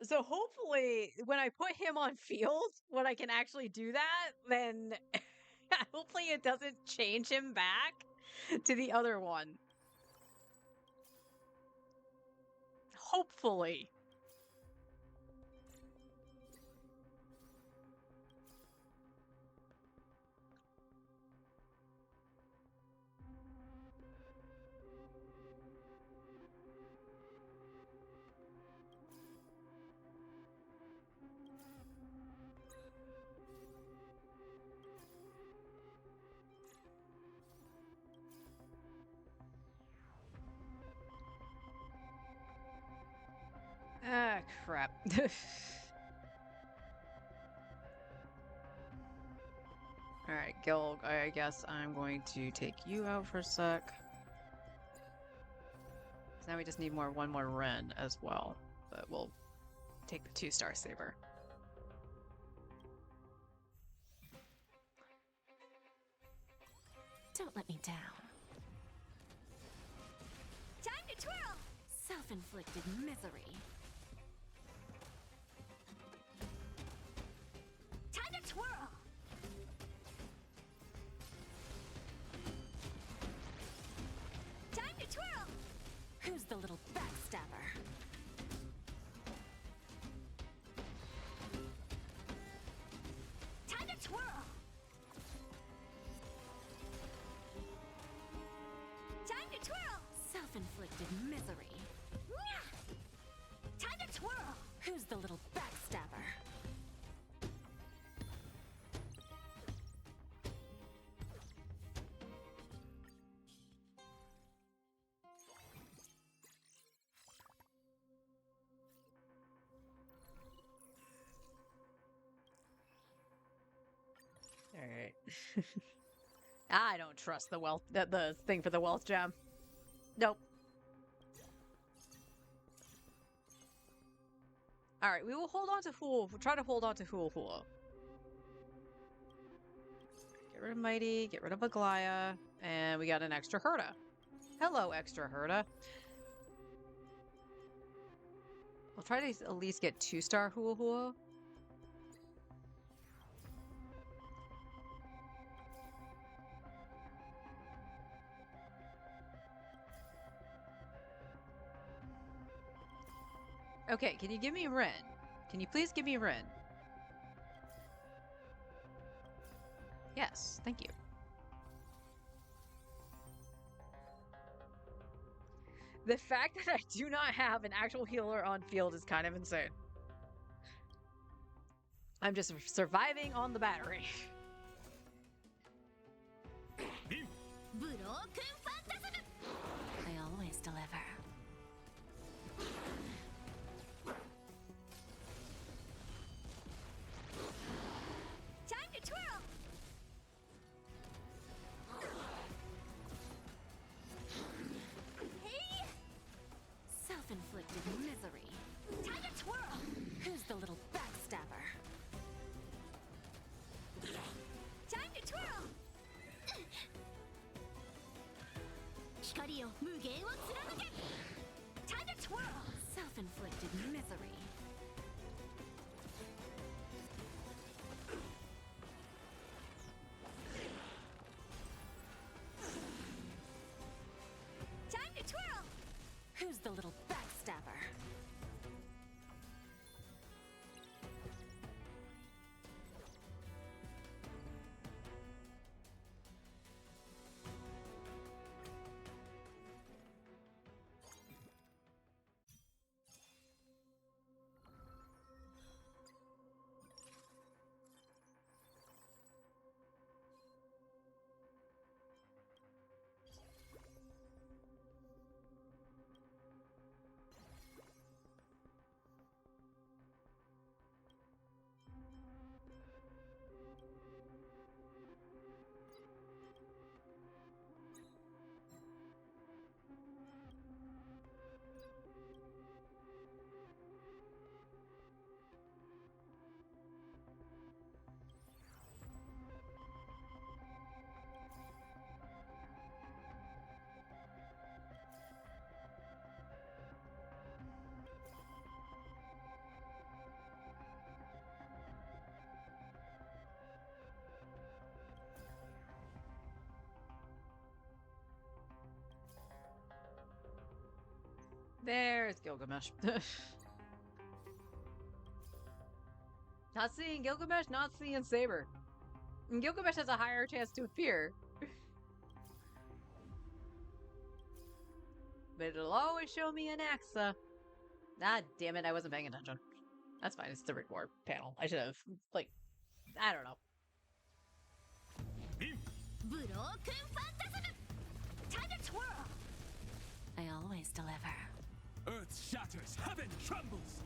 So hopefully, when I put him on field, when I can actually do that, then hopefully it doesn't change him back to the other one. Hopefully. Ah, crap. All right, Gil, I guess I'm going to take you out for a sec. 'Cause now we just need one more Ren as well. But we'll take the 2-star saber. Don't let me down. Time to twirl! Self-inflicted misery. Time to twirl! Time to twirl! Who's the little backstabber? Time to twirl! Time to twirl! Self-inflicted misery. Time to twirl! Who's the little backstabber? All right. I don't trust the wealth, the thing for the wealth gem. Nope. All right, we will hold on to Fool. We'll try to hold on to Hula Hula. rid of Mighty, get rid of Aglaya, and we got an extra Herda. Hello, extra Herda. I'll try to at least get 2-star Hua Hua. Okay, can you give me Rin? Can you please give me Rin? Yes, thank you. The fact that I do not have an actual healer on field is kind of insane. I'm just surviving on the battery. I always deliver. Time to twirl! Hey! Self-inflicted misery. Time to twirl! Who's the little backstabber? Time to twirl! Time to twirl! Self-inflicted misery. Time to twirl! Who's the little backstabber? There's Gilgamesh. Not seeing Gilgamesh, not seeing Saber. And Gilgamesh has a higher chance to appear. But it'll always show me an Axa. Ah, damn it, I wasn't paying attention. That's fine, it's the reward panel. I should have, like, I don't know. Time to twirl! I always deliver. Earth shatters, heaven trembles.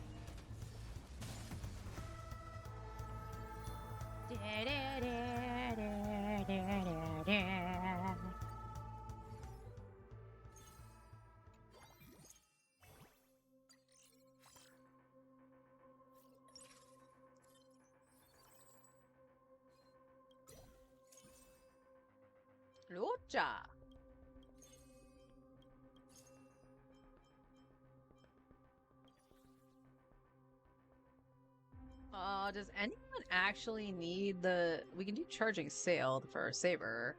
Lucha. Does anyone actually need the... We can do charging sail for Saber.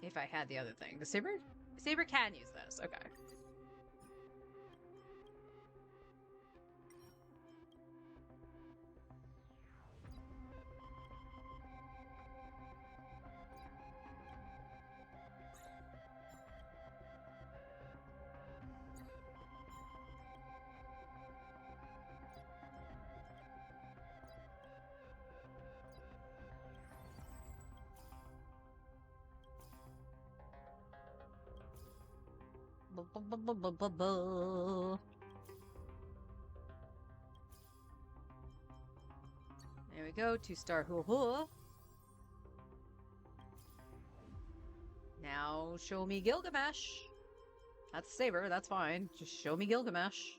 If I had the other thing. The Saber? Saber can use this, okay. There we go, 2-star Hua Hua. Now show me Gilgamesh. That's Saber, that's fine. Just show me Gilgamesh.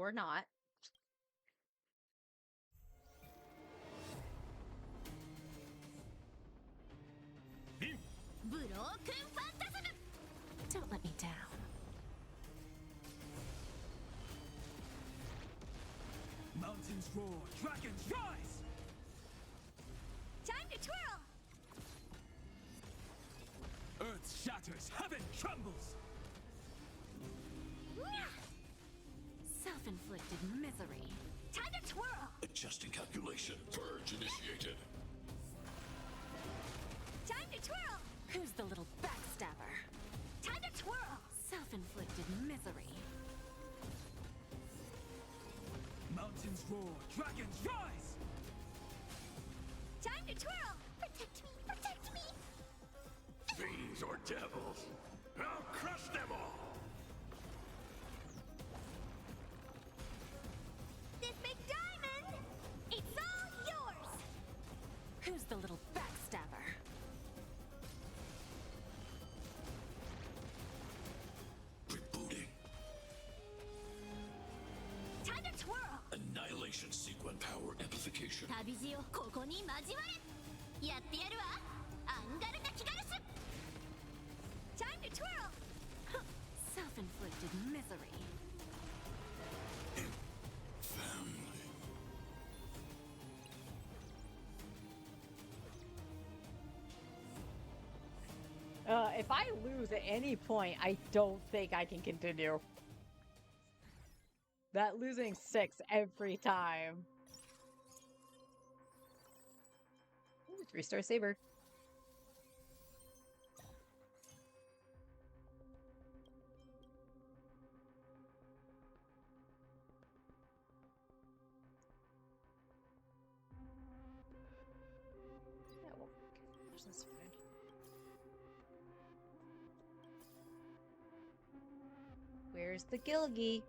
Or not. Broken Phantasm! Don't let me down. Mountains roar, dragons rise! Time to twirl! Earth shatters, heaven trembles! Self-inflicted misery. Time to twirl! Adjusting calculation. Purge initiated. Time to twirl! Who's the little backstabber? Time to twirl! Self-inflicted misery. Mountains roar, dragons rise! Time to twirl! Protect me! Protect me! Fiends or devils. I'll crush them all! This big diamond! It's all yours! Who's the little backstabber? Rebooting. Time to twirl! Annihilation sequence power amplification. 旅路をここに交われやってやるわアンガルナキガルス Time to twirl! Self-inflicted misery. Family. If I lose at any point, I don't think I can continue. That losing 6 every time. Ooh, 3-star saber. Yeah, well, that's fine. Where's the Gilgi?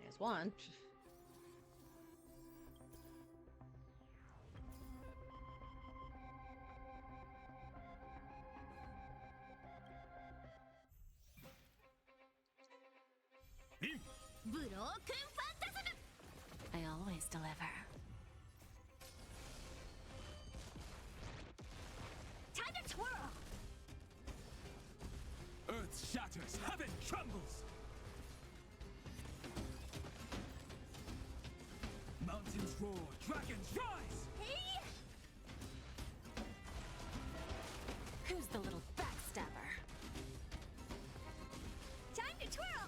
There's one. Broken Phantasm! I always deliver. Time to twirl! Earth shatters, heaven trembles! Mountains roar, dragons rise! Hey! Who's the little backstabber? Time to twirl!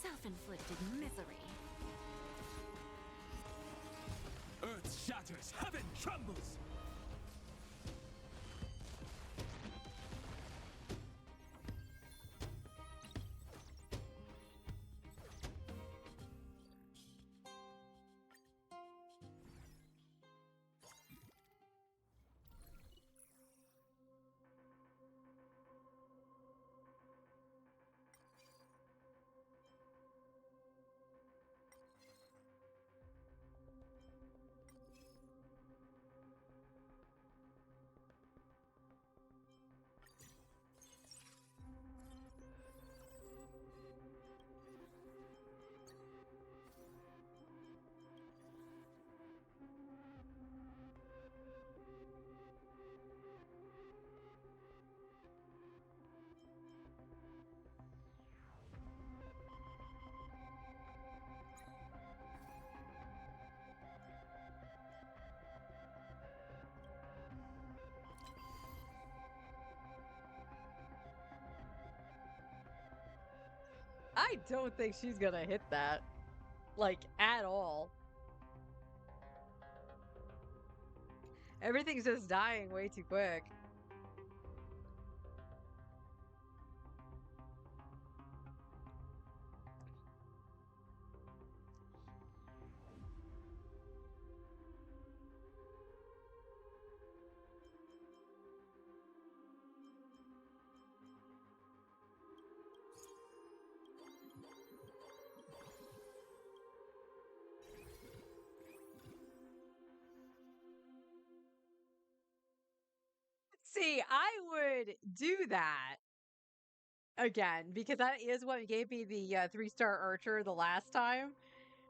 Self-inflicted misery. Earth shatters, heaven trembles! I don't think she's gonna hit that. Like, at all. Everything's just dying way too quick. See, I would do that again because that is what gave me the 3-star archer the last time.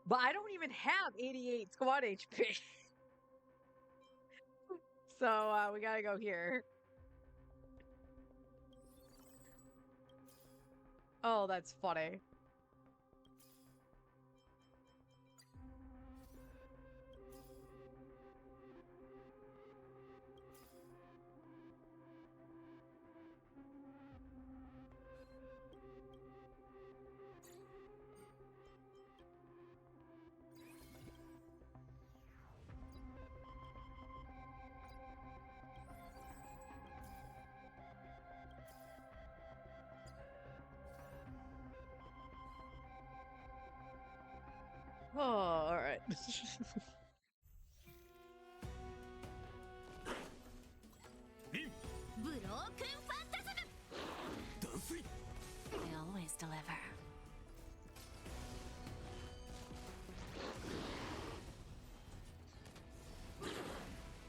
But I don't even have 88 squad HP. So we gotta go here. Oh, that's funny. Oh, all right. ブロークンファンタズム 断水 I always deliver.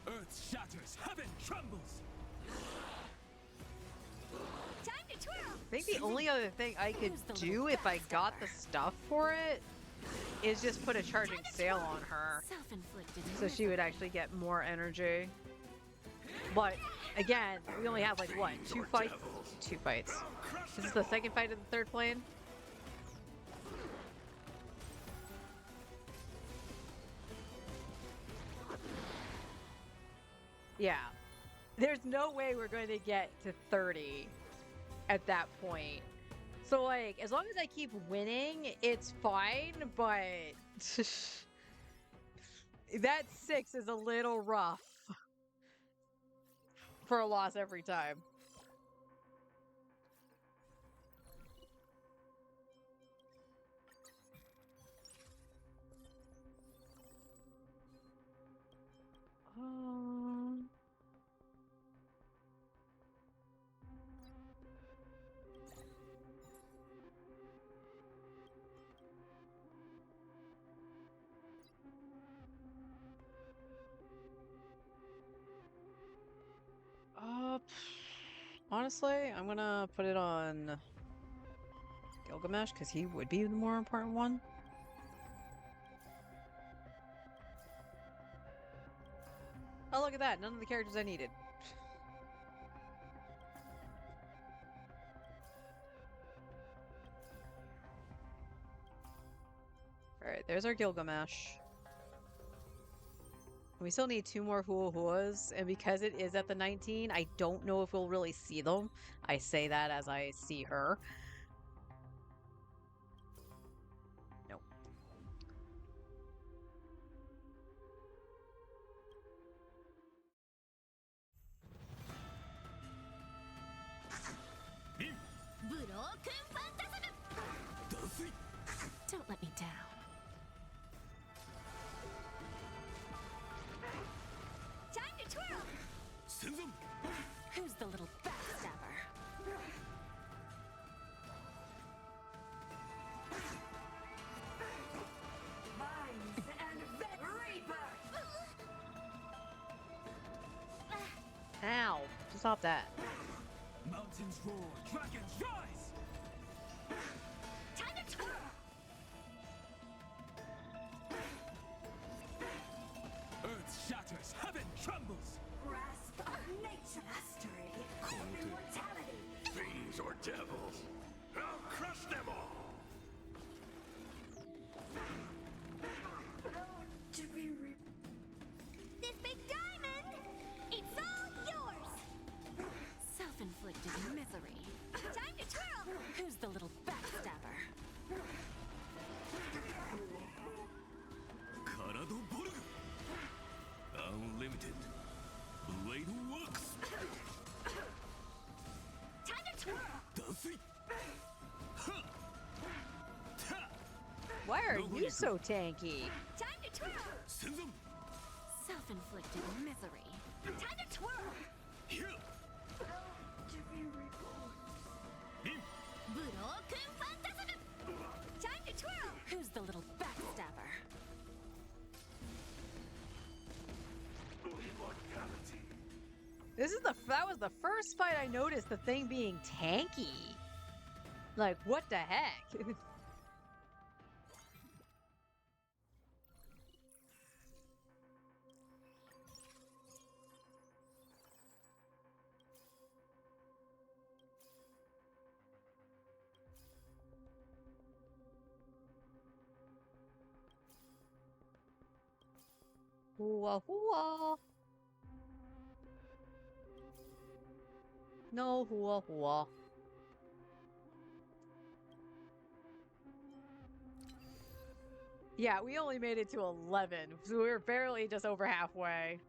Earth shatters, heaven trembles. Time to twirl. I think the only other thing I could do if I got the stuff for it is just put a charging sail on her, Self-inflicted. so she would actually get more energy. But again, we only have like what, two fights? Two fights. This is the second fight of the third plane. Yeah. There's no way we're going to get to 30 at that point. So like, as long as I keep winning, it's fine, but that 6 is a little rough for a loss every time. Um, honestly, I'm gonna put it on Gilgamesh because he would be the more important one. Oh, look at that. None of the characters I needed. Alright, there's our Gilgamesh. We still need 2 more Hua Huas, and because it is at the 19, I don't know if we'll really see them. I say that as I see her. Nope. Broken Phantasm! 断水 Don't let me down. Time to twirl! 戦前 Who's the little backstabber? Mines and Vet Reaper! Ow! Stop that. Mountains roar, dragons rise. Time to twirl! Earth shatters, heaven trembles. Grasp of nature mastery of immortality! Fiends or devils, I'll crush them all! To be This big diamond! It's all yours! Self-inflicted misery. Time to twirl! Who's the little backstabber? カラドボルグ Unlimited Blade Works Time to twirl! 断水 Why are you so tanky? Time to twirl! 戦前 Self-inflicted misery. Time to twirl! ヒュ to be reborn. リン Broken Phantasm! Time to twirl! Who's the little backstabber? That was the first fight I noticed the thing being tanky. Like, what the heck? Hua hua. No hua hua. Yeah, we only made it to 11, so we were barely just over halfway.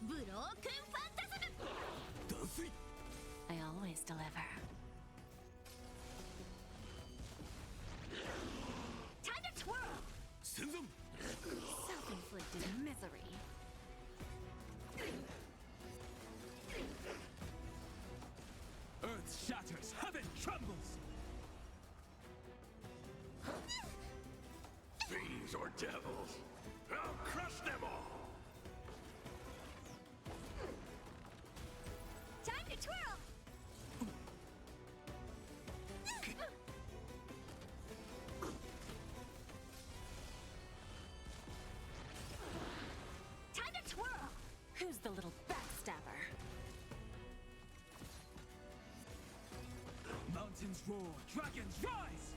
Broken Phantasm! I always deliver. Time to twirl! Self-inflicted misery. Earth shatters, heaven trembles! Fiends or devils, I'll crush them all! Time to twirl! Time to twirl! Who's the little backstabber? Mountains roar, dragons rise!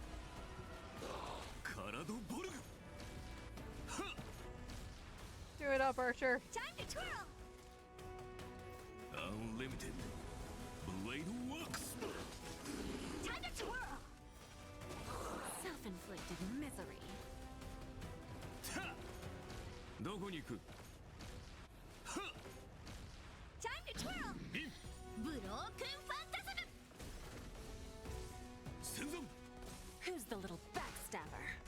Karado Boru! Do it up, Archer. Time to twirl! Unlimited. Blade works! Time to twirl! Self-inflicted misery. どこに行く Time to twirl! Broken Phantasm! 戦存 Who's the little backstabber?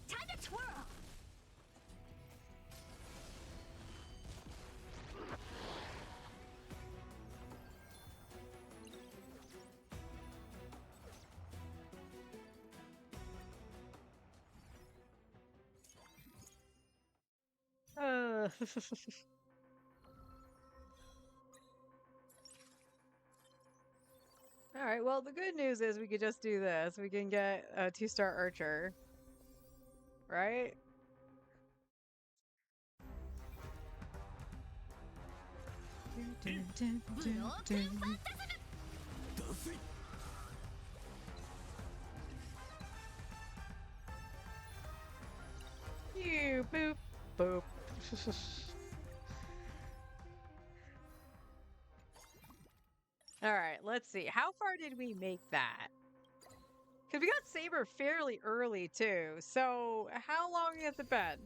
Time to twirl! All right, well, the good news is we could just do this. We can get a 2-star Archer. Right? Broken Phantasm! 脱水 You boop boop. All right, let's see. How far did we make that? Because we got Saber fairly early too. So how long has it been?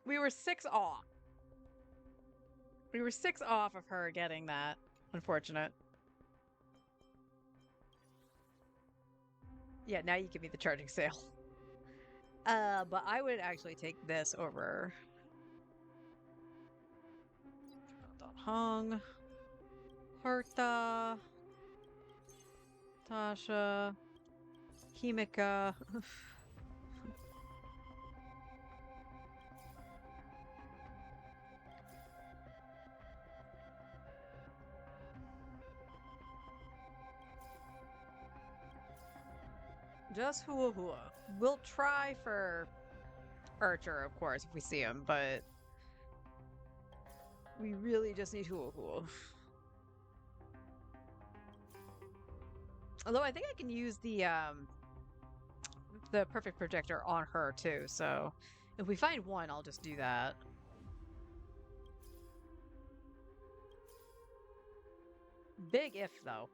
We were 6 off. We were 6 off of her getting that. Unfortunate. Yeah, now you give me the charging sale. But I would actually take this over Hong, Harta, Tasha, Himika. Just Hua Hua. We'll try for Archer, of course, if we see him, but we really just need Hua Hua. Although I think I can use the perfect projector on her too, so if we find one, I'll just do that. Big if, though.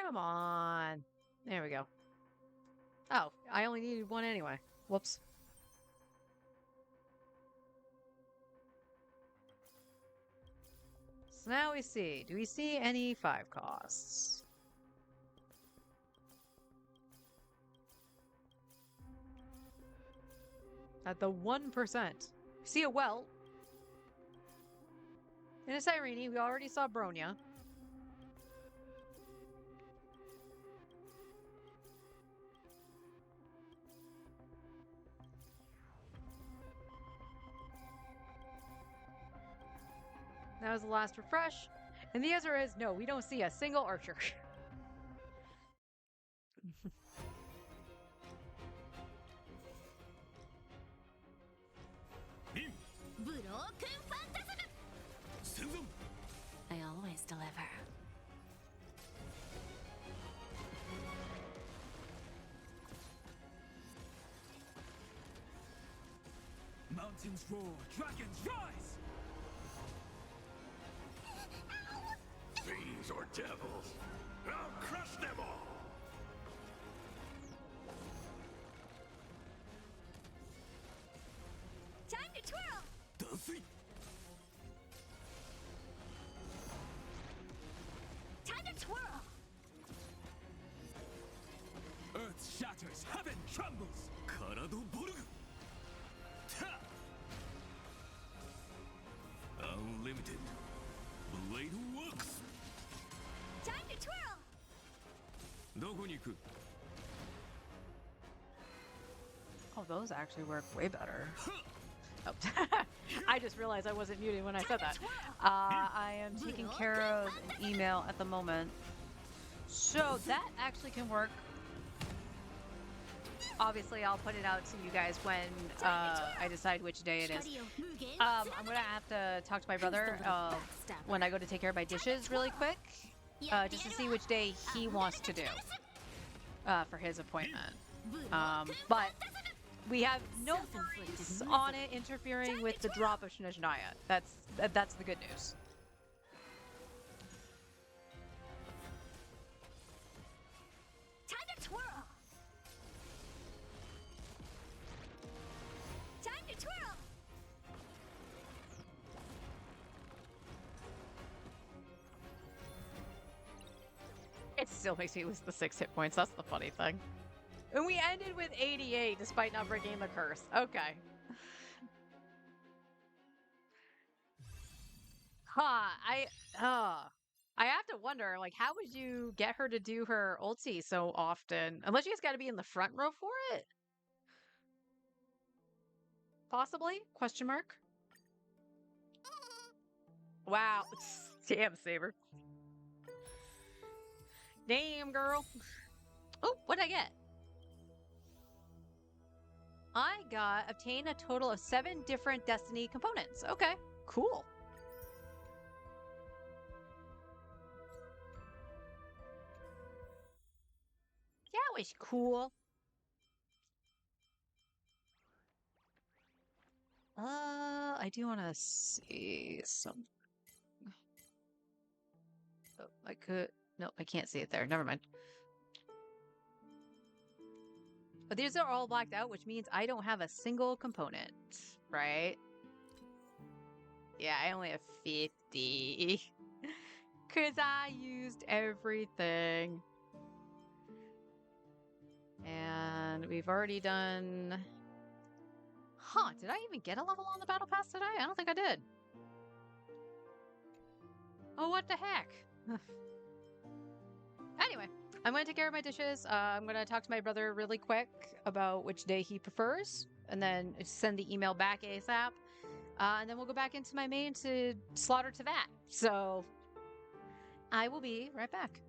Come on. There we go. Oh, I only needed one anyway. Whoops. So now we see. Do we see any 5 costs? At the 1%. See a well. In a Cyrene, we already saw Bronya. That was the last refresh. And the answer is no, we don't see a single archer. Broken Phantasm! Send I always deliver. Mountains roar, dragons rise! fiends or devils. I'll crush them all. Time to twirl! Dancing. Time to twirl! Earth shatters, heaven trembles! Karado Borugu. Ta! Unlimited. Blade works. Time to twirl! どこに行く? Oh, those actually work way better. Oh. I just realized I wasn't muted when I said that. I am taking care of an email at the moment. So that actually can work. Obviously, I'll put it out to you guys when I decide which day it is. I'm going to have to talk to my brother when I go to take care of my dishes really quick. Just to see which day he wants to do for his appointment. But we have no worries on it interfering with the drop of Shinajinaya. That's the good news. Time to twirl! Time to twirl! It still makes me lose the 6 hit points. That's the funny thing. And we ended with 88 despite not breaking the curse. Okay. I have to wonder, like, how would you get her to do her ulti so often? Unless you just got to be in the front row for it? Possibly? Question mark? Wow. Damn, Saber. Damn, girl. Oh, what'd I get? I got obtain a total of 7 different Destiny components. Okay, cool. That was cool. I do want to see something. Oh, I could. No, I can't see it there. Never mind. But these are all blacked out, which means I don't have a single component, right? Yeah, I only have 50. Because I used everything. And we've already done... Huh, did I even get a level on the battle pass today? I don't think I did. Oh, what the heck? Anyway, I'm going to take care of my dishes. I'm going to talk to my brother really quick about which day he prefers, and then send the email back ASAP. And then we'll go back into my main to slaughter to that. So I will be right back.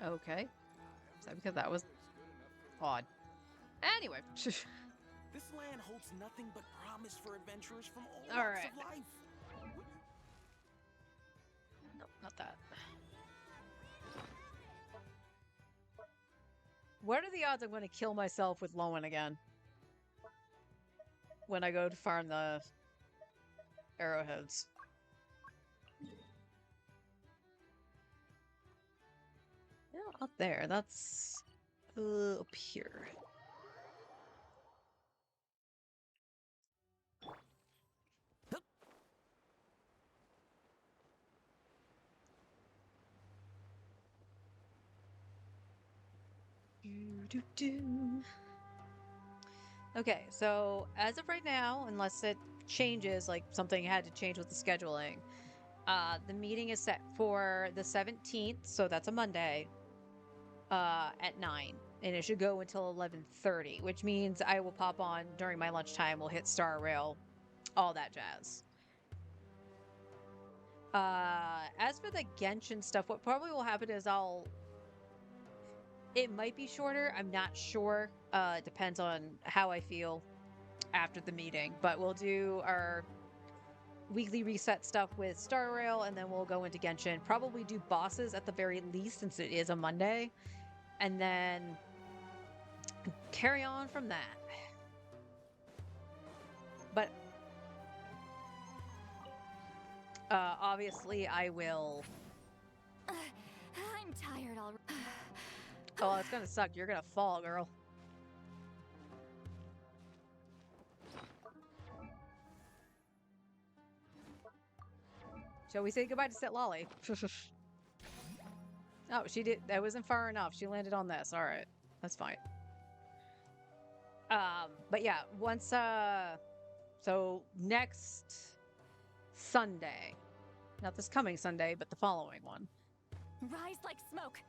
Okay. Is that because that was odd? Anyway. This land holds nothing but promise for adventurers from all All walks right. of life. Nope, not that. What are the odds I'm going to kill myself with Lowen again? When I go to farm the arrowheads. Yeah, up there. That's up here. Okay, so as of right now, unless it changes, like something had to change with the scheduling, the meeting is set for the 17th, so that's a Monday, at 9, and it should go until 11:30, which means I will pop on during my lunchtime, we'll hit Star Rail, all that jazz. As for the Genshin stuff, what probably will happen is it might be shorter, I'm not sure, it depends on how I feel after the meeting, but we'll do our weekly reset stuff with Star Rail, and then we'll go into Genshin. Probably do bosses at the very least, since it is a Monday, and then carry on from that. But obviously, I will. I'm tired already. Oh, it's gonna suck. You're gonna fall, girl. Shall we say goodbye to Sit Lolly? Oh, she did. That wasn't far enough. She landed on this. All right, that's fine. But yeah, once so next Sunday, not this coming Sunday, but the following one. Rise like smoke.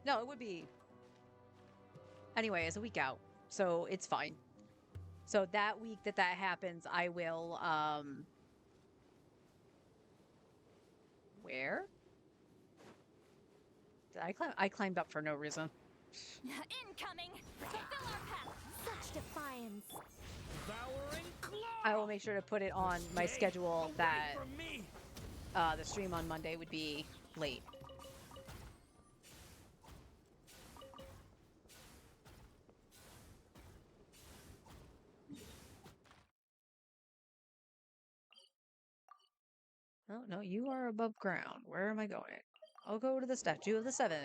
No, it would be. Anyway, it's a week out, so it's fine. So that week that happens, I will, where? Did I climb? I climbed up for no reason. Incoming! Fulfill our path! Such defiance. Devouring claw! I will make sure to put it on my Stay schedule away that from me. the stream on Monday would be late. Oh, no, you are above ground. Where am I going? I'll go to the Statue of the Seven.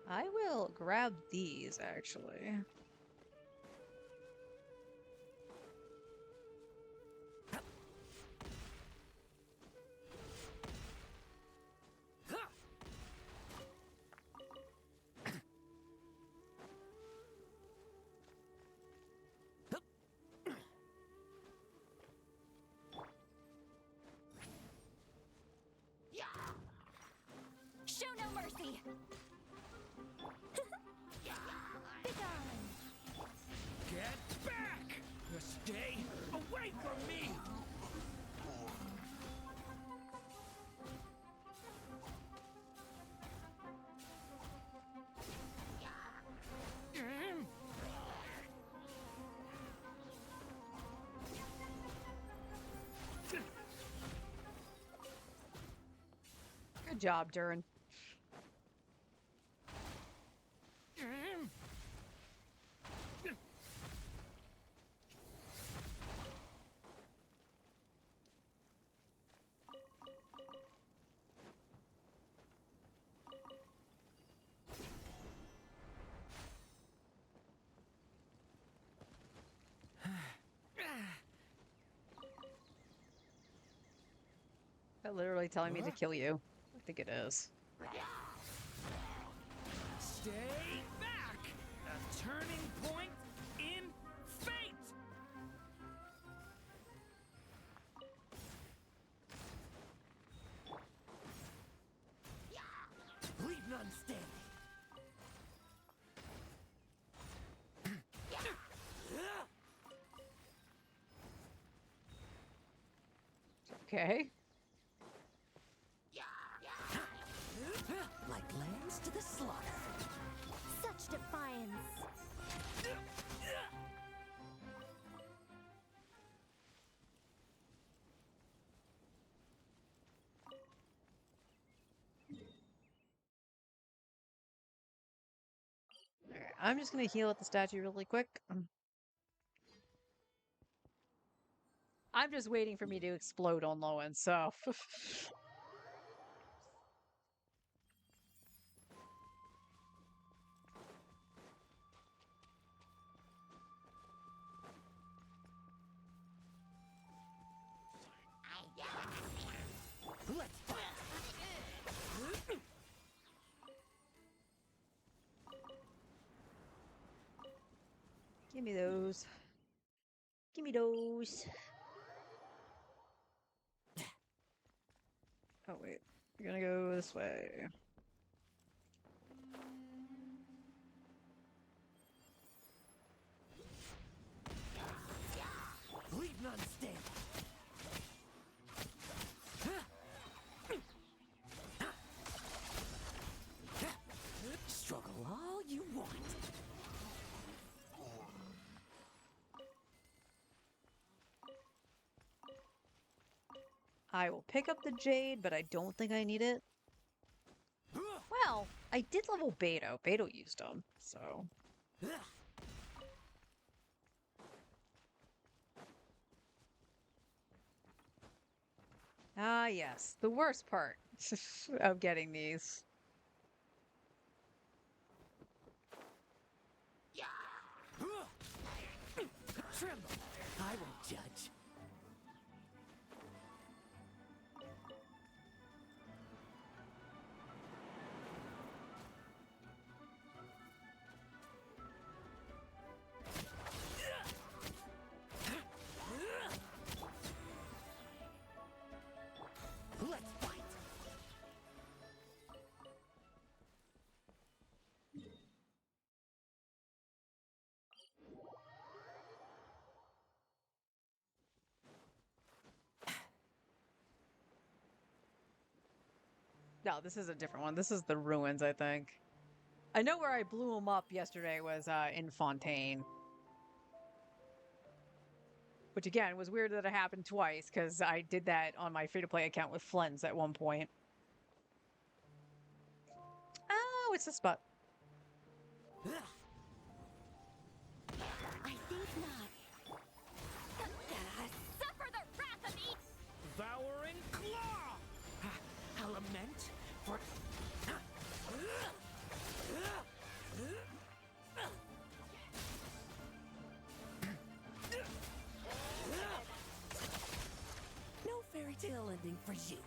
I will grab these, actually. Show no mercy. Get back! Stay away from me! Good job, Durin. They're literally telling me to kill you. I think it is. Stay back! A turning point in fate! Okay. Like lambs to the slaughter. Such defiance. Alright, I'm just gonna heal at the statue really quick. I'm just waiting for me to explode on Lowen, so. Let's fight. Give me those. Give me those. Oh, wait. We're gonna go this way. Leave none standing. Struggle all you want. I will pick up the jade, but I don't think I need it. Well, I did level Beto. Beto used them, so. Ah, yes. The worst part of getting these. Tremble. I won't judge. Let's fight. No, this is a different one. This is the ruins, I think. I know where I blew them up yesterday was in Fontaine. Which again was weird that it happened twice because I did that on my free-to-play account with Flens at one point. Oh, it's a spot. I think not. Suffer the wrath of me! Devouring claw! I'll lament for. No fairy tale ending for you.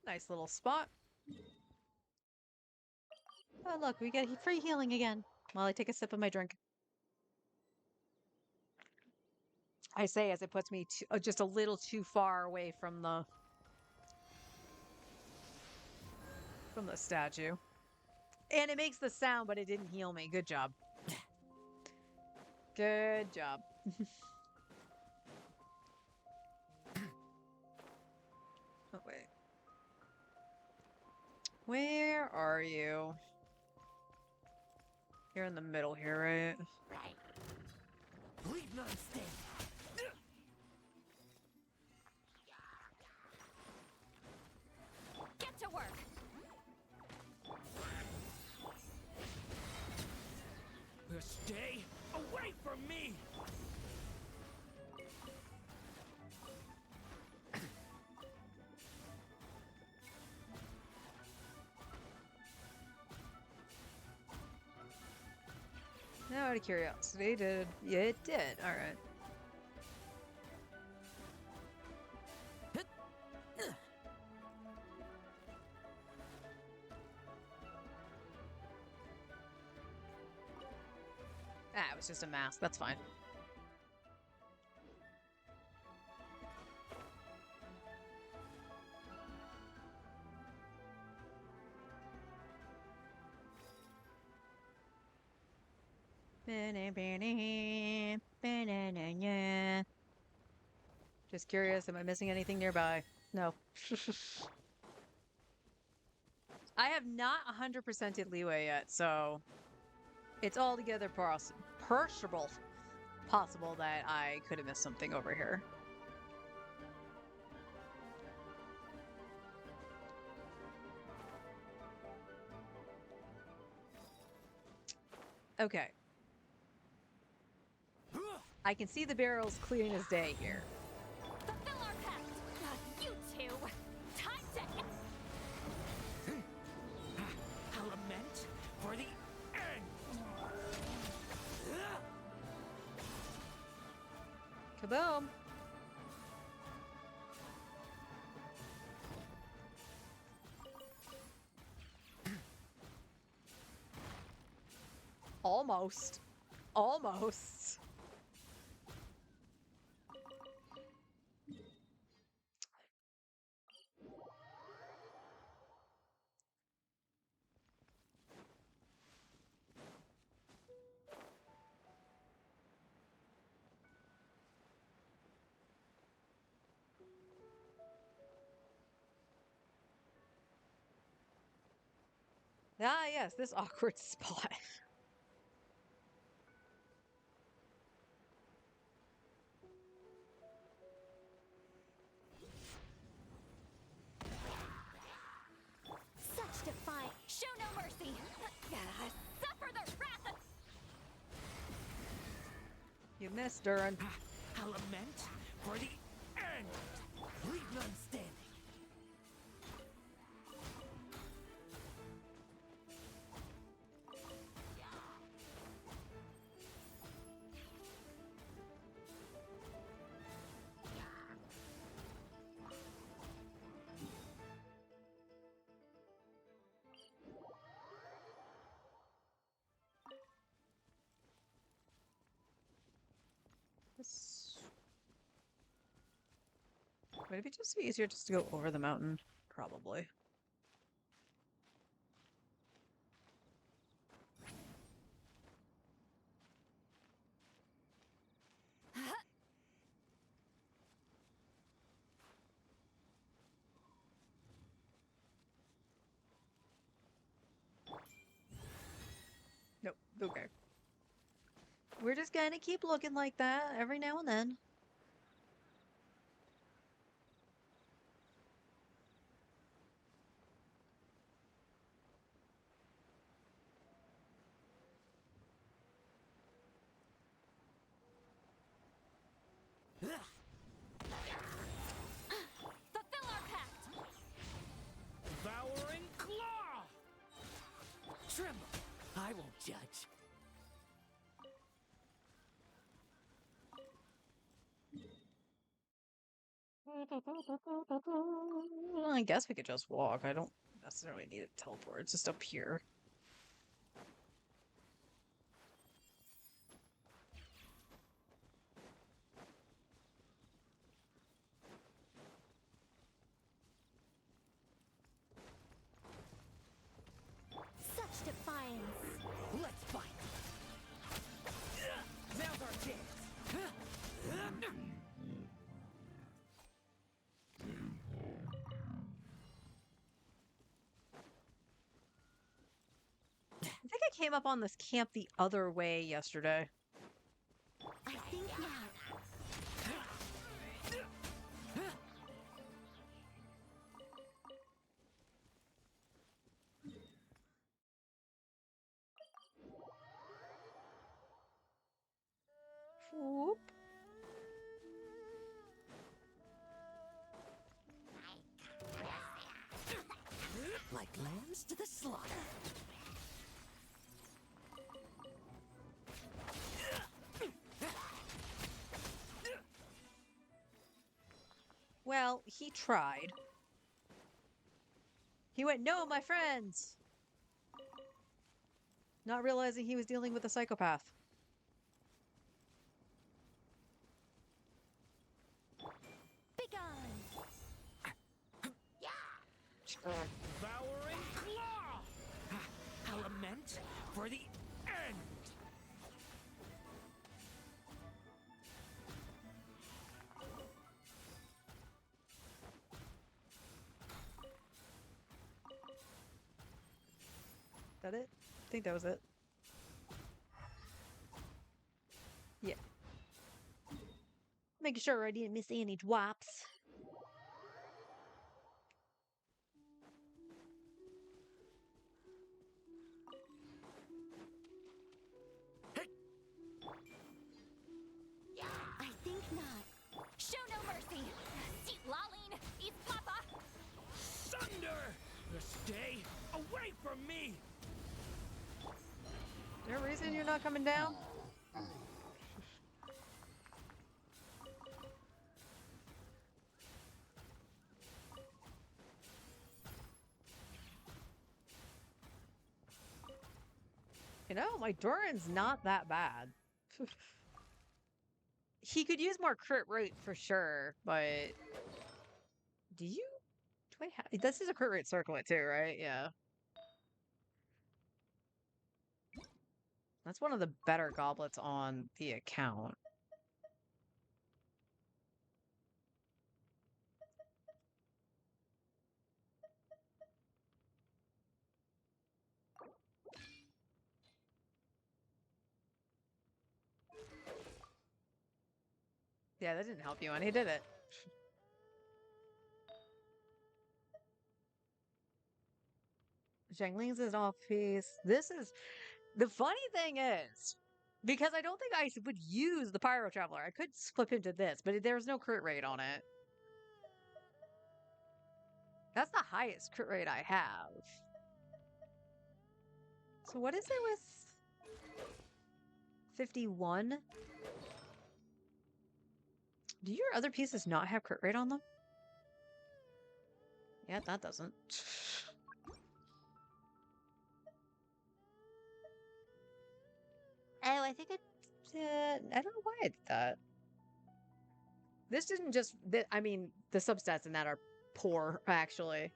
Nice little spot. Oh, look, we get free healing again while I take a sip of my drink. I say as it puts me just a little too far away from the statue. And it makes the sound, but it didn't heal me. Good job. Good job. Oh, wait. Where are you? You're in the middle here, right? Leave none standing. Get to work! Stay away from me! Now, out of curiosity, yeah, it did. All right. Ah, it was just a mask. That's fine. Just curious, am I missing anything nearby? No. I have not 100%ed leeway yet, so it's altogether possible that I could have missed something over here. Okay. I can see the barrels clear as day here. Fulfill our pact! You two! Time to... A lament for the end. Kaboom! Almost. Almost. Ah, yes, this awkward spot. Such defiant... Show no mercy! Suffer the wrath of... You missed, Durin. A lament for the end. Leave none standing. Would it be just easier just to go over the mountain? Probably. Nope. Okay. We're just gonna keep looking like that every now and then. Fulfill our pact! Devouring claw. Tremble. I won't judge. I guess we could just walk. I don't necessarily need a teleport. It's just up here. Such defiance! Let's fight. Now's our chance. I think I came up on this camp the other way yesterday. I think now. Whoop. Like lambs to the slaughter. Well, he tried. He went, "No, my friends!" Not realizing he was dealing with a psychopath. Begone! Devouring claw. A lament for the end. that it? I think that was it. Yeah. Making sure I didn't miss any drops. I think not. Show no mercy. See, Laline, eat Papa. Thunder! Stay away from me! Is there a reason you're not coming down? You know, my Durin's not that bad. He could use more crit rate for sure, but do you? Do I have? This is a crit rate circlet too, right? Yeah. That's one of the better goblets on the account. Yeah, that didn't help you, and he did it. Zhengling's is off piece. This is the funny thing is because I don't think I would use the Pyro Traveler. I could flip into this, but there's no crit rate on it. That's the highest crit rate I have. So what is it with 51? Do your other pieces not have crit rate on them? Yeah, that doesn't. Oh, I think it. I don't know why I did that. This didn't just. I mean, the substats in that are poor, actually.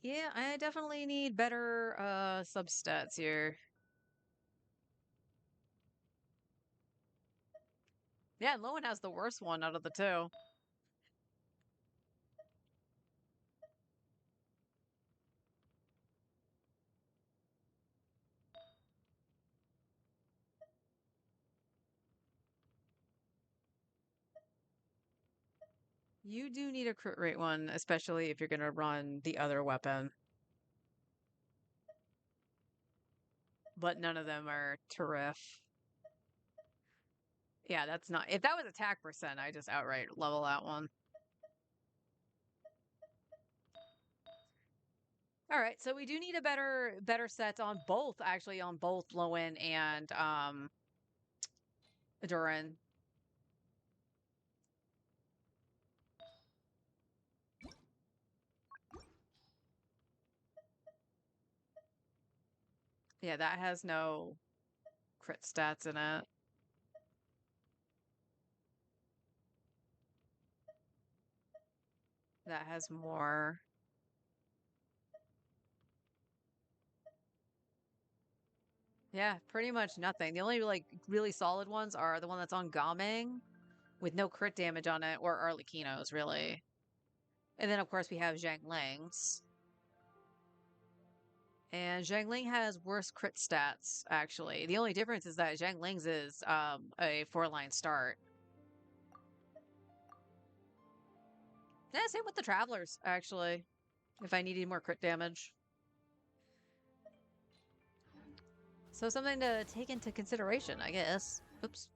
Yeah, I definitely need better substats here. Yeah, Lowen has the worst one out of the two. You do need a crit rate one, especially if you're going to run the other weapon. But none of them are terrific. Yeah, that's not. If that was attack percent, I just outright level that one. All right, so we do need a better set on both, actually, on both Lowen and Durin. Yeah, that has no crit stats in it. That has more. Yeah, pretty much nothing. The only like really solid ones are the one that's on Gaming with no crit damage on it, or Arlecchino's really. And then of course we have Zhang Ling's. And Zhang Ling has worse crit stats, actually. The only difference is that Zhang Ling's is a 4-line start. Yeah, same with the Travelers, actually. If I needed more crit damage. So something to take into consideration, I guess. Oops.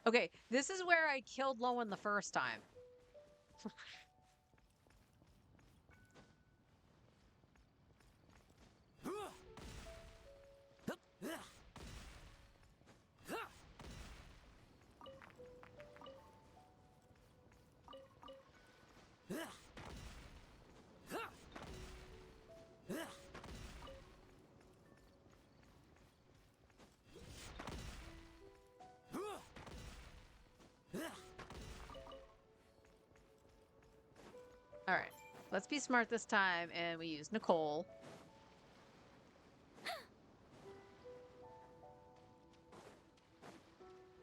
Okay, this is where I killed Lowen the first time. Let's be smart this time, and we use Nicole.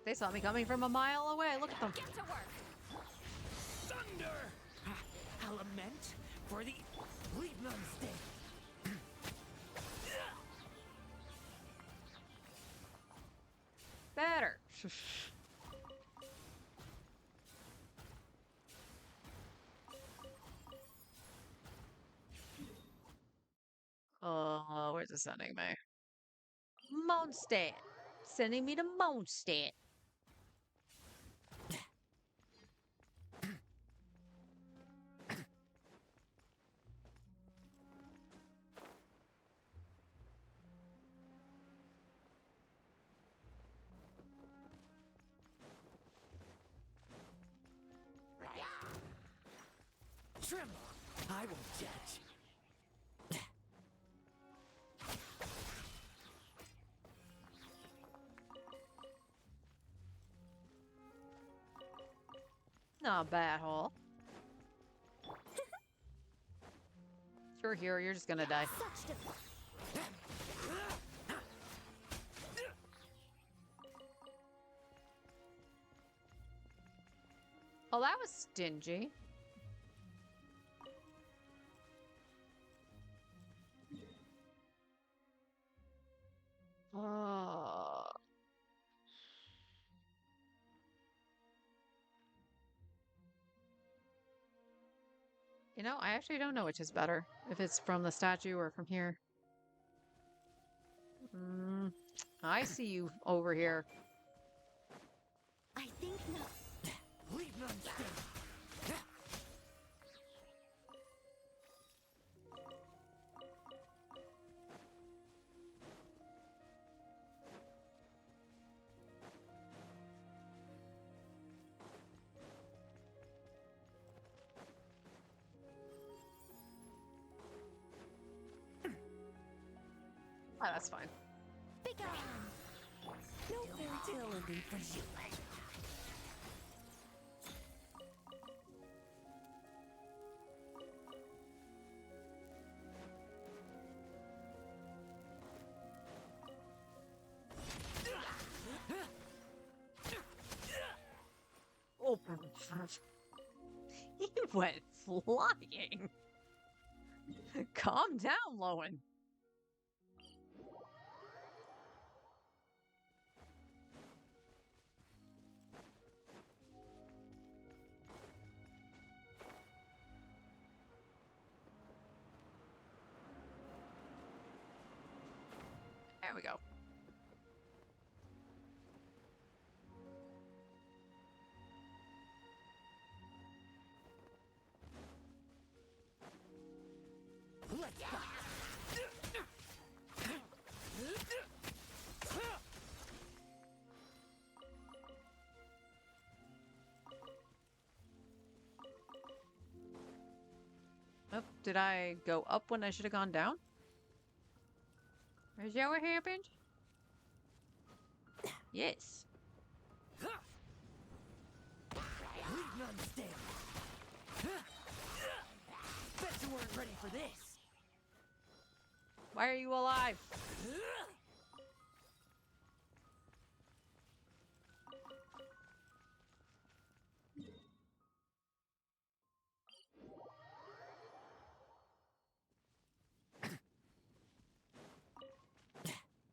They saw me coming from a mile away. Look at them. Get to work! Thunder! I lament for the Liebmannsday. Better. Oh, where's it sending me? Mondstadt. Sending me to Mondstadt. Tremble! I will judge. Not bad, Hall. You're here. You're just gonna die. Such def- Oh, that was stingy. Oh. You know, I actually don't know which is better. If it's from the statue or from here. I see you over here. I think not. Liebmannsday. Oh, that's fine. Begone! No fairy tale ending for you. Oh, he went flying. Calm down, Lowen. There we go. Let's fight. Oh, did I go up when I should have gone down? Is that what happened? Yes. Liebmannsday. Bet you weren't ready for this. Why are you alive?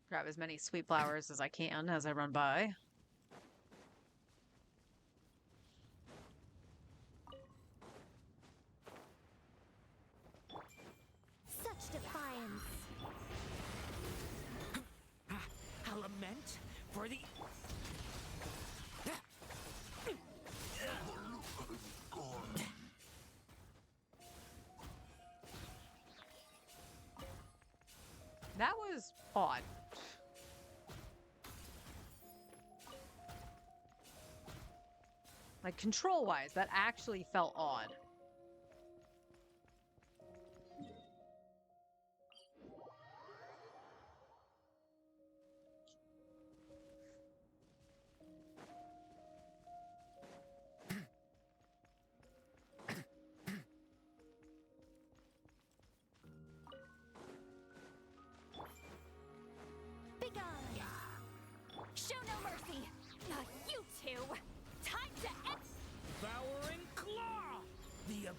Grab as many sweet flowers as I can as I run by. Such defiance. I lament for the That was odd. Like, control-wise, that actually felt odd.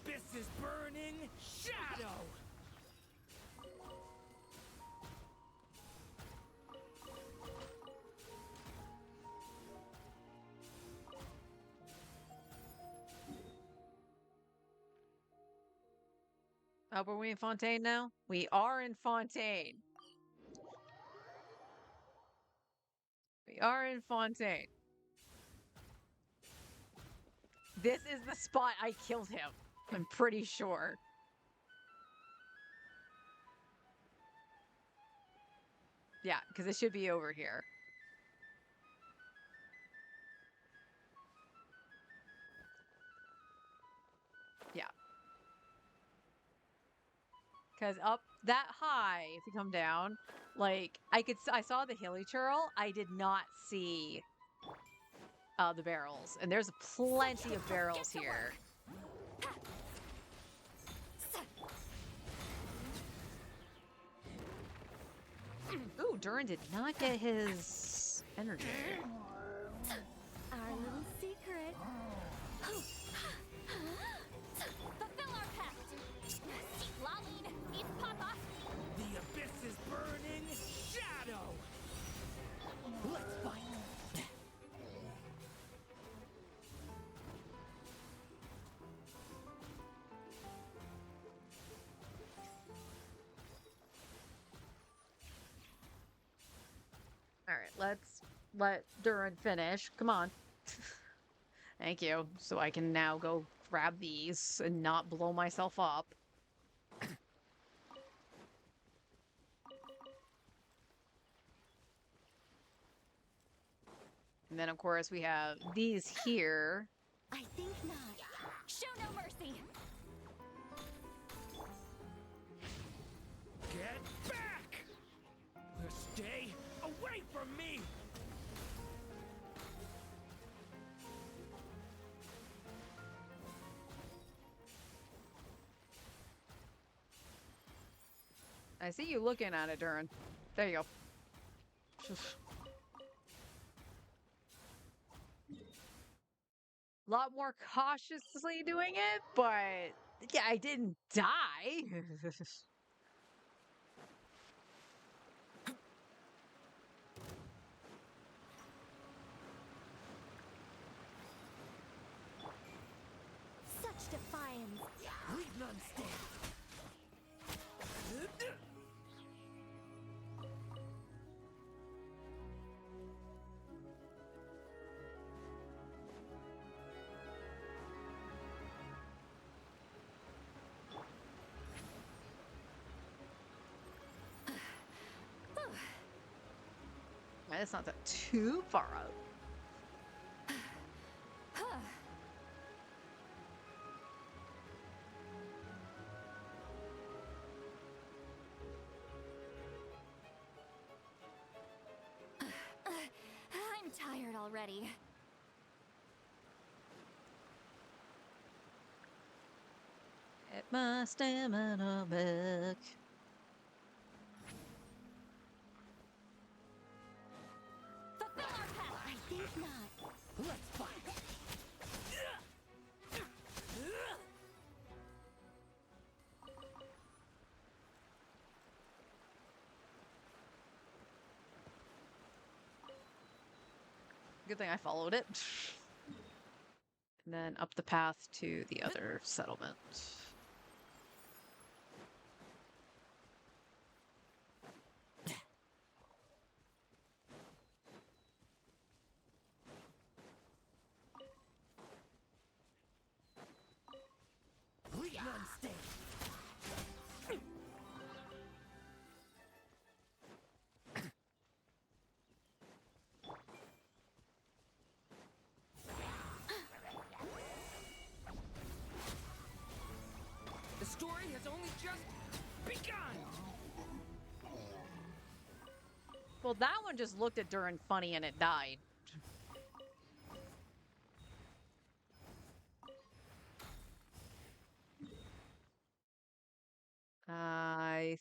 abyss is burning shadow! Oh, were we in Fontaine now? We are in Fontaine. We are in Fontaine. This is the spot I killed him. I'm pretty sure. Yeah, because it should be over here. Yeah. Because up that high, if you come down, like I saw the hilly churl. I did not see the barrels, and there's plenty of barrels here. Ooh, Durin did not get his energy. Our little secret. Fulfill our pact. Seek Laline, eat Papa. The abyss is burning shadow! Let's fight! All right, let's let Durin finish. Come on. Thank you. So I can now go grab these and not blow myself up. And then, of course, we have these here. I think not. Show no mercy. Get back! Stay away from me! I see you looking at it, Durin. There you go. A lot more cautiously doing it, but yeah, I didn't die. Such defiance. Leave none stand! It's not that too far out. I'm tired already. Get my stamina back. Fulfill our pact. I think not. Let's fight! Good thing I followed it. And then up the path to the other settlement. Leave none stand! The story has only just begun! Well, that one just looked at Durin funny and it died. I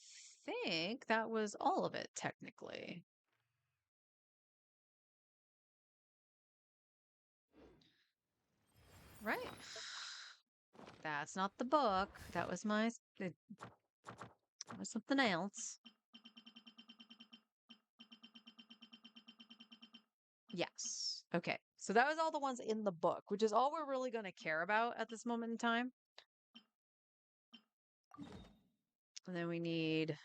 think that was all of it, technically. Right. That's not the book. That was that was something else. Yes. Okay. So that was all the ones in the book, which is all we're really going to care about at this moment in time. And then we need,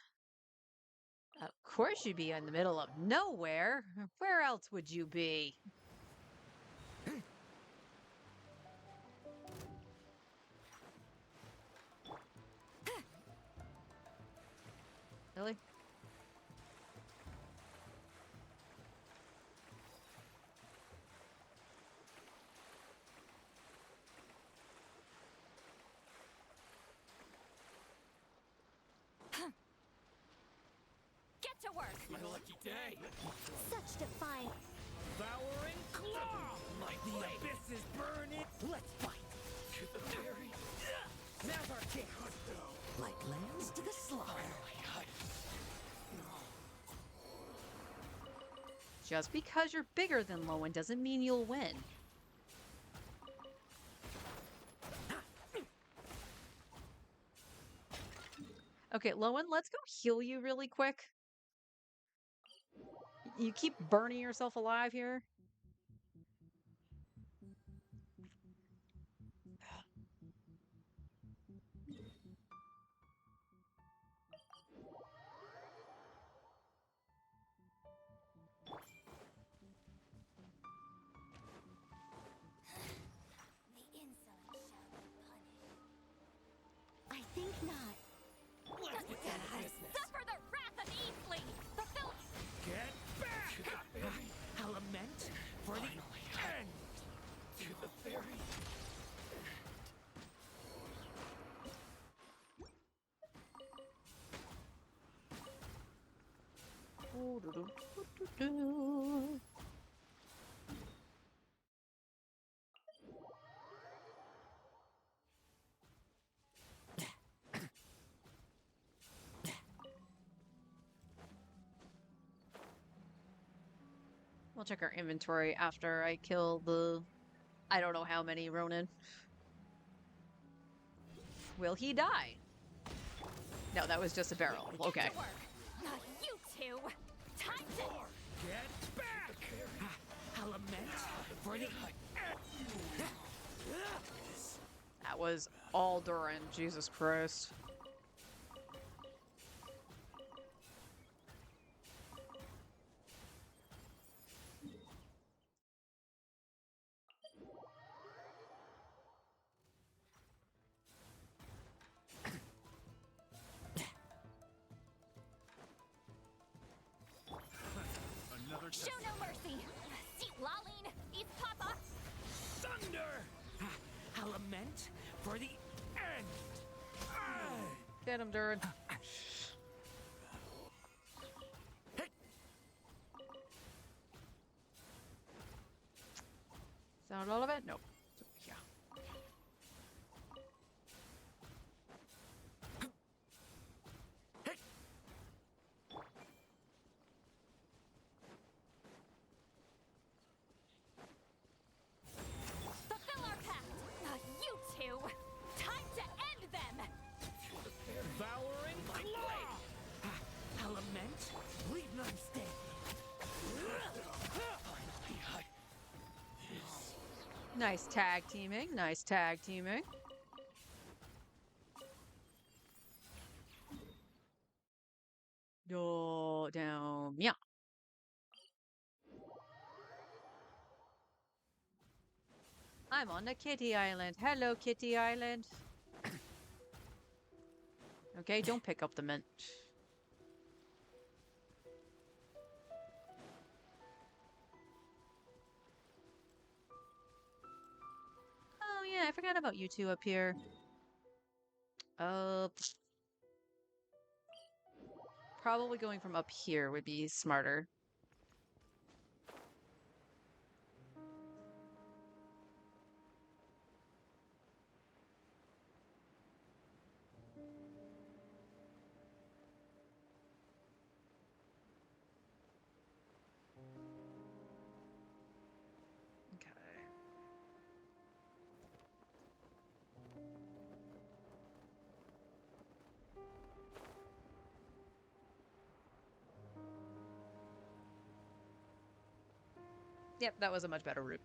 of course, you'd be in the middle of nowhere. Where else would you be? Really? Get to work! My lucky day. Such defiant. Devouring claw. The abyss is burning. Let's fight. To the very Now's our chance. Like lambs to the slaughter. Just because you're bigger than Lowen doesn't mean you'll win. Okay, Lowen, let's go heal you really quick. You keep burning yourself alive here. The insolent shall be punished. I think not. Let's get down to business. Suffer the wrath of Eastling! Fulfill Get back! A lament for the end. to the very We'll check our inventory after I kill the... I don't know how many Ronin. Will he die? No, that was just a barrel. Okay. to work! Not you two! Time to... Get back! A lament for the end. That was all Durin. Jesus Christ. Another Show no mercy! See Laline! Eat Papa! Thunder! A lament for the end. Get him, Durin. Sound all of it? Nope. Yeah. Fulfill our pact! Not you two! Time to end them! Devouring claw! A lament, leave none standing. Nice tag teaming. Nice tag teaming. Yo, down. Yeah. I'm on the Kitty Island. Hello, Kitty Island. Okay, don't pick up the mint. Oh yeah, I forgot about you two up here. Probably going from up here would be smarter. Okay. Yep, that was a much better route.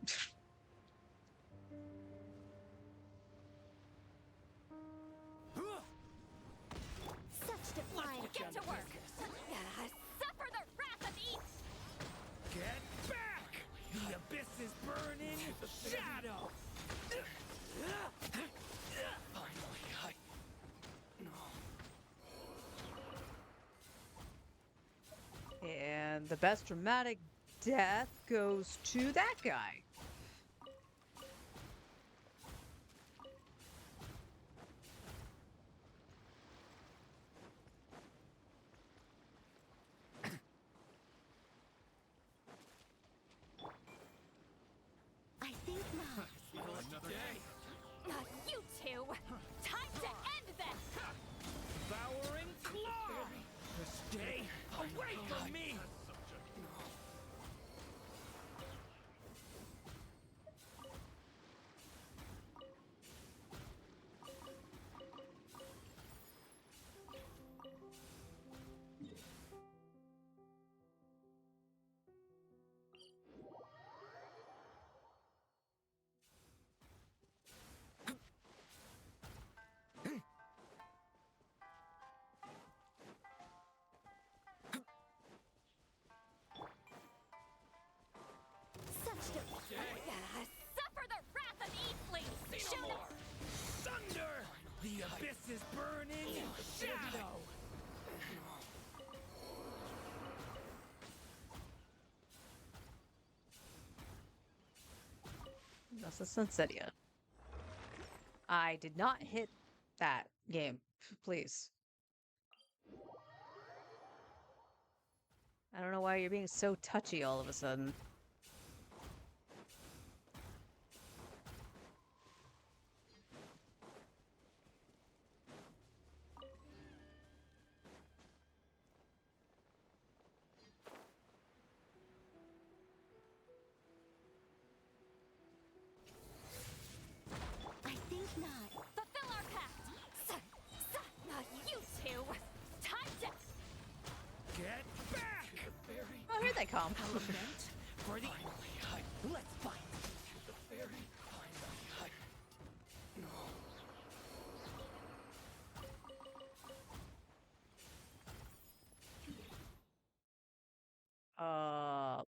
Such defiance. Get to work! Suffer the wrath of Eat! Get back! The abyss is burning! Shadow! Finally, No. And the best dramatic death goes to that guy. I think not. Another day. Not you two! Time to end this! Devouring claw! Stay away from me! Such defiance. Suffer the wrath of Eat, please! Say no more! Thunder! The abyss is burning! Shadow! That's a Sunsetia. I did not hit that game. Please. I don't know why you're being so touchy all of a sudden. I think not. Fulfill our pact! Not you two! Time to... Get back! Oh, here they come. Element for the... Let's fight! Uh,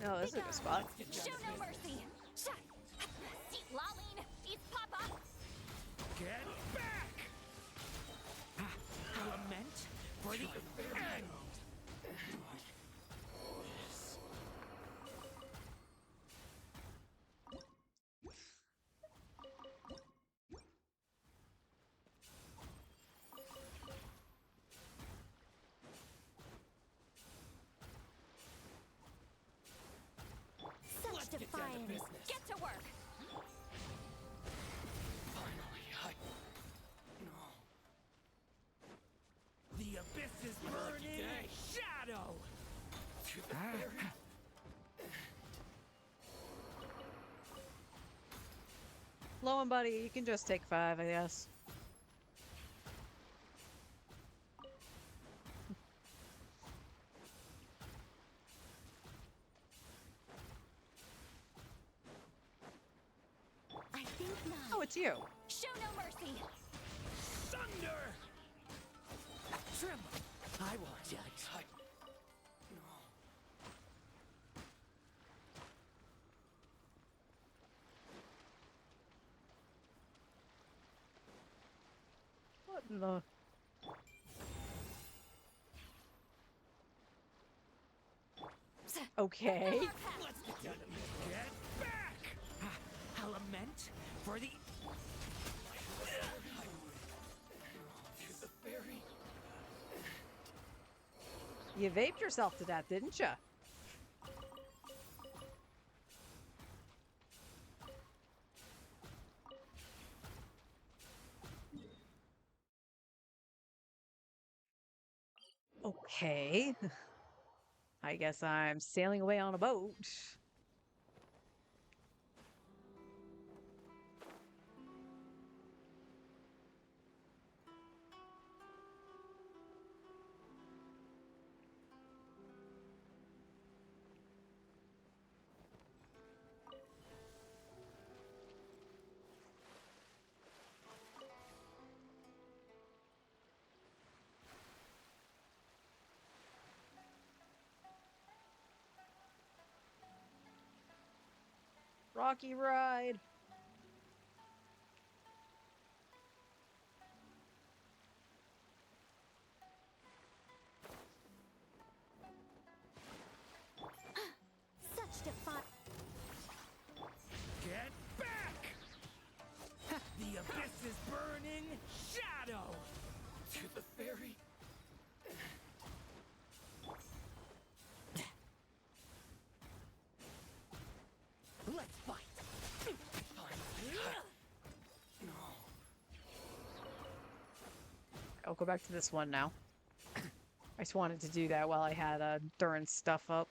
oh, this is a good spot. Show no mercy! Eat Laline! Eat Papa! Get back! Element for the end! Such defiance. Get to work! The abyss is burning! Shadow! Low one, buddy. You can just take 5, I guess. I think not. Oh, it's you. Show no mercy! Thunder! Tremble! I will judge. What in the... Okay. Let's get down to business. Get back! Element for the... You vaped yourself to death, didn't you? Okay. I guess I'm sailing away on a boat. Rocky ride. Such defiance. Get back! The abyss is burning shadow! To the fairy. Let's fight! I'll go back to this one now. I just wanted to do that while I had Durin's stuff up.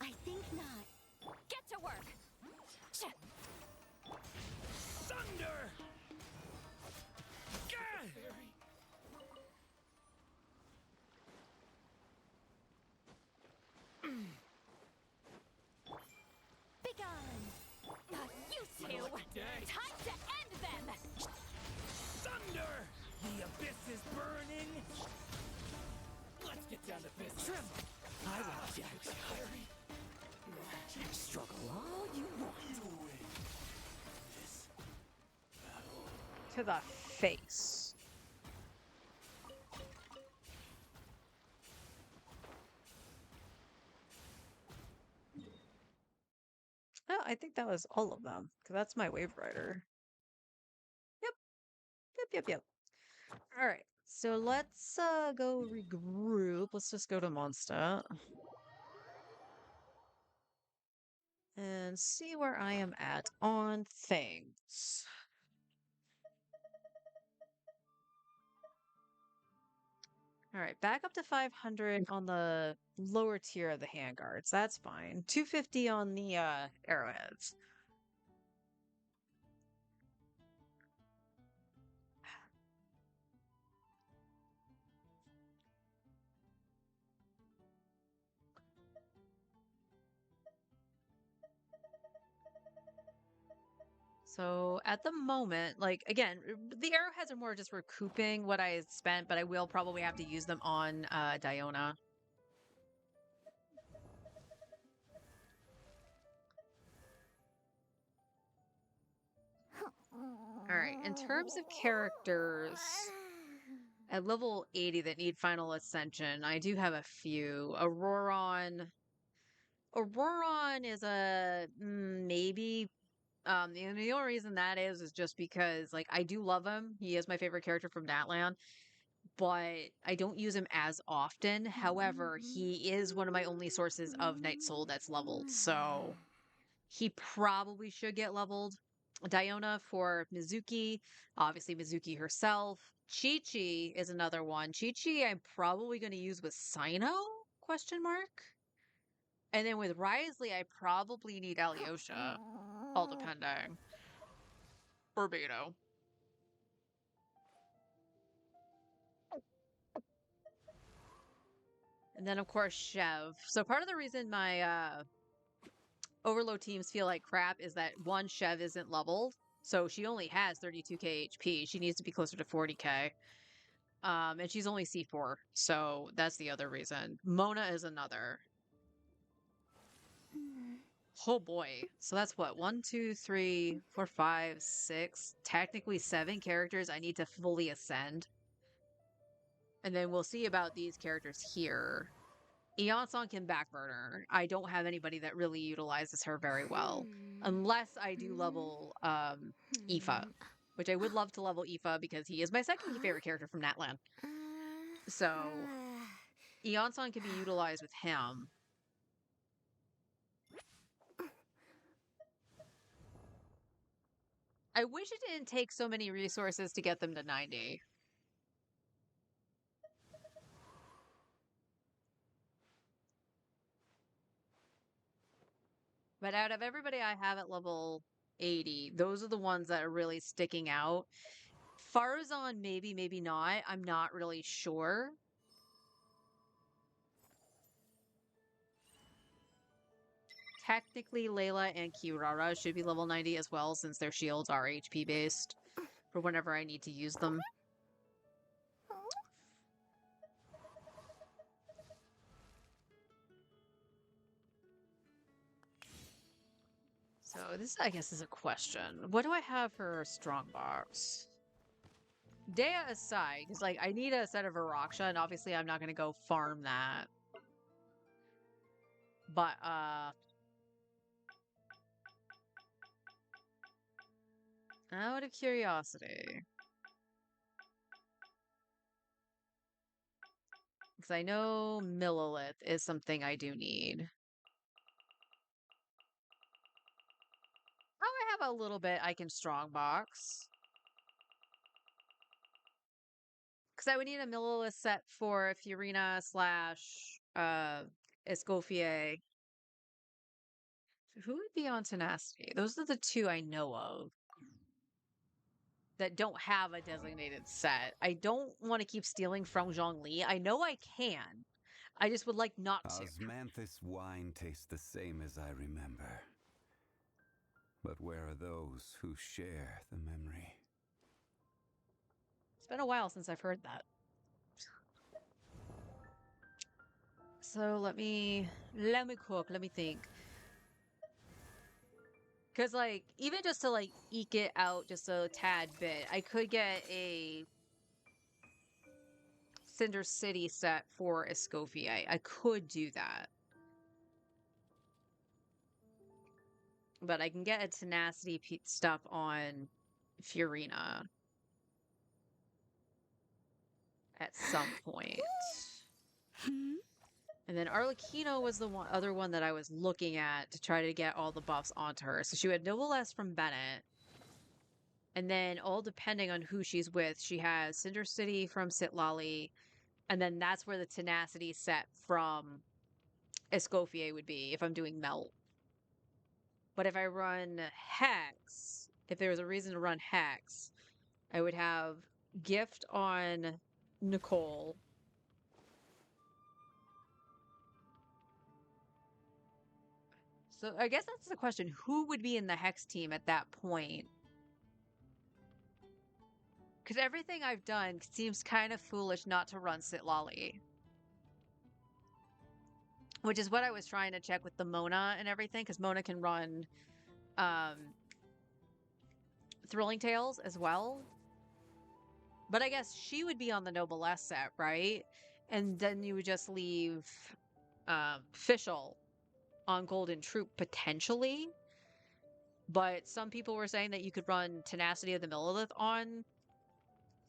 I think not. Get to work! Thunder! Gah! Begone! You two! Time to end them! Thunder! The abyss is burning! Let's get down to business. Tremble! I will judge fairy. Struggle all you want. To the face. Oh, I think that was all of them. Because that's my Wave Rider. Yep. Yep, yep, yep. Alright. So let's go regroup. Let's just go to Monster. And see where I am at on things. All right, back up to 500 on the lower tier of the handguards. That's fine. 250 on the arrowheads. So at the moment, like again, the arrowheads are more just recouping what I spent, but I will probably have to use them on Diona. All right, in terms of characters at level 80 that need final ascension, I do have a few. Auroron is a maybe. The only reason that is just because like I do love him. He is my favorite character from Natlan, but I don't use him as often. However, he is one of my only sources of Night Soul that's leveled, so he probably should get leveled. Diona for Mizuki, obviously Mizuki herself. Chi-Chi is another one. Chi-Chi I'm probably going to use with Sino? Question mark. And then with Risley, I probably need Alyosha, all depending. Or Beto. And then, of course, Chev. So part of the reason my overload teams feel like crap is that one, Chev isn't leveled. So she only has 32k HP. She needs to be closer to 40k. And she's only C4. So that's the other reason. Mona is another. Oh boy. So that's what? 1, 2, 3, 4, 5, 6. Technically 7 characters I need to fully ascend. And then we'll see about these characters here. Eon-Song can backburner. I don't have anybody that really utilizes her very well. Unless I do level Aoife. Which I would love to level Aoife because he is my second favorite character from Natlan. So Eon-Song can be utilized with him. I wish it didn't take so many resources to get them to 90. But out of everybody I have at level 80, those are the ones that are really sticking out. Farazan, maybe, maybe not. I'm not really sure. Technically, Layla and Kirara should be level 90 as well, since their shields are HP based for whenever I need to use them. So this, I guess, is a question. What do I have for Strongbox? Dea aside, because like I need a set of Araksha, and obviously I'm not going to go farm that. But out of curiosity, because I know Millilith is something I do need. Oh, I have a little bit I can Strongbox. Because I would need a Millilith set for Fiorina slash Escoffier. Who would be on Tenacity? Those are the two I know of that don't have a designated set. I don't want to keep stealing from Zhongli. I know I can. I just would like not to. Osmanthus wine tastes the same as I remember. But where are those who share the memory? It's been a while since I've heard that. So let me cook. Let me think. Because, like, even just to, like, eke it out just a tad bit, I could get a Cinder City set for Escoffier. I could do that. But I can get a Tenacity stuff on Fiorina at some point. And then Arlecchino was the other one that I was looking at to try to get all the buffs onto her. So she had Noblesse from Bennett. And then all depending on who she's with, she has Cinder City from Sitlali. And then that's where the Tenacity set from Escoffier would be if I'm doing Melt. But if I run Hex, if there was a reason to run Hex, I would have Gift on Nicole. So I guess that's the question. Who would be in the Hex team at that point? Because everything I've done seems kind of foolish not to run Sitlali. Which is what I was trying to check with the Mona and everything, because Mona can run Thrilling Tales as well. But I guess she would be on the Noblesse set, right? And then you would just leave Fischl on Golden Troop, potentially. But some people were saying that you could run Tenacity of the Millilith on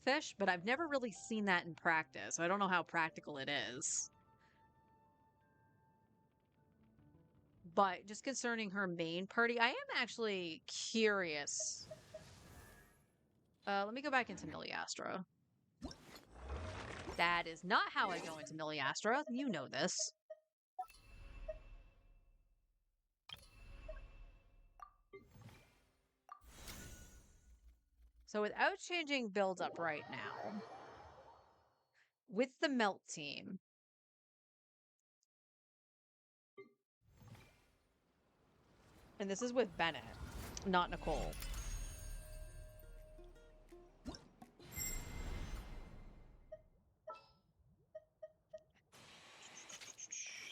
Fish, but I've never really seen that in practice, so I don't know how practical it is. But just concerning her main party, I am actually curious. Let me go back into Miliastra. That is not how I go into Miliastra. You know this. So without changing builds up right now, with the Melt team, and this is with Bennett, not Nicole.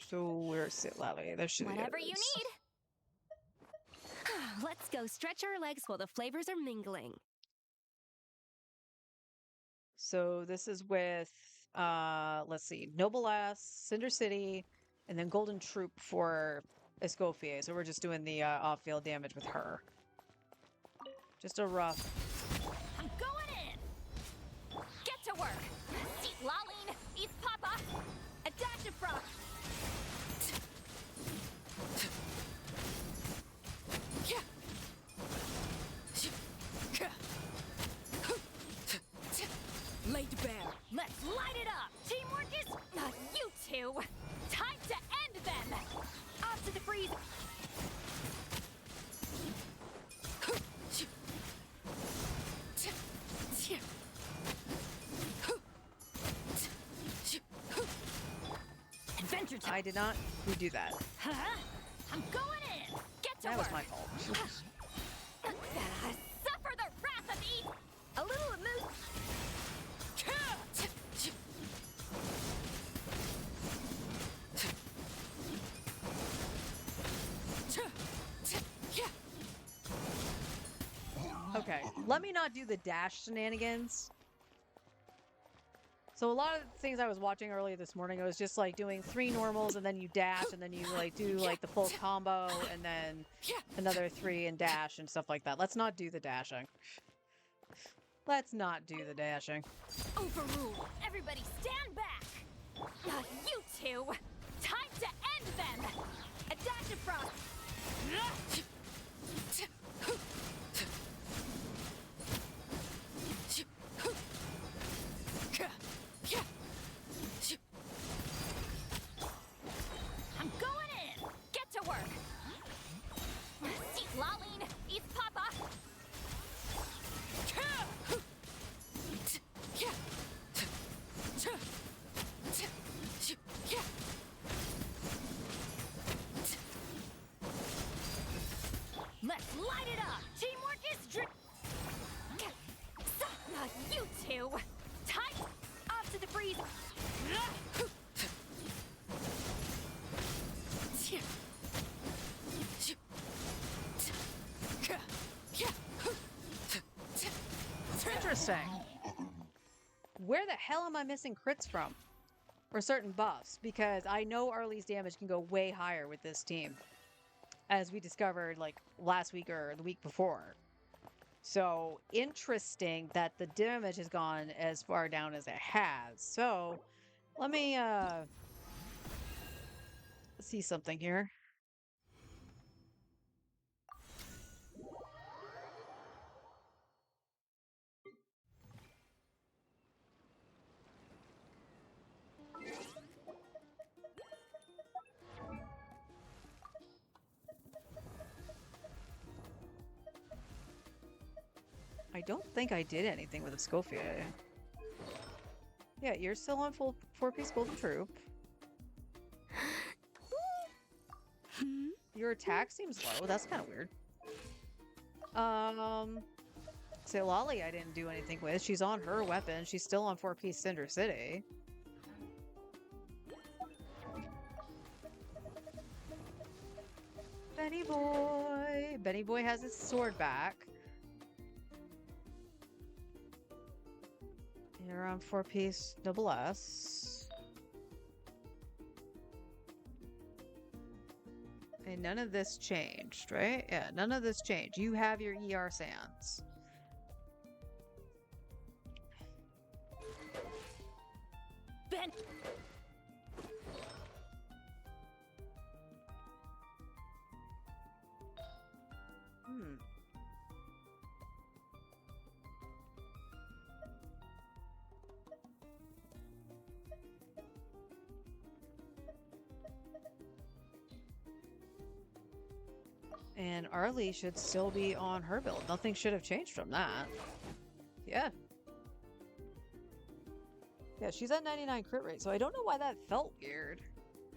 So where's Sitlali? There she is. Whatever you need. Let's go stretch our legs while the flavors are mingling. So this is with, let's see, Noblesse, Cinder City, and then Golden Troop for Escoffier. So we're just doing the off-field damage with her. Just a rough. I'm going in! Get to work! Eat Laline! Eat Papa! A dash of froth! did not redo that. Huh? I'm going in. Get to That work. was my fault. Suffer the wrath of Eve. A little emotion. Okay, let me not do the dash shenanigans. So a lot of the things I was watching earlier this morning, I was just like doing 3 normals and then you dash and then you like do like the full combo and then another 3 and dash and stuff like that. Let's not do the dashing. Let's not do the dashing. Overrule. Everybody stand back. You two. Time to end them. A dash of frost. I'm going in. Get to work. Seat Laline. Eat Papa. Let's light it up. Teamwork is you two. Tight. Off to the breeze. Interesting. Where the hell am I missing crits from? Or certain buffs? Because I know Arlie's damage can go way higher with this team. As we discovered like last week or the week before. So interesting that the damage has gone as far down as it has. So let me see something here. I don't think I did anything with a Schofield. Yeah, you're still on full 4-piece golden troop. Your attack seems low. That's kind of weird. Say Lolly I didn't do anything with. She's on her weapon. She's still on 4-piece Cinder City. Benny Boy! Benny Boy has his sword back. You're on 4-piece Noblesse. And none of this changed, right? Yeah, none of this changed. You have your ER Sands. Ben. And Arlie should still be on her build. Nothing should have changed from that. Yeah. Yeah, she's at 99 crit rate, so I don't know why that felt weird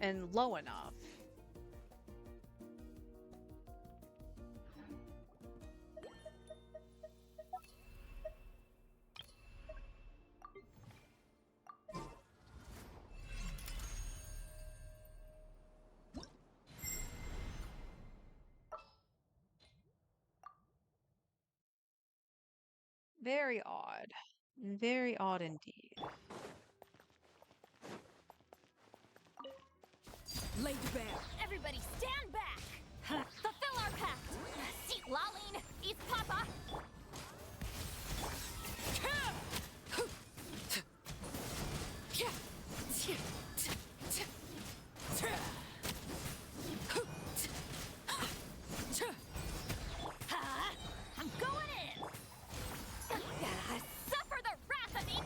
and low enough. Very odd. Very odd indeed. Lay to bear. Everybody stand back. Fulfill our pact. Seat Laline. Eat Papa. I'm going in. Suffer the wrath of me.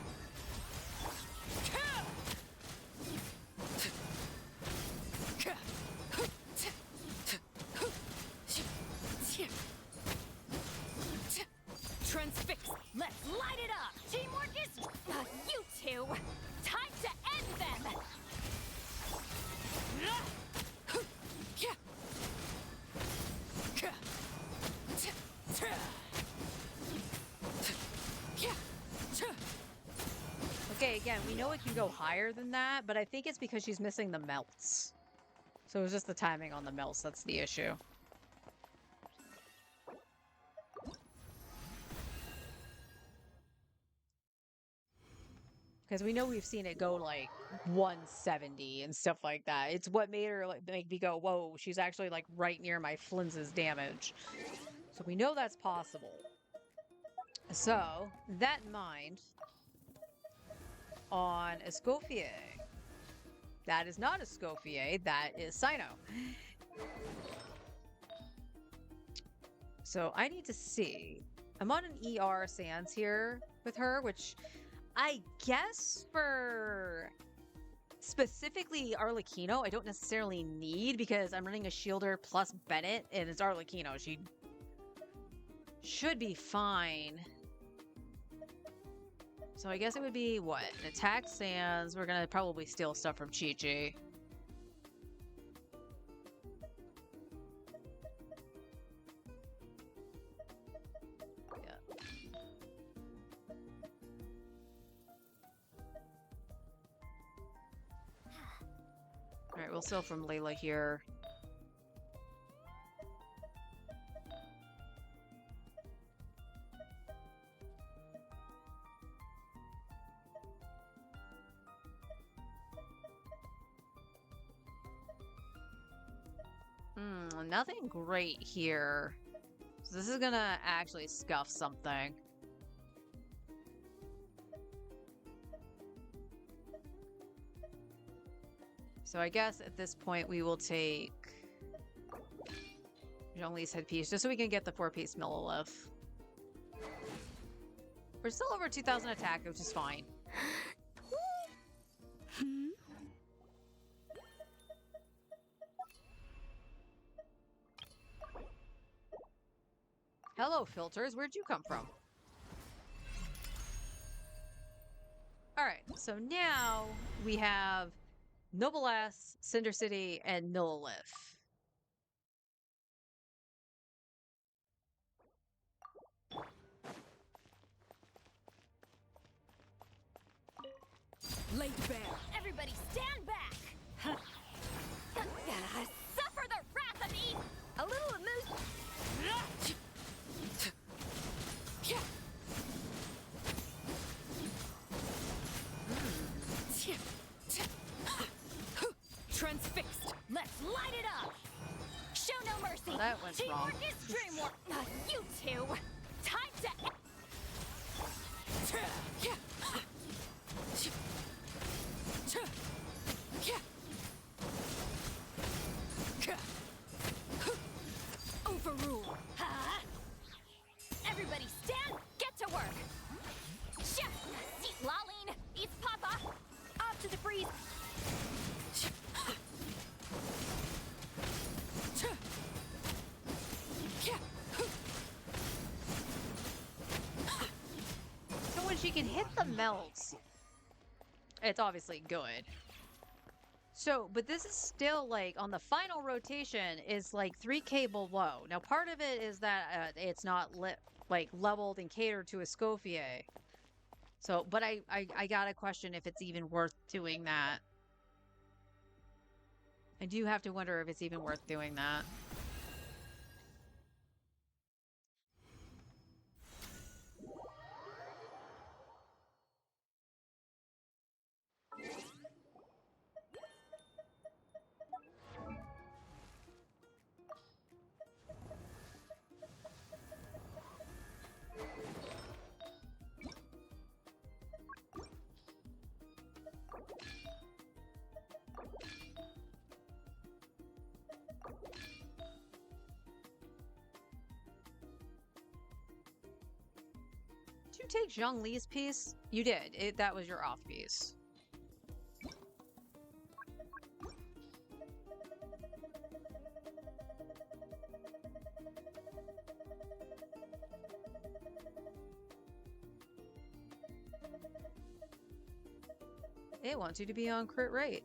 again, we know it can go higher than that, but I think it's because she's missing the melts. So it was just the timing on the melts that's the issue. Because we know we've seen it go like 170 and stuff like that. It's what made her like make me go, whoa, she's actually like right near my Flinz's damage. So we know that's possible. So, that in mind, on Escoffier. That is not Escoffier, that is Sino. So I need to see. I'm on an ER Sans here with her, which I guess for specifically Arlecchino, I don't necessarily need because I'm running a Shielder plus Bennett and it's Arlecchino. She should be fine. So I guess it would be what? An attack Sans. We're gonna probably steal stuff from Chi-Chi. Alright, we'll steal from Layla here. Nothing great here. So this is gonna actually scuff something. So I guess at this point we will take Zhongli's headpiece just so we can get the 4-piece Millilith. We're still over 2,000 attack, which is fine. Hello, filters. Where'd you come from? Alright, so now we have Noblesse, Cinder City, and Millilith. Laid bare. Everybody stand back! Suffer the wrath of me! A little emotion. Transfixed. Let's light it up! Show no mercy! Well, that went wrong. Teamwork is dreamwork! You two! Time to... Overrule. Everybody stand, get to work! Chef, seat Laline, it's Papa! Off to the freeze! So when she can hit the melts, it's obviously good. So, but this is still like on the final rotation is like 3k below. Now, part of it is that it's not like leveled and catered to Escoffier. So, but I gotta question if it's even worth doing that. I do have to wonder if it's even worth doing that. Did you take Zhongli's piece? You did. That was your off piece. It wants you to be on crit rate.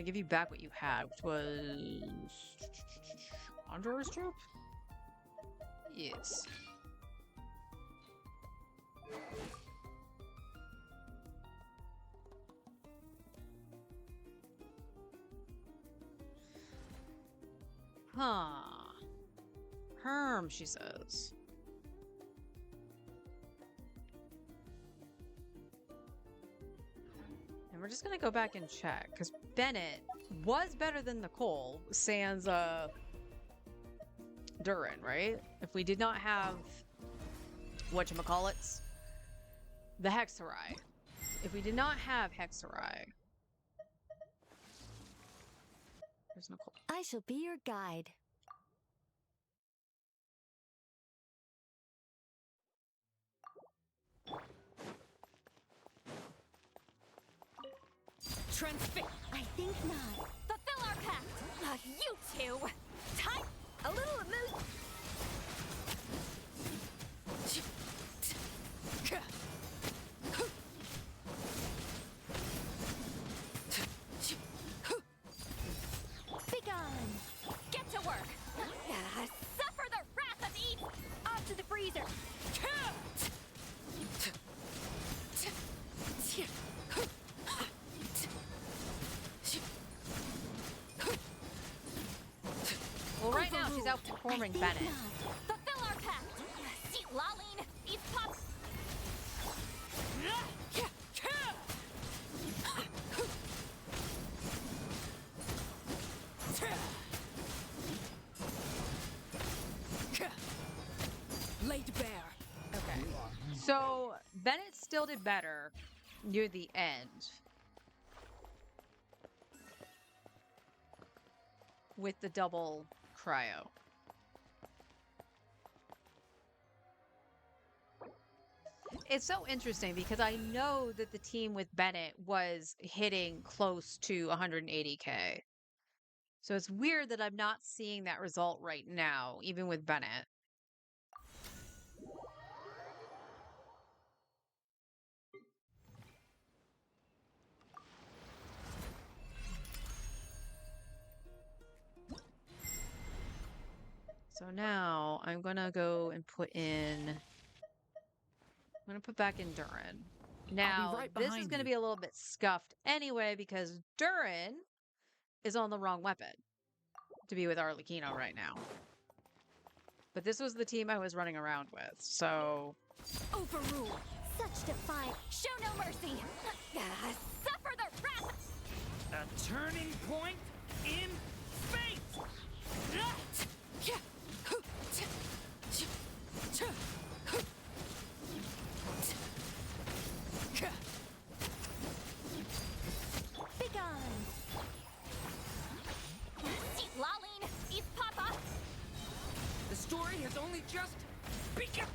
give you back what you had, which was Wanderer's Troop? Yes. Huh. Herm, she says. And we're just gonna go back and check, because Bennett was better than Nicole, sans Durin, right? If we did not have whatchamacallits, the Hexarai. If we did not have Hexarai. There's Nicole. I shall be your guide. Transfix. I think not. Fulfill our pact! Not you two! Time! A little amuse. Begone! Get to work! Suffer the wrath of Eden! Off to the freezer. Well, right now she's outperforming Bennett. Fulfill our pact! Seat Laline! Eat pop! Laid bare. Okay. So Bennett still did better near the end with the double cryo. It's so interesting because I know that the team with Bennett was hitting close to 180k. So it's weird that I'm not seeing that result right now, even with Bennett. So now I'm gonna go and put in. I'm gonna put back in Durin. Now right this is behind gonna you. be a little bit scuffed anyway because Durin is on the wrong weapon to be with Arlecchino right now. But this was the team I was running around with, so Overrule! Such defiance! Show no mercy! Suffer the wrath! A turning point in fate. Begone! Seat Laline! Eat Papa! The story has only just begun.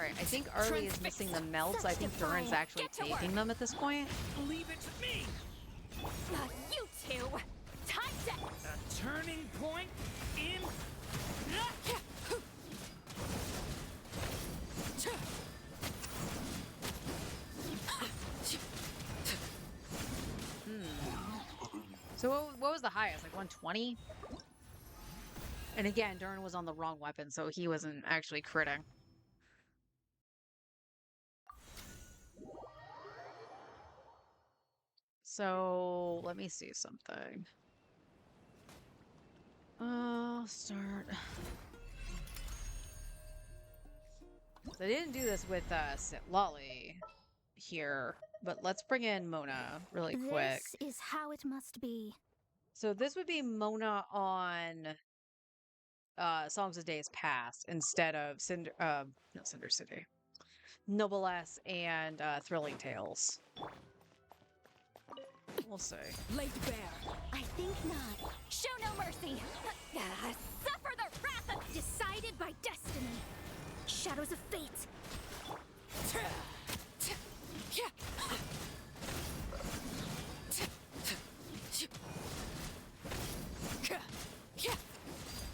alright, I think Arlie is missing the melts. I think Durin's actually Get to taking work. them at this point. Leave it to me. Not you two! Time to... A turning point in. So what was the highest? Like 120? And again, Durin was on the wrong weapon, so he wasn't actually critting. So let me see something. Start. So I didn't do this with Lolly here, but let's bring in Mona really quick. This is how it must be. So this would be Mona on Songs of Days Past instead of not Cinder City. Noblesse and Thrilling Tales. We'll see. Laid bare. I think not. Show no mercy! Suffer the wrath of... Decided by destiny. Shadows of fate.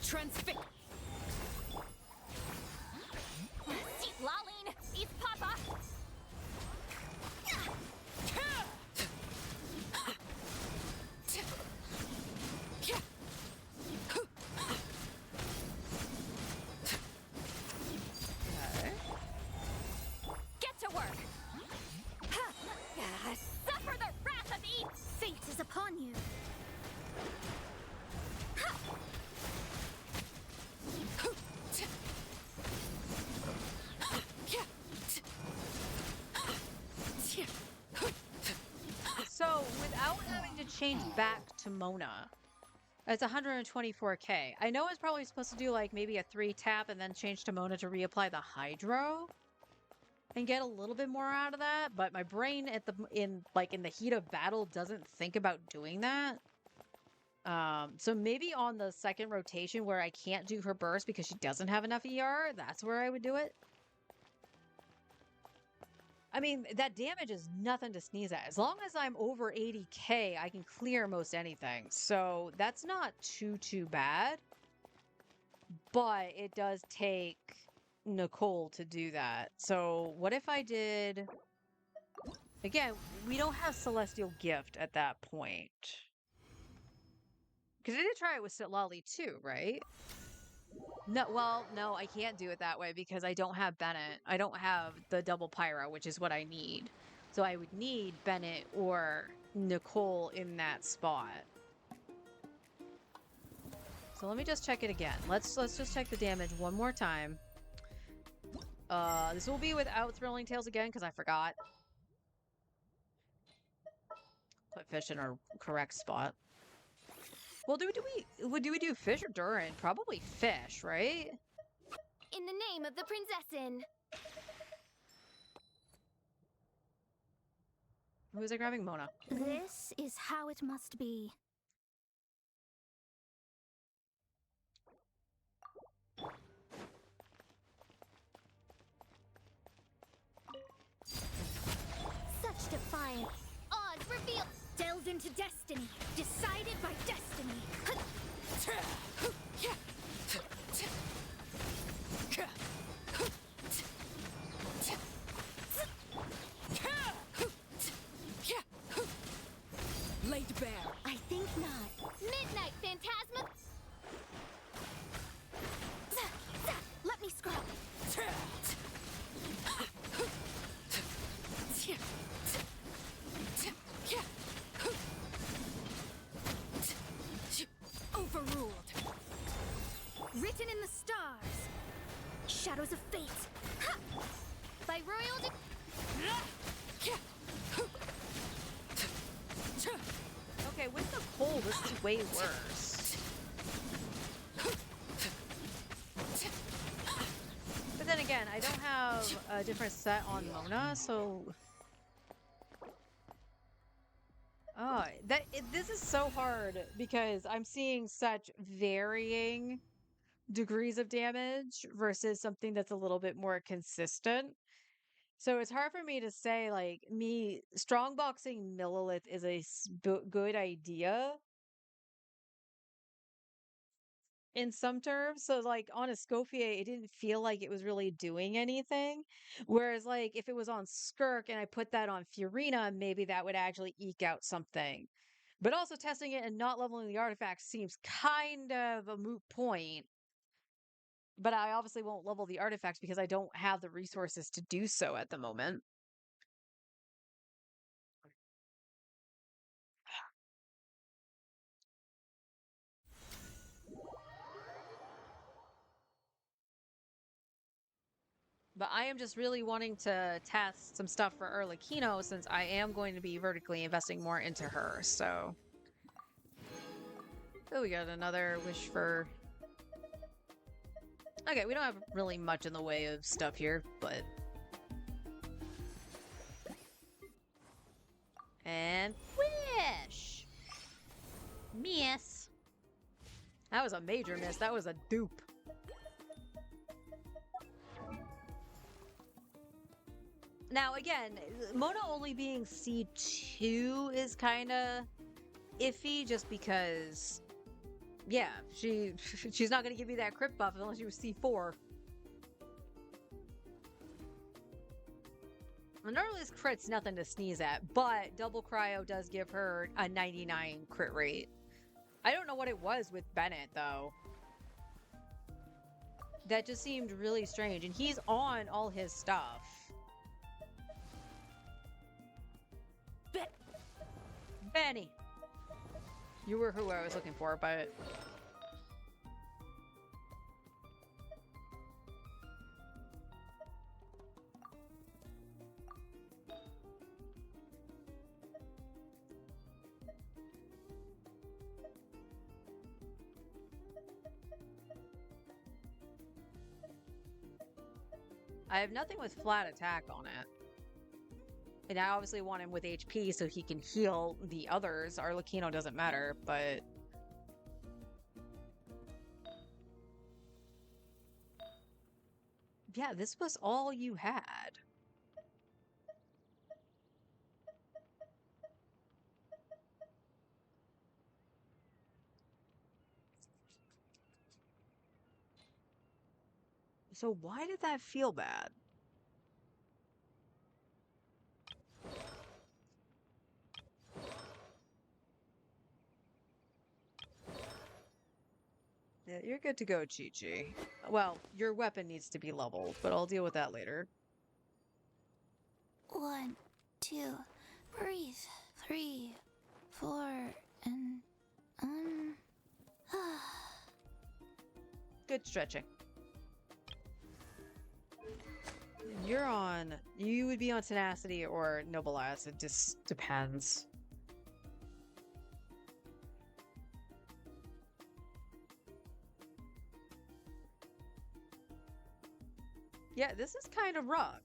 Transfix. change back to Mona? It's 124k. I know it's probably supposed to do like maybe a 3 tap and then change to Mona to reapply the Hydro and get a little bit more out of that, but my brain in the heat of battle doesn't think about doing that. So maybe on the second rotation where I can't do her burst because she doesn't have enough ER, that's where I would do it. I mean, that damage is nothing to sneeze at. As long as I'm over 80k, I can clear most anything. So that's not too bad. But it does take Nicole to do that. So what if I did... Again, we don't have Celestial Gift at that point. Because I did try it with Sitlali too, right? No, well, no, I can't do it that way because I don't have Bennett. I don't have the double pyro, which is what I need. So I would need Bennett or Nicole in that spot. So let me just check it again. Let's just check the damage one more time. This will be without Thrilling Tales again because I forgot. Put fish in our correct spot. Well, do we do fish or Durin? Probably fish, right? In the name of the Prinzessin. Who's I grabbing? Mona. This is how it must be. Such defiance. Odds reveal. Delves into destiny. Decided by destiny. Laid bare. I think not. Midnight Phantasma. Let me scrub. Overruled. Written in the stars. Shadows of fate. Ha! By royal Okay, with the cold, this is way worse. But then again, I don't have a different set on Mona, so... Oh, this is so hard because I'm seeing such varying degrees of damage versus something that's a little bit more consistent. So it's hard for me to say, like, strongboxing Millilith is a good idea in some terms. So, like, on Escoffier, it didn't feel like it was really doing anything. Whereas, like, if it was on Skirk and I put that on Fiorina, maybe that would actually eke out something. But also testing it and not leveling the artifact seems kind of a moot point. But I obviously won't level the artifacts because I don't have the resources to do so at the moment. But I am just really wanting to test some stuff for Erlikino since I am going to be vertically investing more into her, so... Oh, we got another wish for... Okay, we don't have really much in the way of stuff here, but... And wish! Miss! That was a major miss. That was a dupe. Now, again, Mona only being C2 is kind of iffy just because, yeah, she's not going to give you that crit buff unless you were C4. An earliest crit's nothing to sneeze at, but double cryo does give her a 99 crit rate. I don't know what it was with Bennett, though. That just seemed really strange, and he's on all his stuff. Benny! You were who I was looking for, but... I have nothing with flat attack on it. And I obviously want him with HP so he can heal the others. Arlecchino doesn't matter, but... Yeah, this was all you had. So why did that feel bad? Yeah, you're good to go, Chi-Chi. Well, your weapon needs to be leveled, but I'll deal with that later. 1, 2, breathe. 3, 4, and Good stretching. You're on... You would be on Tenacity or Noble Ass. It just depends. Yeah, this is kind of rough.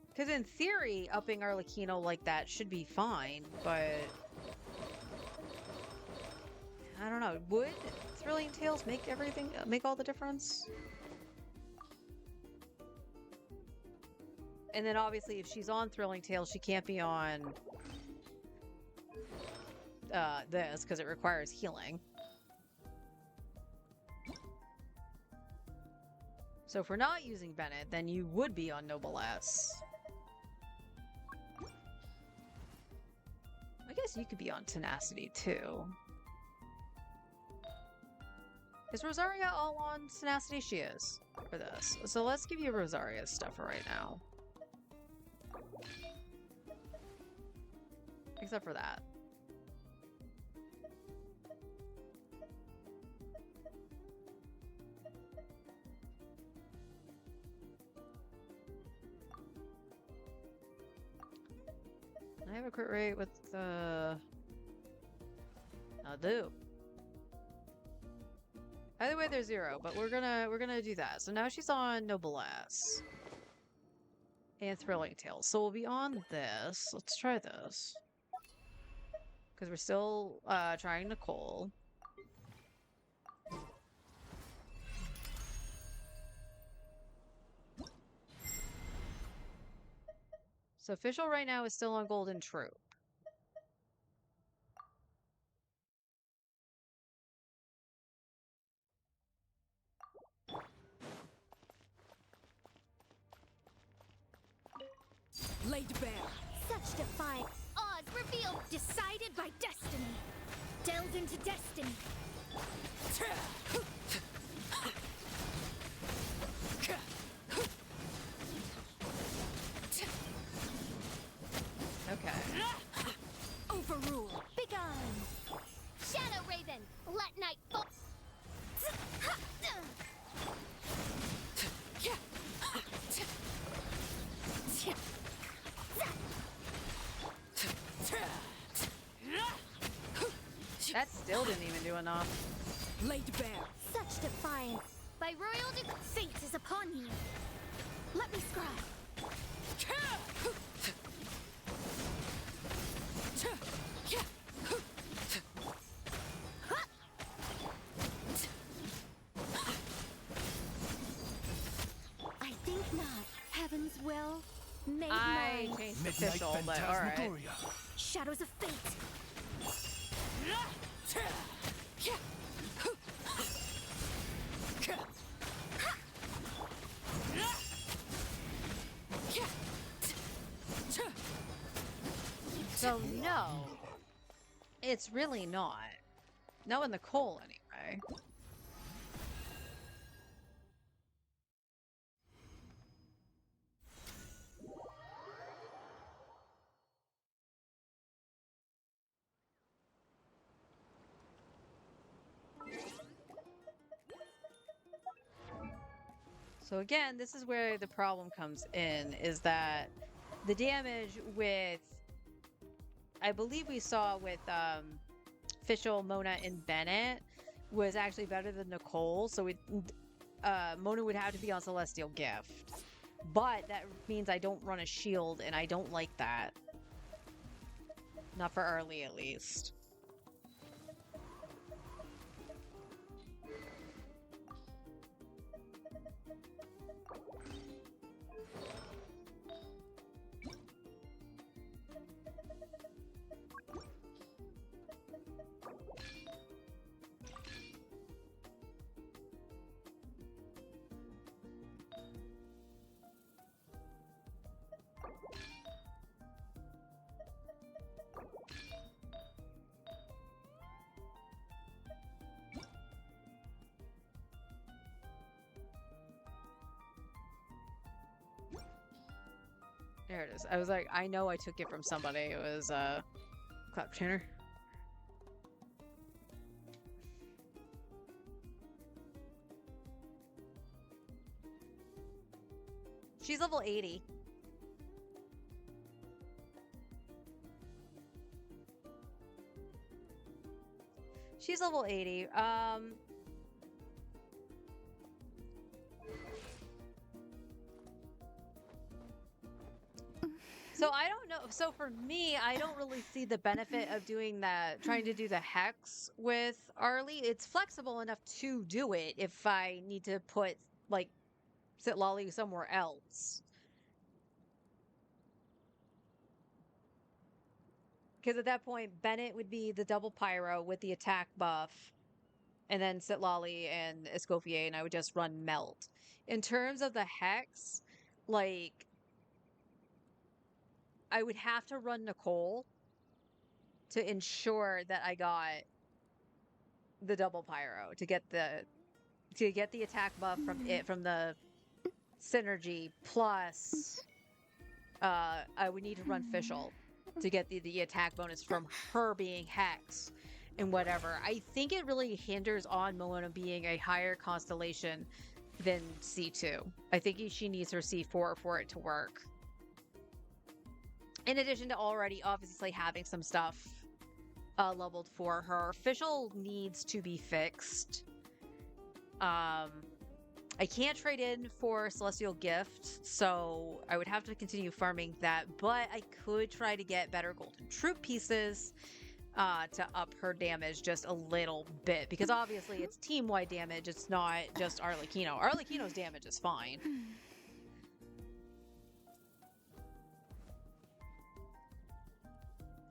Because in theory, upping Arlecchino like that should be fine, but... I don't know. Would Thrilling Tales make everything... make all the difference? And then obviously if she's on Thrilling Tales, she can't be on... this, because it requires healing. So if we're not using Bennett, then you would be on Noble S. I guess you could be on Tenacity too. Is Rosaria all on Tenacity? She is for this. So let's give you Rosaria's stuff for right now. Except for that. I have a crit rate with I do. Either way, they're 0, but we're gonna do that. So now she's on Noble S and Thrilling Tales. So we'll be on this. Let's try this because we're still trying Nicole. So official right now is still on Golden Troop. Laid bare. Such defiant odds revealed, decided by destiny. Delved into destiny. Okay. Overrule. Begone. Shadow Raven, let night fall. That still didn't even do enough. Laid bare. Such defiance. By royal fate is upon you. Let me scribe. I think not. Heaven's will, make I mine. changed Midnight official, but alright. Phantasmagoria. Shadows of fate. So no, it's really not. No in the Cole anyway. So again, this is where the problem comes in, is that the damage with, I believe we saw with Fischl, Mona, and Bennett was actually better than Nicole. So Mona would have to be on Celestial Gift. But that means I don't run a shield, and I don't like that. Not for early, at least. There it is. I was like, I know I took it from somebody. It was, Cloud Trainer. She's level 80. She's level 80. So I don't know. So for me, I don't really see the benefit of doing that, trying to do the hex with Arlie. It's flexible enough to do it if I need to put, like, Sitlali somewhere else. Because at that point, Bennett would be the double pyro with the attack buff, and then Sitlali and Escoffier, and I would just run Melt. In terms of the hex, like, I would have to run Nicole to ensure that I got the double pyro to get the attack buff from the synergy, plus I would need to run Fischl to get the attack bonus from her being Hex and whatever. I think it really hinders on Moana being a higher constellation than C2. I think she needs her C4 for it to work. In addition to already obviously having some stuff leveled for her, Fischl needs to be fixed. I can't trade in for Celestial Gift, so I would have to continue farming that, but I could try to get better golden troop pieces to up her damage just a little bit, because obviously it's team-wide damage, it's not just Arlecchino. Arlecchino's damage is fine.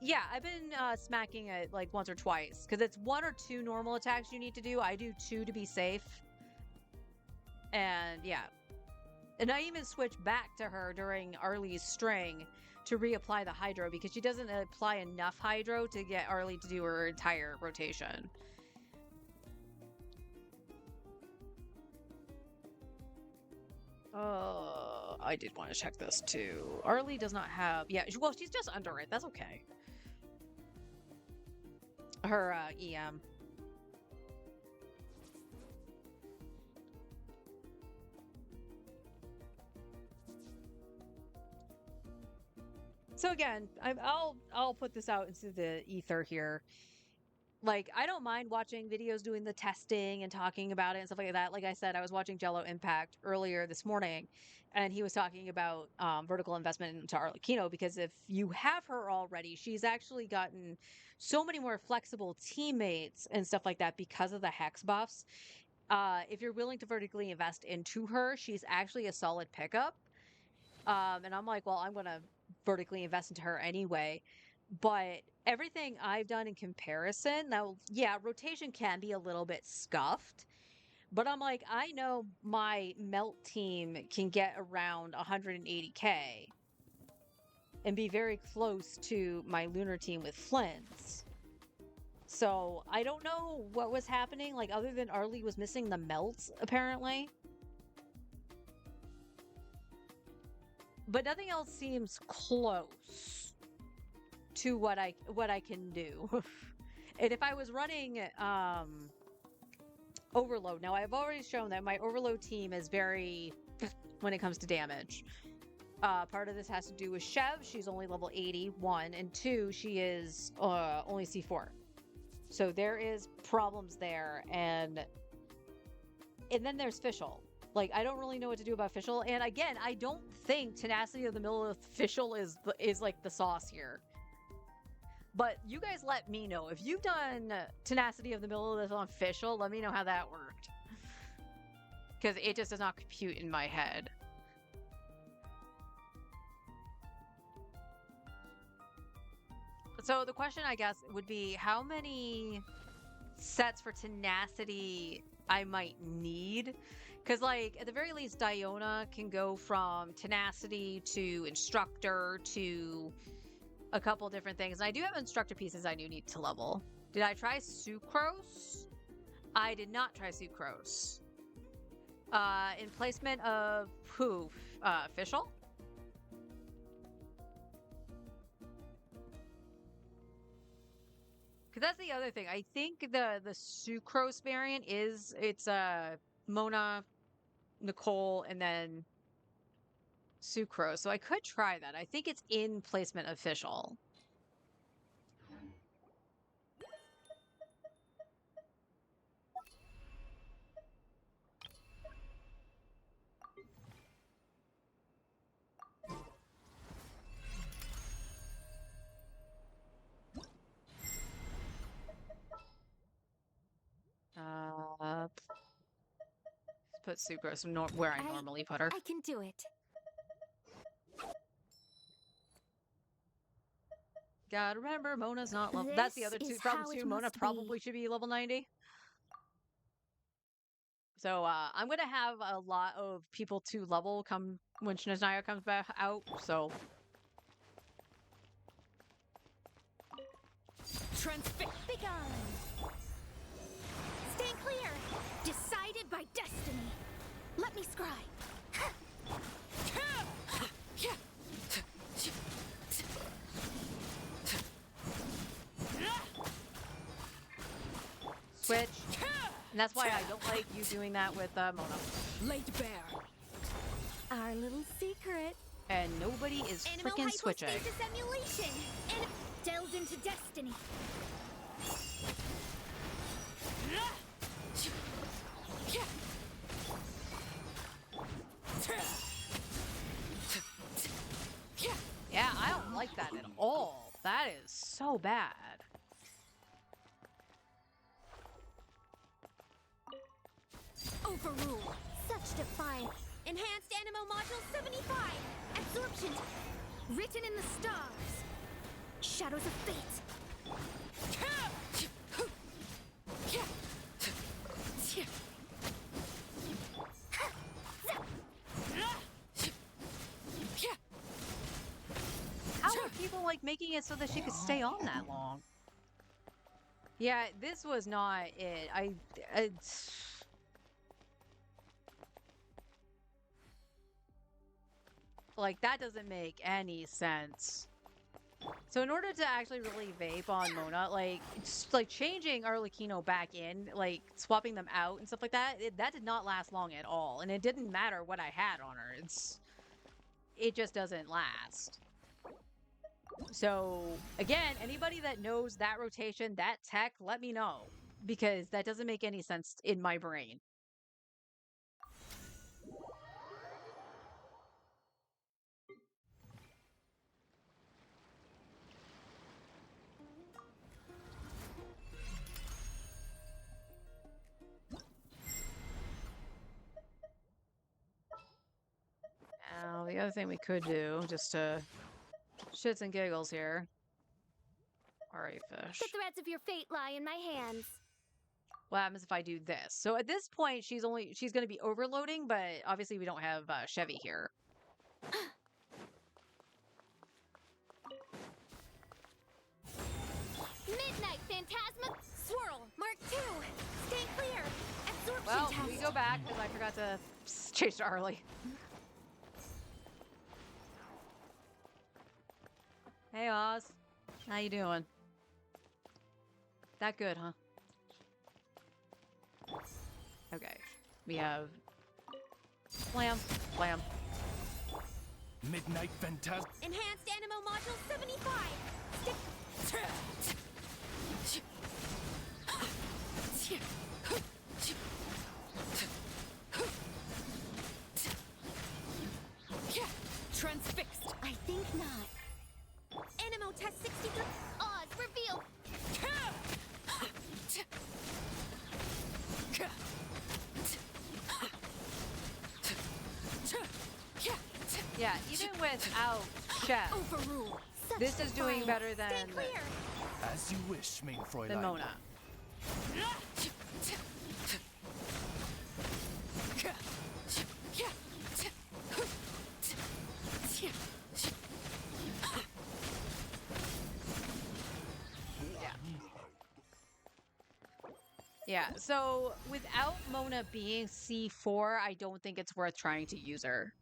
Yeah, I've been smacking it like once or twice, because it's 1 or 2 normal attacks you need to do. I do 2 to be safe. And yeah. And I even switched back to her during Arlie's string to reapply the Hydro, because she doesn't apply enough Hydro to get Arlie to do her entire rotation. I did want to check this too. Arlie does not have... Yeah, well, she's just under it. That's okay. Her EM. So again, I'll put this out into the ether here. Like, I don't mind watching videos doing the testing and talking about it and stuff like that. Like I said, I was watching Jello Impact earlier this morning, and he was talking about vertical investment into Arlecchino, because if you have her already, she's actually gotten so many more flexible teammates and stuff like that because of the hex buffs. If you're willing to vertically invest into her, she's actually a solid pickup. And I'm like, well, I'm going to vertically invest into her anyway. But everything I've done in comparison, now, yeah, rotation can be a little bit scuffed, but I'm like, I know my Melt team can get around 180k and be very close to my Lunar team with Flints. So I don't know what was happening, like, other than Arlie was missing the Melts, apparently. But nothing else seems close to what I can do. And if I was running Overload, now I've already shown that my Overload team is very when it comes to damage. Part of this has to do with Chev. She's only level 81, and 2, she is only C4. So there is problems there, and And then there's Fischl. Like, I don't really know what to do about Fischl. And again, I don't think Tenacity of the Millilith Fischl is like the sauce here. But you guys let me know. If you've done Tenacity of the Millilith on Fischl, let me know how that worked. Because it just does not compute in my head. So the question, I guess, would be how many sets for Tenacity I might need? Because, like, at the very least, Diona can go from Tenacity to Instructor to a couple different things. And I do have Instructor pieces I do need to level. Did I try Sucrose? I did not try Sucrose. In placement of who? Fischl? Because that's the other thing. I think the Sucrose variant it's Mona, Nicole, and then Sucrose. So I could try that. I think it's in placement of Fischl. Let's put Sucrose where I normally put her. I can do it. Gotta remember, Mona's not level. That's the other problem too. Mona probably should be level 90. So I'm gonna have a lot of people to level come when Shania comes back out. So Begone! Stay clear! Decided by destiny. Let me scry. switch. And that's why I don't like you doing that with Mona. Laid bare. Our little secret. And nobody is freaking switching. Hypostasis emulation. And delves into destiny. Yeah, I don't like that at all. That is so bad. Overrule. Such defiance. Enhanced Animo Module 75. Absorption. Written in the stars. Shadows of fate. How are people like making it so that she could stay on that long? Yeah, this was not it. Like, that doesn't make any sense. So in order to actually really vape on Mona, like, it's like changing Arlecchino back in, like swapping them out and stuff like that, that did not last long at all. And it didn't matter what I had on her. It just doesn't last. So again, anybody that knows that rotation, that tech, let me know. Because that doesn't make any sense in my brain. Now, the other thing we could do, just to shits and giggles here. Alright, fish. The threads of your fate lie in my hands. What happens if I do this? So at this point, she's going to be overloading, but obviously we don't have Chevy here. Midnight Phantasma Swirl Mark 2. Stay clear. Absorption Well, test. we go back because I forgot to chase Charlie. Hey Oz, how you doing? That good, huh? Okay, we have Blam, Blam. Midnight Phantasm. Enhanced Animo Module 75. Transfixed. I think not. Animo test 63. Oz, reveal. Yeah, even without Chef, Overrule. Such this is doing defiance. better Stay than clear. As you wish, mein Fräulein. than Mona. Yeah, so without Mona being C4, I don't think it's worth trying to use her.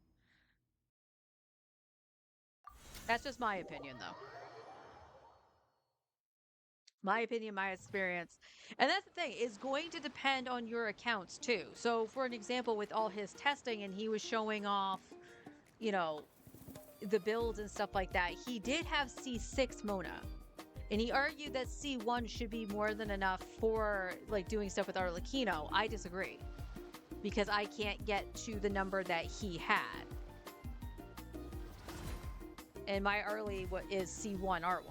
That's just my opinion, though. My opinion, my experience. And that's the thing, it's going to depend on your accounts too. So, for an example, with all his testing and he was showing off, you know, the builds and stuff like that, he did have C6 Mona. And he argued that C1 should be more than enough for like doing stuff with Arlecchino. I disagree. Because I can't get to the number that he had. And my early is C1 R1.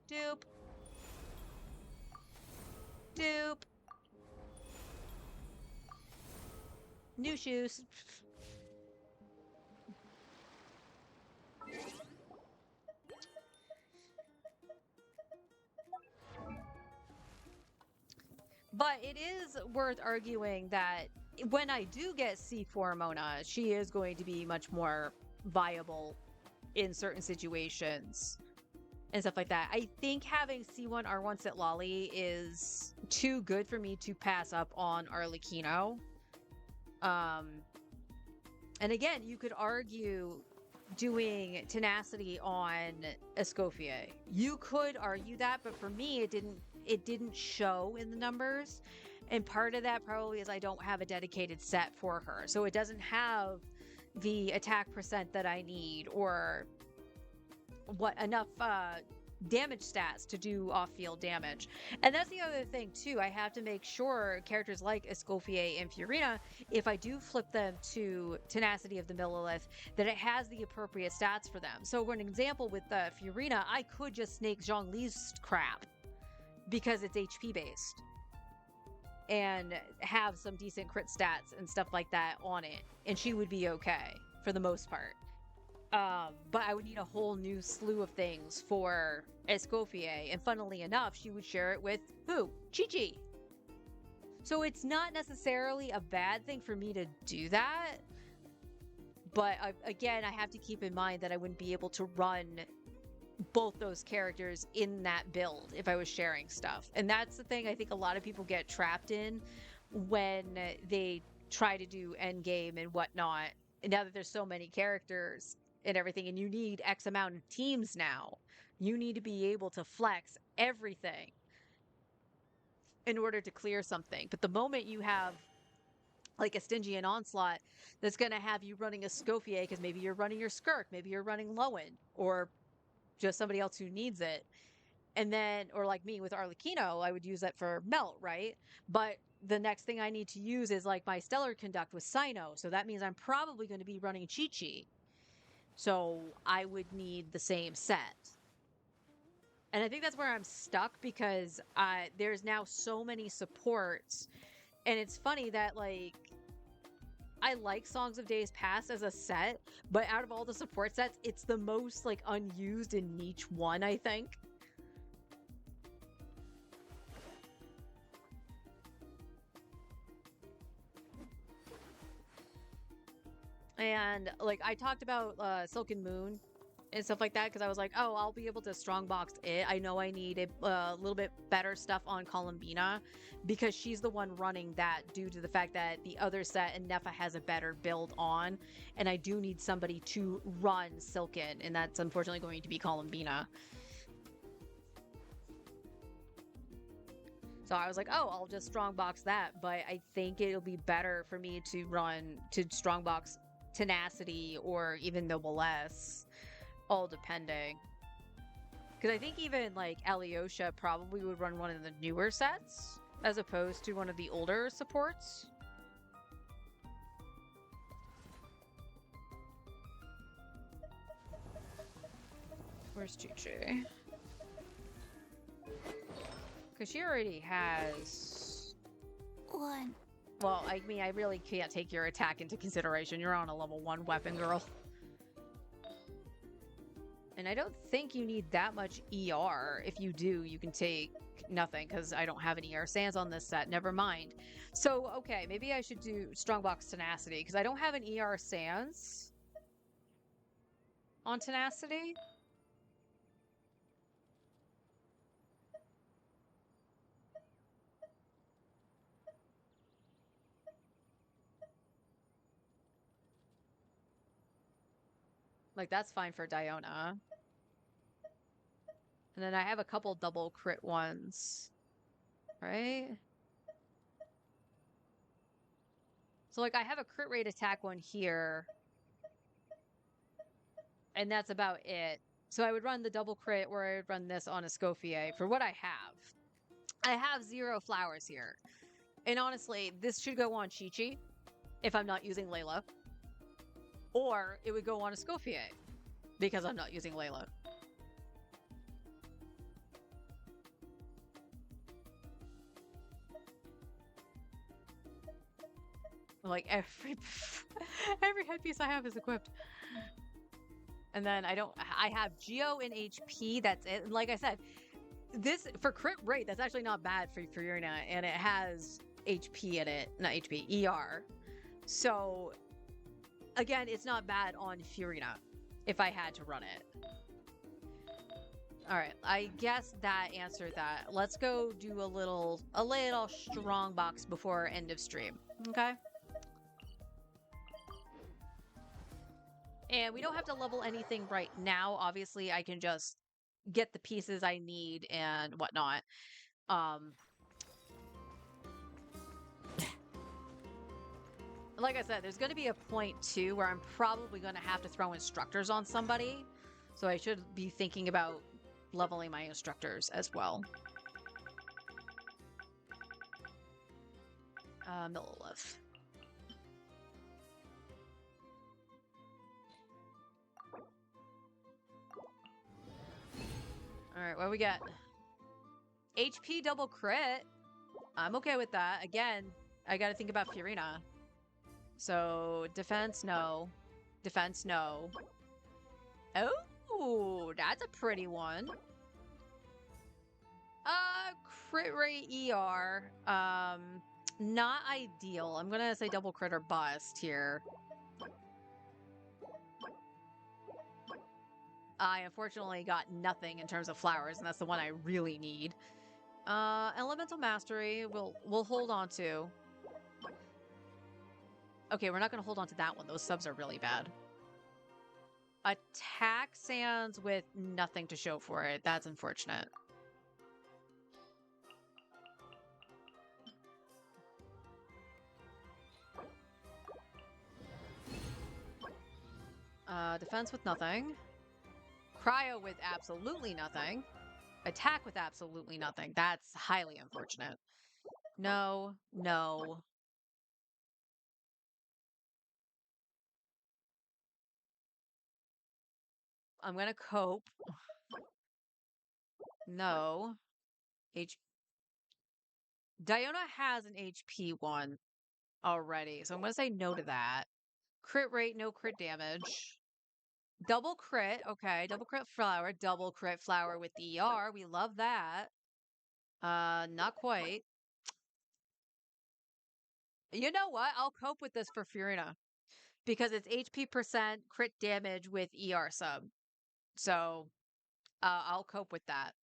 Dupe. Dupe. New shoes. But it is worth arguing that when I do get C4 Mona, she is going to be much more viable in certain situations and stuff like that. I think having C1 R1 Sit Lolly is too good for me to pass up on Arlecchino. And again, you could argue doing Tenacity on Escoffier. You could argue that, but for me, it didn't show in the numbers. And part of that probably is I don't have a dedicated set for her. So it doesn't have the attack percent that I need or what enough damage stats to do off-field damage. And that's the other thing too. I have to make sure characters like Escoffier and Fiorina, if I do flip them to Tenacity of the Millilith, that it has the appropriate stats for them. So for an example with Fiorina, I could just snake Zhongli's crap because it's HP based and have some decent crit stats and stuff like that on it, and she would be okay for the most part. But I would need a whole new slew of things for Escoffier, and funnily enough, she would share it with who? Chi-Chi. So it's not necessarily a bad thing for me to do that, but again, I have to keep in mind that I wouldn't be able to run both those characters in that build if I was sharing stuff. And that's the thing I think a lot of people get trapped in when they try to do endgame and whatnot. And now that there's so many characters and everything, and you need X amount of teams now, you need to be able to flex everything in order to clear something. But the moment you have like a Stygian Onslaught that's going to have you running a Escoffier because maybe you're running your Skirk, maybe you're running Lowen, or just somebody else who needs it. And then, or like me with Arlecchino, I would use that for Melt, right? But the next thing I need to use is like my Stellar Conduct with Sino. So that means I'm probably going to be running Chi-Chi. So I would need the same set. And I think that's where I'm stuck because there's now so many supports. And it's funny that like, I like Songs of Days Past as a set, but out of all the support sets, it's the most like unused and niche one, I think. And like I talked about Silken Moon and stuff like that because I was like, oh, I'll be able to strongbox it. I know I need a little bit better stuff on Columbina because she's the one running that due to the fact that the other set and Nefa has a better build on, and I do need somebody to run Silken, and that's unfortunately going to be Columbina. So I was like, oh, I'll just strongbox that, but I think it'll be better for me to strongbox Tenacity or even Noblesse all depending. Because I think even like Alyosha probably would run one of the newer sets as opposed to one of the older supports. Where's Chi-Chi? Because she already has... One. Well, I mean, I really can't take your attack into consideration. You're on a level 1 weapon, girl. And I don't think you need that much ER. If you do, you can take nothing, because I don't have an ER Sands on this set. Never mind. So, okay, maybe I should do Strongbox Tenacity, because I don't have an ER Sands on Tenacity. Like, that's fine for Diona. And then I have a couple double crit ones. Right? So, like, I have a crit rate attack one here. And that's about it. So I would run the double crit, or I would run this on Escoffier for what I have. I have 0 flowers here. And honestly, this should go on Chi-Chi if I'm not using Layla. Or it would go on Escoffier because I'm not using Layla. Like every headpiece I have is equipped. And then I have Geo in HP, that's it. And like I said, this, for crit rate, that's actually not bad for Furina, and it has HP in it, not HP, ER. So, again, it's not bad on Furina, if I had to run it. Alright, I guess that answered that. Let's go do a little strong box before end of stream, okay? And we don't have to level anything right now. Obviously, I can just get the pieces I need and whatnot. Like I said, there's going to be a point too where I'm probably going to have to throw instructors on somebody. So I should be thinking about leveling my instructors as well. Millilith. Alright, what we got? HP double crit. I'm okay with that. Again, I gotta think about Furina. So, defense, no. Defense, no. Oh, that's a pretty one. Crit rate ER. Not ideal. I'm gonna say double crit or bust here. I unfortunately got nothing in terms of flowers, and that's the one I really need. Elemental Mastery, we'll hold on to. Okay, we're not gonna hold on to that one. Those subs are really bad. Attack Sands with nothing to show for it. That's unfortunate. Defense with nothing. Cryo with absolutely nothing. Attack with absolutely nothing. That's highly unfortunate. No, no. I'm gonna cope. No. Diona has an HP one already, so I'm gonna say no to that. Crit rate, no crit damage. Double crit, okay. Double crit flower with ER. We love that. Not quite. You know what? I'll cope with this for Furina. Because it's HP percent crit damage with ER sub. So, I'll cope with that.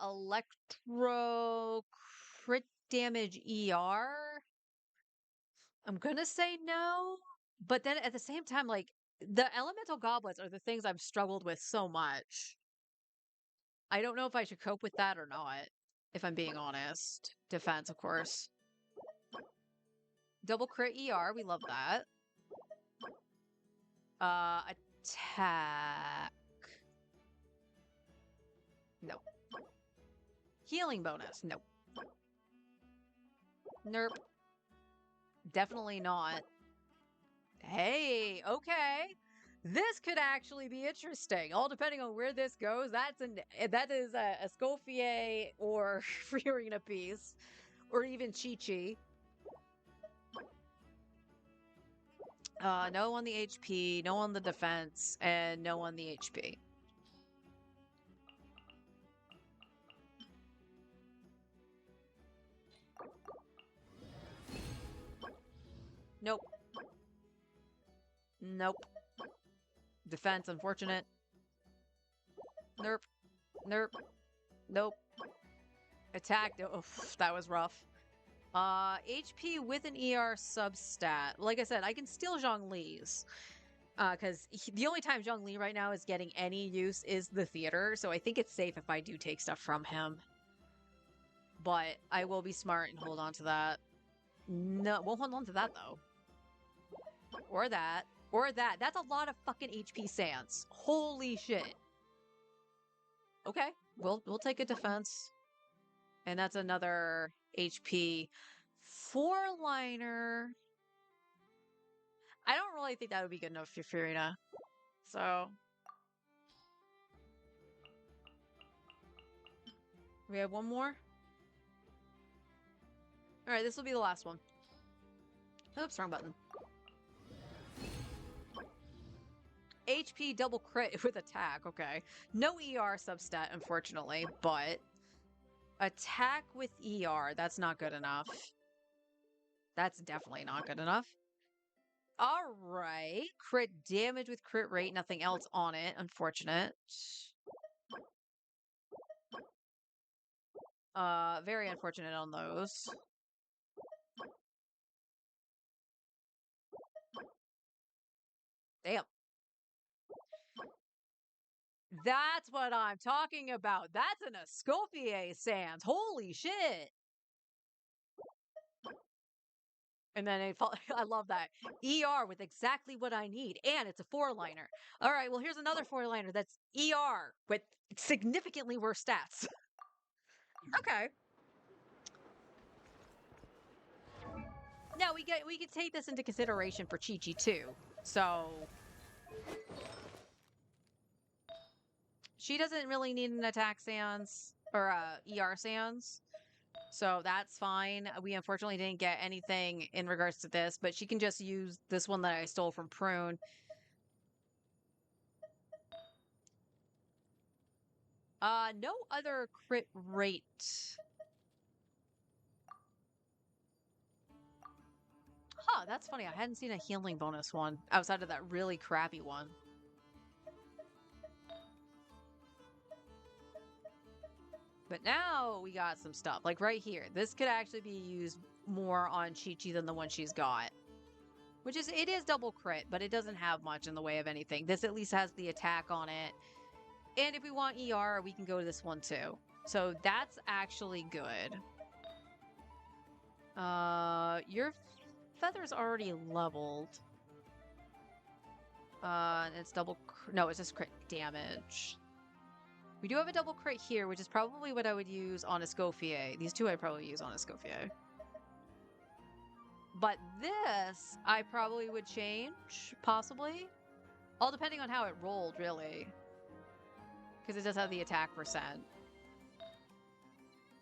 Electro crit damage ER? I'm gonna say no, but then at the same time, like, the elemental goblets are the things I've struggled with so much. I don't know if I should cope with that or not. if I'm being honest. Defense, of course. Double crit ER, we love that. Attack. No. Healing bonus. Nope. Nerp. Definitely not. Hey, okay. This could actually be interesting. All depending on where this goes. That is a Escoffier or Free Arena piece, or even Chi-Chi. No on the HP, no on the defense, and no on the HP. Nope. Nope. Defense, unfortunate. Nerp. Nerp. Nope. Attack. Oh, that was rough. HP with an ER substat. Like I said, I can steal Zhongli's. Because the only time Zhongli right now is getting any use is the theater, so I think it's safe if I do take stuff from him. But I will be smart and hold on to that. No, won't hold on to that, though. Or that. Or that. That's a lot of fucking HP Sans. Holy shit. Okay, we'll take a defense. And that's another HP. Four-liner. I don't really think that would be good enough for Furina. So... we have one more? Alright, this will be the last one. Oops, wrong button. HP double crit with attack, okay. No ER substat, unfortunately, but... attack with ER, that's not good enough. That's definitely not good enough. Alright. Crit damage with crit rate, nothing else on it, unfortunate. Very unfortunate on those. Damn. That's what I'm talking about. That's an Escoffier Sans. Holy shit. And then I love that. ER with exactly what I need. And it's a four-liner. All right, well, here's another four-liner that's ER with significantly worse stats. Okay. Now, we could take this into consideration for Chi-Chi, too. So... she doesn't really need an attack sans, or ER sans. So that's fine. We unfortunately didn't get anything in regards to this, but she can just use this one that I stole from Prune. No other crit rate. Huh, that's funny. I hadn't seen a healing bonus one outside of that really crappy one. But now we got some stuff. Like right here. This could actually be used more on Chi-Chi than the one she's got. Which is, it is double crit, but it doesn't have much in the way of anything. This at least has the attack on it. And if we want ER, we can go to this one too. So that's actually good. Your feather's already leveled. And it's double, no, it's just crit damage. We do have a double crit here, which is probably what I would use on Escoffier. These two I'd probably use on Escoffier. But this, I probably would change, possibly. All depending on how it rolled, really. Because it does have the attack percent.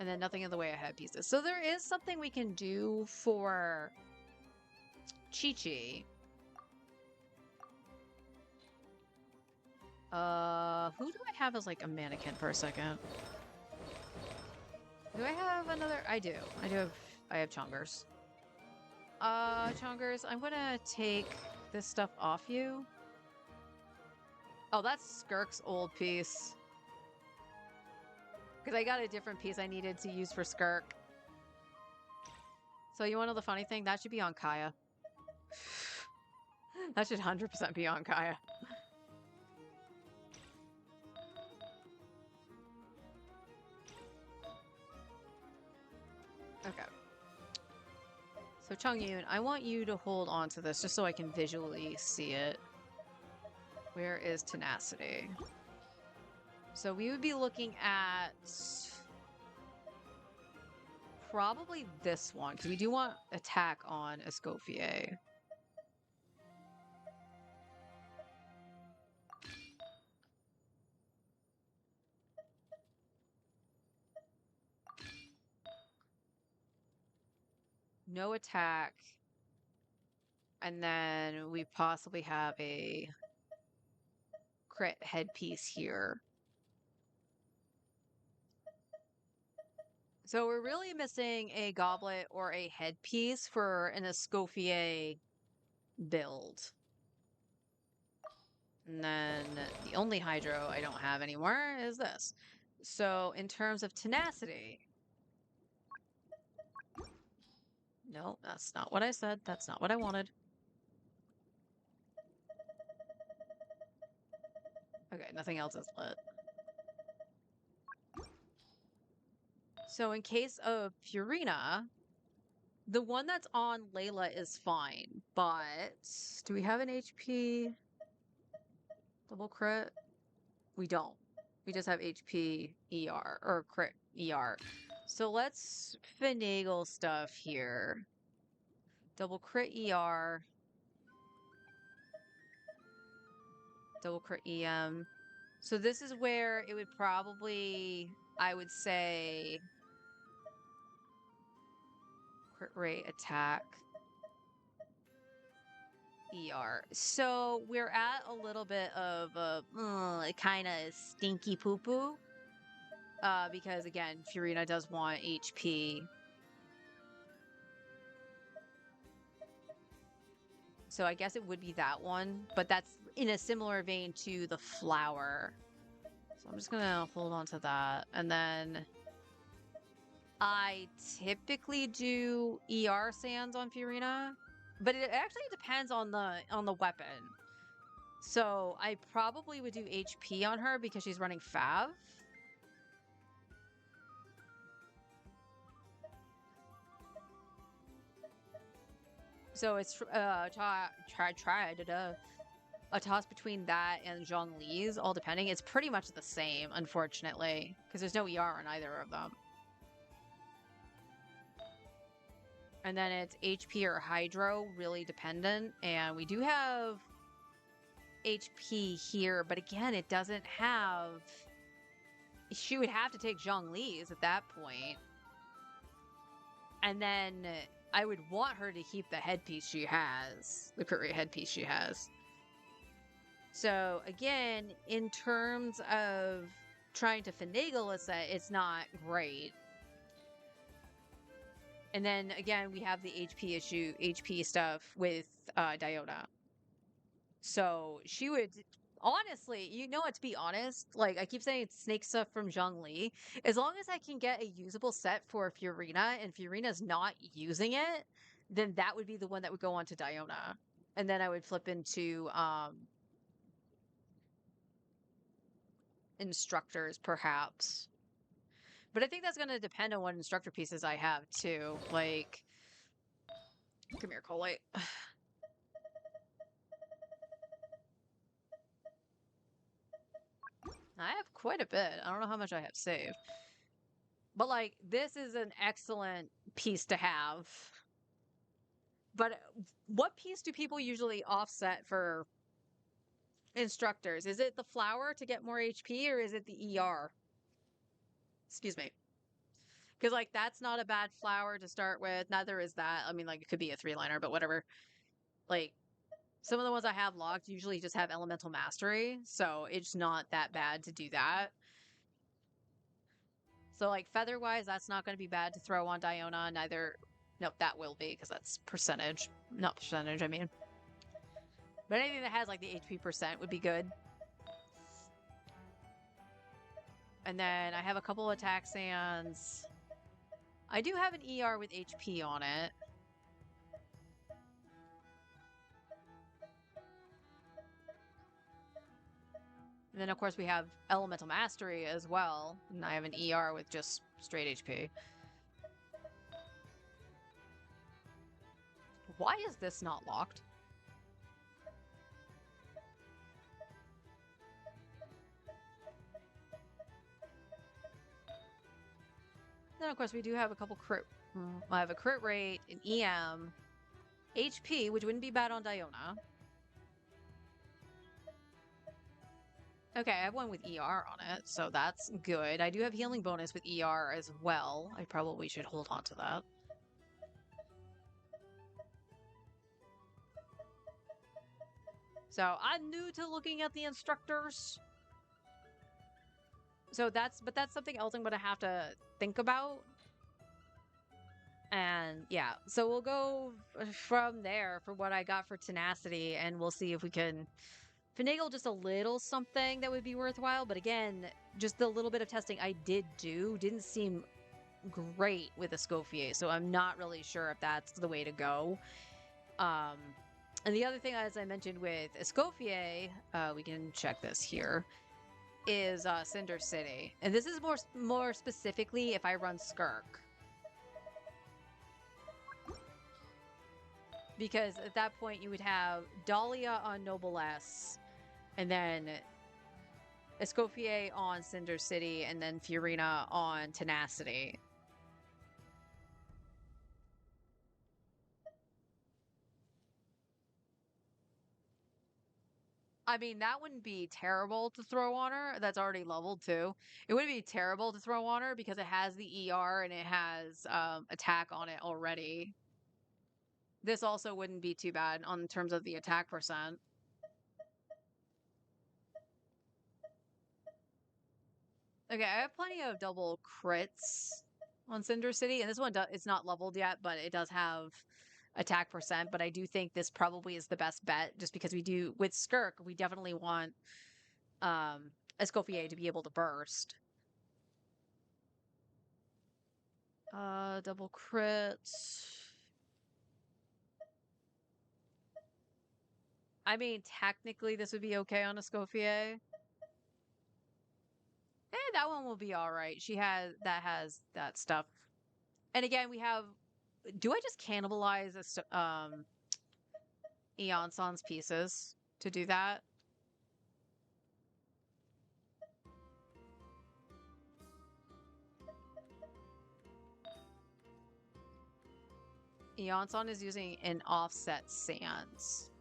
And then nothing in the way of headpieces. So there is something we can do for Chi-Chi. Who do I have as like a mannequin for a second? Do I have another? I do. I have Chongers. Chongers, I'm gonna take this stuff off you. Oh, that's Skirk's old piece. Because I got a different piece I needed to use for Skirk. So you want to know the funny thing? That should be on Kaya. That should 100% be on Kaya. So Chongyun, I want you to hold on to this just so I can visually see it. Where is tenacity? So we would be looking at probably this one, because we do want attack on Escoffier. No attack. And then we possibly have a crit headpiece here. So we're really missing a goblet or a headpiece for an Escoffier build. And then the only hydro I don't have anymore is this. So in terms of tenacity, no, that's not what I said. That's not what I wanted. Okay, nothing else is lit. So in case of Purina, the one that's on Layla is fine, but do we have an HP double crit? We don't. We just have HP ER, or crit ER. So let's finagle stuff here. Double crit ER. Double crit EM. So this is where it would probably, I would say, crit rate, attack, ER. So we're at a little bit of a kind of stinky poo-poo. Because again, Furina does want HP. So I guess it would be that one, but that's in a similar vein to the flower. So I'm just gonna hold on to that. And then I typically do ER sands on Furina, but it actually depends on the weapon. So I probably would do HP on her because she's running Fav. So it's a toss between that and Zhongli's, all depending. It's pretty much the same, unfortunately, because there's no ER on either of them. And then it's HP or Hydro, really dependent. And we do have HP here, but again, it doesn't have... She would have to take Zhongli's at that point. And then I would want her to keep the headpiece she has, the crit rate headpiece she has. So again, in terms of trying to finagle a set, it's not great. And then again, we have the HP issue, HP stuff with Diona. So she would, honestly, you know what, to be honest, like I keep saying it's snake stuff from Zhongli. As long as I can get a usable set for Furina and Furina's not using it, then that would be the one that would go on to Diona. And then I would flip into instructors, perhaps. But I think that's going to depend on what instructor pieces I have, too. Like, come here, Colite. I have quite a bit. I don't know how much I have saved. But, like, this is an excellent piece to have. But what piece do people usually offset for instructors? Is it the flower to get more HP, or is it the ER? Excuse me. Because, like, that's not a bad flower to start with. Neither is that. I mean, like, it could be a 3-liner, but whatever. Like, some of the ones I have locked usually just have Elemental Mastery, so it's not that bad to do that. So, like, feather-wise, that's not going to be bad to throw on Diona. Neither... Nope, that will be, because that's percentage. Not percentage, I mean. But anything that has, like, the HP percent would be good. And then I have a couple attack sands. I do have an ER with HP on it. And then, of course, we have Elemental Mastery as well. And I have an ER with just straight HP. Why is this not locked? Then, of course, we do have a couple crit. I have a crit rate, an EM, HP, which wouldn't be bad on Diona. Okay, I have one with ER on it, so that's good. I do have healing bonus with ER as well. I probably should hold on to that. So I'm new to looking at the instructors. So that's something else I'm gonna have to think about. And yeah, so we'll go from there for what I got for tenacity, and we'll see if we can finagle just a little something that would be worthwhile. But again, just the little bit of testing I did do didn't seem great with Escoffier, so I'm not really sure if that's the way to go. And the other thing, as I mentioned with Escoffier, we can check this here, is Cinder City. And this is more specifically if I run Skirk. Because at that point you would have Dahlia on Noblesse, and then Escoffier on Cinder City, and then Fiorina on Tenacity. I mean, that wouldn't be terrible to throw on her. That's already leveled too. It wouldn't be terrible to throw on her because it has the ER and it has attack on it already. This also wouldn't be too bad on terms of the attack percent. Okay, I have plenty of double crits on Cinder City, and this one it's not leveled yet, but it does have attack percent. But I do think this probably is the best bet, just because we do with Skirk, we definitely want Escoffier to be able to burst. Double crits. I mean, technically this would be okay on Escoffier. Eh, that one will be all right. Has that stuff. And again, we have. Do I just cannibalize Eon San's pieces to do that? Eon San is using an offset Sans.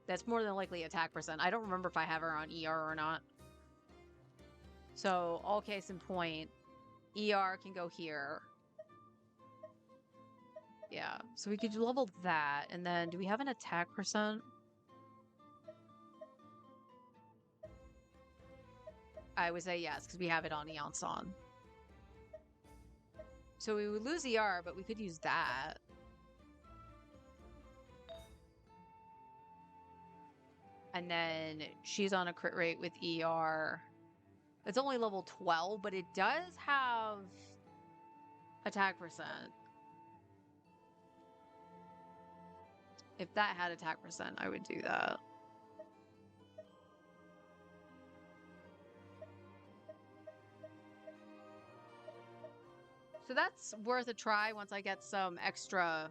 That's more than likely attack percent. I don't remember if I have her on ER or not. So, all case in point, ER can go here. Yeah, so we could level that, and then do we have an attack percent? I would say yes, because we have it on Eon San. So we would lose ER, but we could use that. And then she's on a crit rate with ER. It's only level 12, but it does have attack percent. If that had attack percent, I would do that. So that's worth a try once I get some extra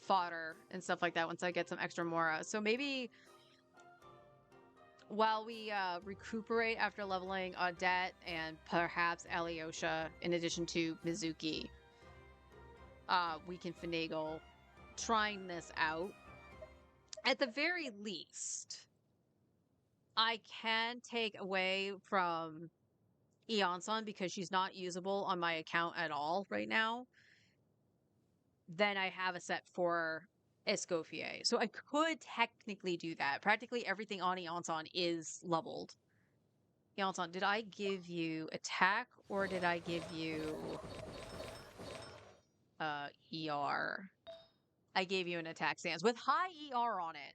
fodder and stuff like that, once I get some extra Mora. So maybe while we recuperate after leveling Odette and perhaps Alyosha, in addition to Mizuki, we can finagle trying this out. At the very least, I can take away from Eon-san because she's not usable on my account at all right now. Then I have a set for Escoffier. So I could technically do that. Practically everything on Eon-san is leveled. Eon-san, did I give you attack or did I give you ER? I gave you an attack stance with high ER on it.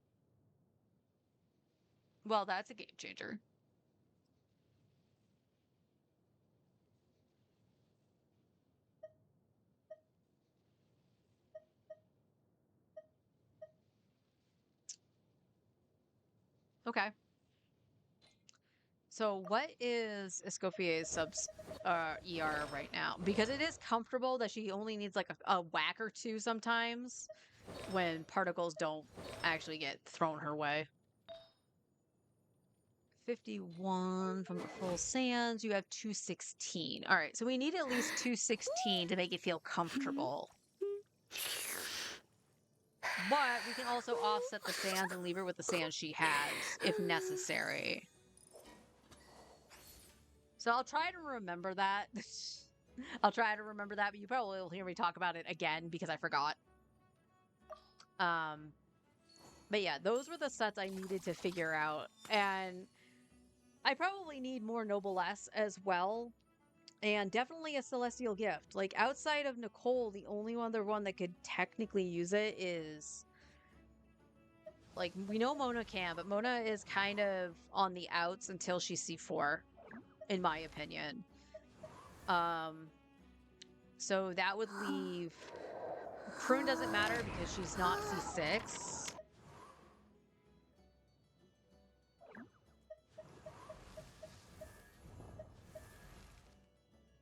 Well, that's a game changer. Okay. So what is Escoffier's subs ER right now? Because it is comfortable that she only needs like a whack or two sometimes when particles don't actually get thrown her way. 51 from the full sands. You have 216. All right, so we need at least 216 to make it feel comfortable. But we can also offset the sands and leave her with the sands she has if necessary. So I'll try to remember that. I'll try to remember that, but you probably will hear me talk about it again because I forgot. But yeah, those were the sets I needed to figure out. And I probably need more Noblesse as well. And definitely a Celestial Gift. Like, outside of Nicole, the only other one that could technically use it is... Like, we know Mona can, but Mona is kind of on the outs until she's C4, in my opinion. So that would leave... Prune doesn't matter because she's not C6.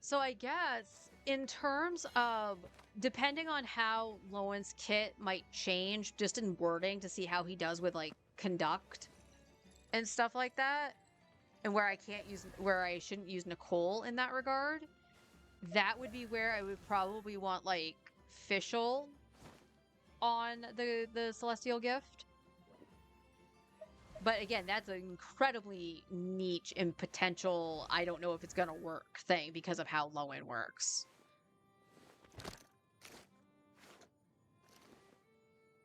So I guess in terms of depending on how Lowen's kit might change just in wording to see how he does with like conduct and stuff like that, and where I shouldn't use Nicole in that regard, that would be where I would probably want like Fischl on the Celestial Gift. But again, that's an incredibly niche and potential, I don't know if it's gonna work thing because of how Lowen works.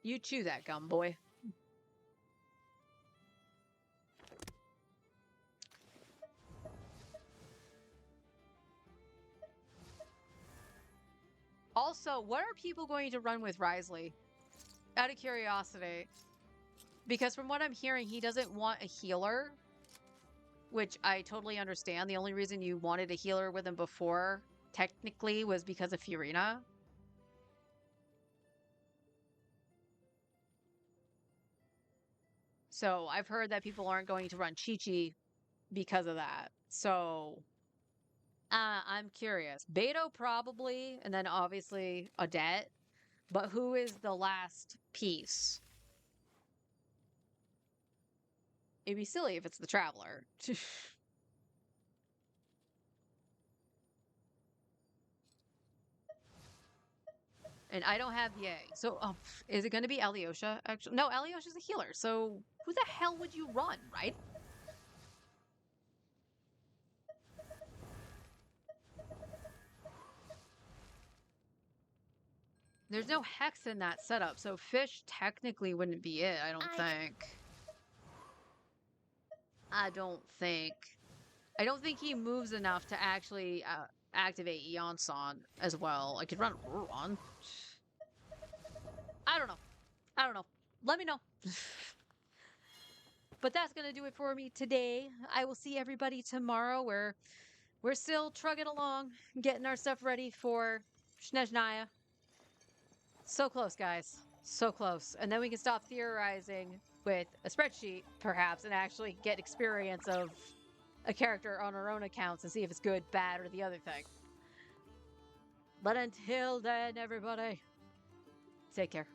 You chew that gum, boy. Also, what are people going to run with Risley? Out of curiosity. Because from what I'm hearing, he doesn't want a healer, which I totally understand. The only reason you wanted a healer with him before, technically, was because of Fiorina. So I've heard that people aren't going to run Chi-Chi because of that. So I'm curious. Beto probably, and then obviously Odette. But who is the last piece? It'd be silly if it's the Traveler. And I don't have Yay. So, is it going to be Alyosha? Actually, no, Alyosha's a healer. So, who the hell would you run, right? There's no Hex in that setup, so Fish technically wouldn't be it, I don't think. I don't think. I don't think he moves enough to actually activate Eon-San as well. I could run Ruron. I don't know. I don't know. Let me know. But that's going to do it for me today. I will see everybody tomorrow. We're still trugging along, getting our stuff ready for Snezhnaya. So close, guys. So close. And then we can stop theorizing with a spreadsheet, perhaps, and actually get experience of a character on our own accounts and see if it's good, bad, or the other thing. But until then, everybody, take care.